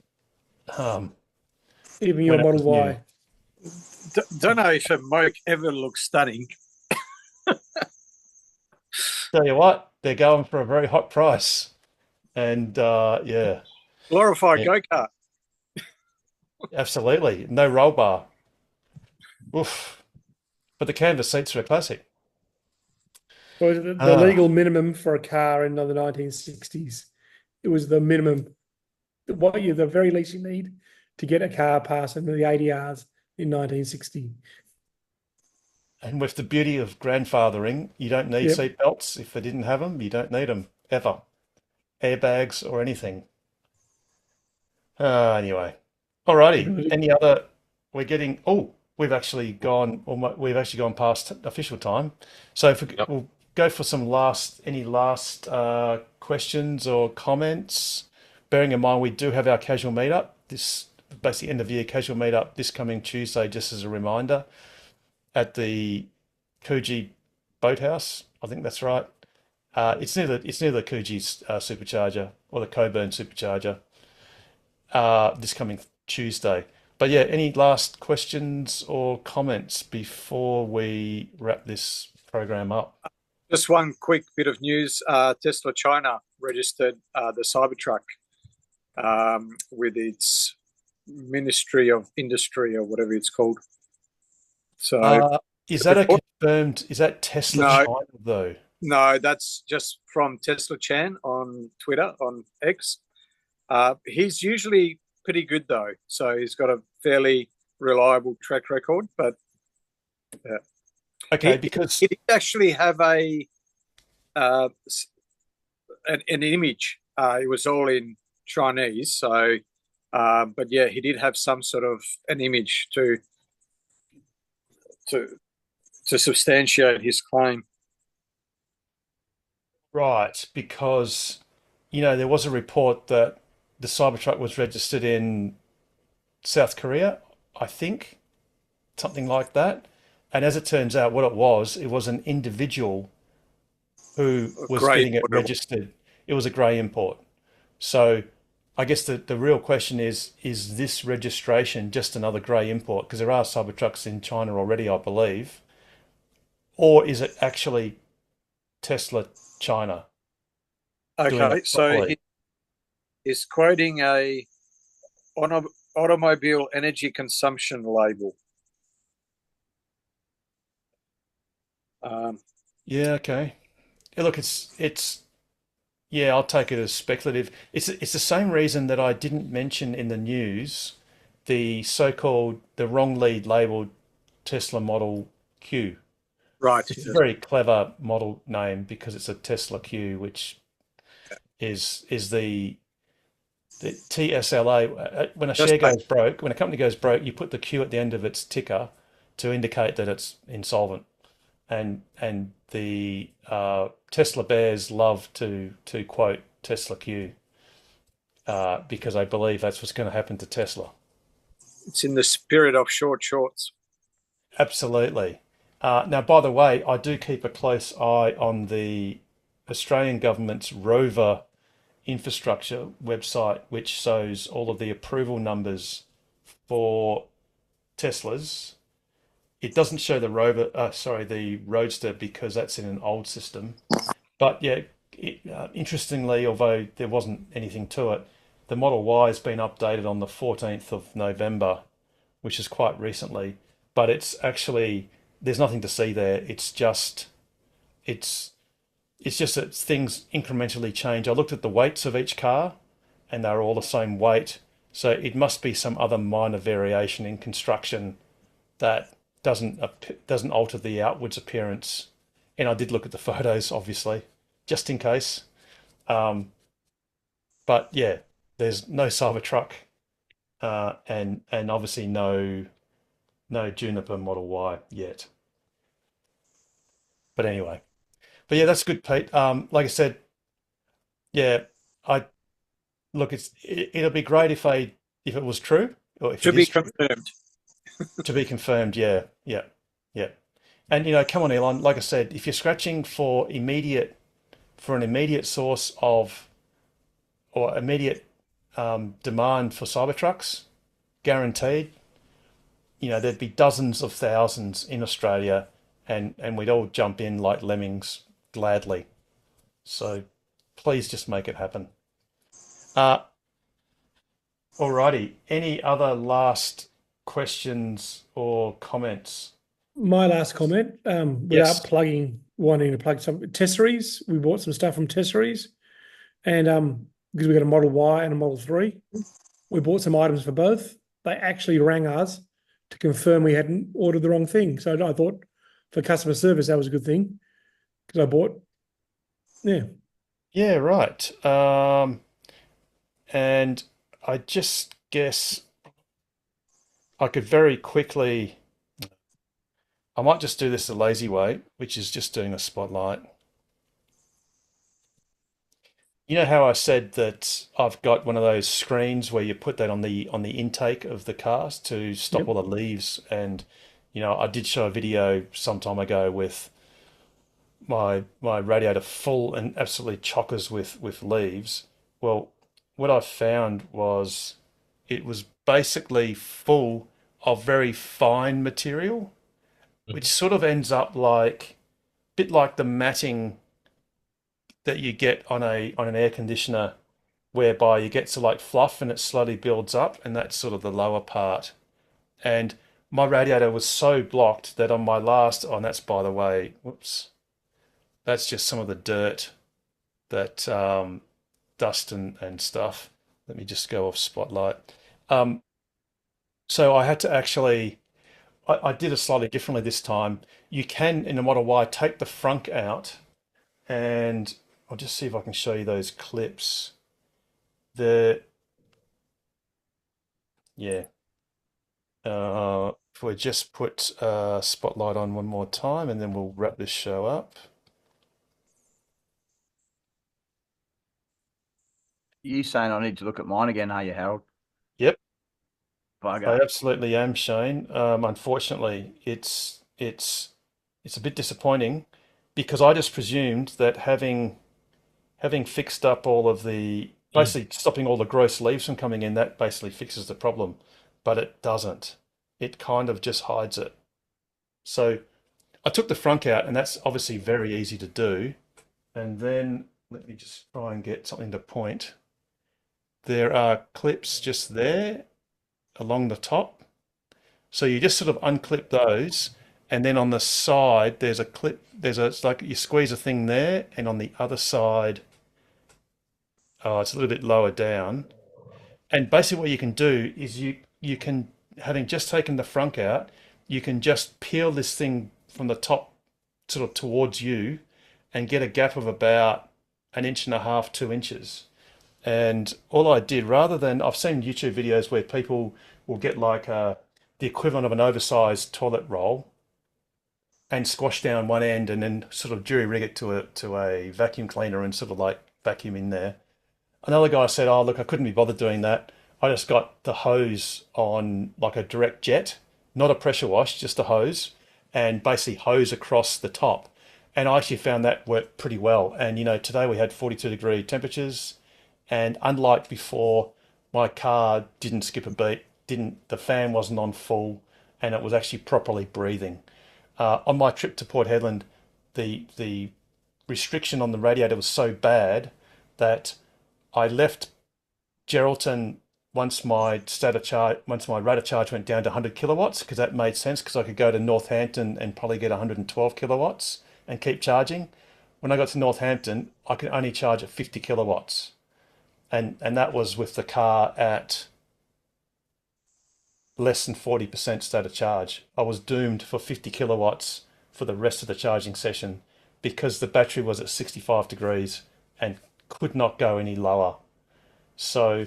Even your when it was Model new. Y. Don't know if a Moke ever looks stunning. Tell you what, they're going for a very hot price, and yeah, Glorified Yeah. go-kart. absolutely no roll bar. Oof. But the canvas seats are a classic. Well, the Ah. legal minimum for a car in the 1960s, it was the minimum, the very least you need to get a car passing the ADRs in 1960. And with the beauty of grandfathering, you don't need Yep. seat belts. If they didn't have them, you don't need them ever. Airbags or anything. Anyway, alrighty. Any other? We've actually gone past official time. So if we'll go for some any last questions or comments bearing in mind we do have our casual meetup, this basically end of year casual meetup this coming Tuesday, just as a reminder, at the Coogee Boathouse. I think that's right. It's near the Coogee supercharger, or the Coburn supercharger, this coming Tuesday. But yeah, any last questions or comments before we wrap this program up? Just one quick bit of news. Tesla China registered the Cybertruck with its Ministry of Industry or whatever it's called. So is that a confirmed? Is that Tesla No. China though? No, that's just from Tesla Chan on Twitter, on X. He's usually pretty good though, so he's got a fairly reliable track record. But Okay, he because did actually have an image. It was all in Chinese, so but yeah, he did have some sort of an image to substantiate his claim. right, because there was a report that the Cybertruck was registered in South Korea, I think, something like that. And as it turns out, what it was an individual who was grey getting it import. registered. It was a grey import. So I guess the real question is this registration just another grey import? Because there are Cybertrucks in China already, I believe. Or is it actually Tesla China? doing Okay, it so properly? he's quoting a automobile energy consumption label. Yeah, okay. Yeah, look, yeah, I'll take it as speculative. It's the same reason that I didn't mention in the news the so-called the wrongly labeled Tesla Model Q. Right. It's a very clever model name because it's a Tesla Q, which is the TSLA. When a share goes broke, when a company goes broke, you put the Q at the end of its ticker to indicate that it's insolvent. And the Tesla bears love to quote Tesla Q because I believe that's what's going to happen to Tesla. It's in the spirit of short shorts. Absolutely. Now, by the way, I do keep a close eye on the Australian government's Rover infrastructure website, which shows all of the approval numbers for Teslas. It doesn't show the the Roadster because that's in an old system. But yeah, interestingly, although there wasn't anything to it, the Model Y has been updated on the 14th of November, which is quite recently. But it's actually, there's nothing to see there. It's just that things incrementally change. I looked at the weights of each car and they're all the same weight. So it must be some other minor variation in construction that doesn't alter the outwards appearance. And I did look at the photos, obviously, just in case. But yeah, there's no Cybertruck, and obviously no Juniper Model Y yet. But anyway, yeah, that's good, Pete. Like I said, yeah, it'll be great if it was true, or if To it be is true. confirmed. To be confirmed, yeah. And come on, Elon, like I said, if you're scratching for an immediate source of or immediate demand for Cybertrucks, guaranteed, there'd be dozens of thousands in Australia and we'd all jump in like lemmings gladly. So please just make it happen. Alrighty. Any other last questions or comments? My last comment, without Yes. wanting to plug some Tesseries, we bought some stuff from Tesseries, and because we got a Model Y and a Model 3, we bought some items for both. They actually rang us to confirm we hadn't ordered the wrong thing. So I thought for customer service that was a good thing because I bought, yeah. Yeah, right. And I just guess I could very quickly, I might just do this the lazy way, which is just doing a spotlight. You know how I said that I've got one of those screens where you put that on the intake of the cars to stop Yep. all the leaves, and I did show a video some time ago with my radiator full and absolutely chockers with leaves. Well, what I found was it was basically full of very fine material, which sort of ends up like bit like the matting that you get on an air conditioner, whereby you get to like fluff and it slowly builds up, and that's sort of the lower part. And my radiator was so blocked that on my last, oh, and that's by the way, whoops, that's just some of the dirt that dust and stuff. Let me just go off spotlight. So I had to actually, I did it slightly differently this time. You can, in the Model Y, take the frunk out, and I'll just see if I can show you those clips. Yeah. If we just put spotlight on one more time, and then we'll wrap this show up. You saying I need to look at mine again, are you, Harold? Yep. I Bugger. absolutely am, Shane. Unfortunately, it's a bit disappointing because I just presumed that having fixed up all of the basically stopping all the gross leaves from coming in, that basically fixes the problem, but it doesn't. It kind of just hides it. So I took the frunk out, and that's obviously very easy to do. And then let me just try and get something to point. There are clips just there along the top. So you just sort of unclip those, and then on the side there's a clip. It's like you squeeze a thing there, and on the other side, oh, it's a little bit lower down. And basically what you can do is you can, having just taken the frunk out, you can just peel this thing from the top sort of towards you and get a gap of about 1.5 inches, 2 inches. And all I did, rather than, I've seen YouTube videos where people will get like the equivalent of an oversized toilet roll and squash down one end and then sort of jury rig it to a vacuum cleaner and sort of like vacuum in there. Another guy said, oh, look, I couldn't be bothered doing that. I just got the hose on like a direct jet, not a pressure wash, just a hose, and basically hose across the top. And I actually found that worked pretty well. And, today we had 42-degree temperatures. And unlike before, my car didn't skip a beat, the fan wasn't on full, and it was actually properly breathing. On my trip to Port Hedland, the restriction on the radiator was so bad that I left Geraldton once my rate of charge went down to 100 kilowatts, because that made sense, because I could go to Northampton and probably get 112 kilowatts and keep charging. When I got to Northampton, I could only charge at 50 kilowatts. And that was with the car at less than 40% state of charge. I was doomed for 50 kilowatts for the rest of the charging session because the battery was at 65 degrees and could not go any lower. So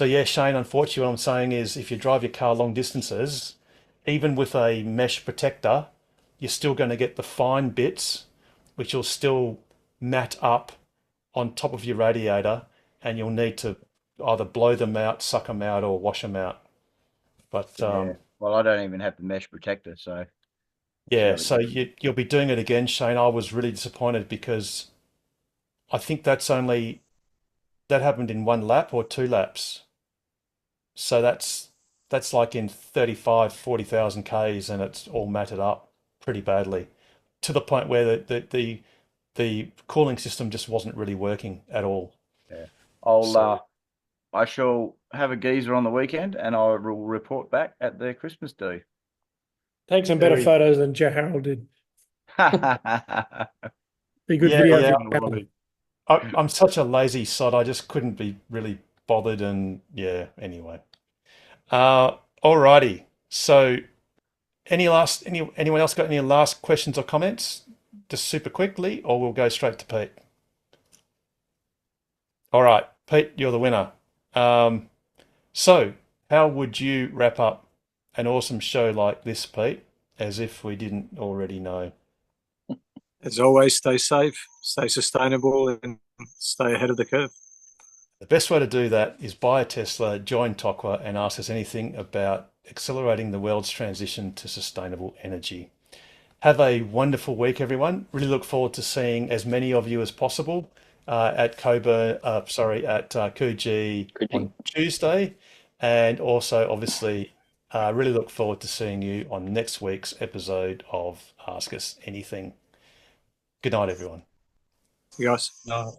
yeah, Shane, unfortunately what I'm saying is if you drive your car long distances, even with a mesh protector, you're still going to get the fine bits, which will still mat up on top of your radiator, and you'll need to either blow them out, suck them out, or wash them out. But Yeah. Well, I don't even have the mesh protector, so yeah, it's so really you'll be doing it again, Shane. I was really disappointed because I think that happened in 1 lap or 2 laps. So that's like in 35, 40,000 Ks, and it's all matted up pretty badly to the point where the cooling system just wasn't really working at all. yeah. So I shall have a geezer on the weekend, and I will report back at the Christmas do. Take some better very, photos than Joe Harold did. Be good yeah, video. yeah. for Harold. I'm such a lazy sod. I just couldn't be really bothered, and yeah. Anyway, alrighty. So, anyone else got any last questions or comments? Just super quickly, or we'll go straight to Pete. All right, Pete, you're the winner. So, how would you wrap up an awesome show like this, Pete, as if we didn't already know? As always, stay safe, stay sustainable, and stay ahead of the curve. The best way to do that is buy a Tesla, join Tokwa, and ask us anything about accelerating the world's transition to sustainable energy. Have a wonderful week, everyone. Really look forward to seeing as many of you as possible at Coburn, at Coogee on Tuesday, and also obviously really look forward to seeing you on next week's episode of Ask Us Anything. Good night, everyone. You guys. No.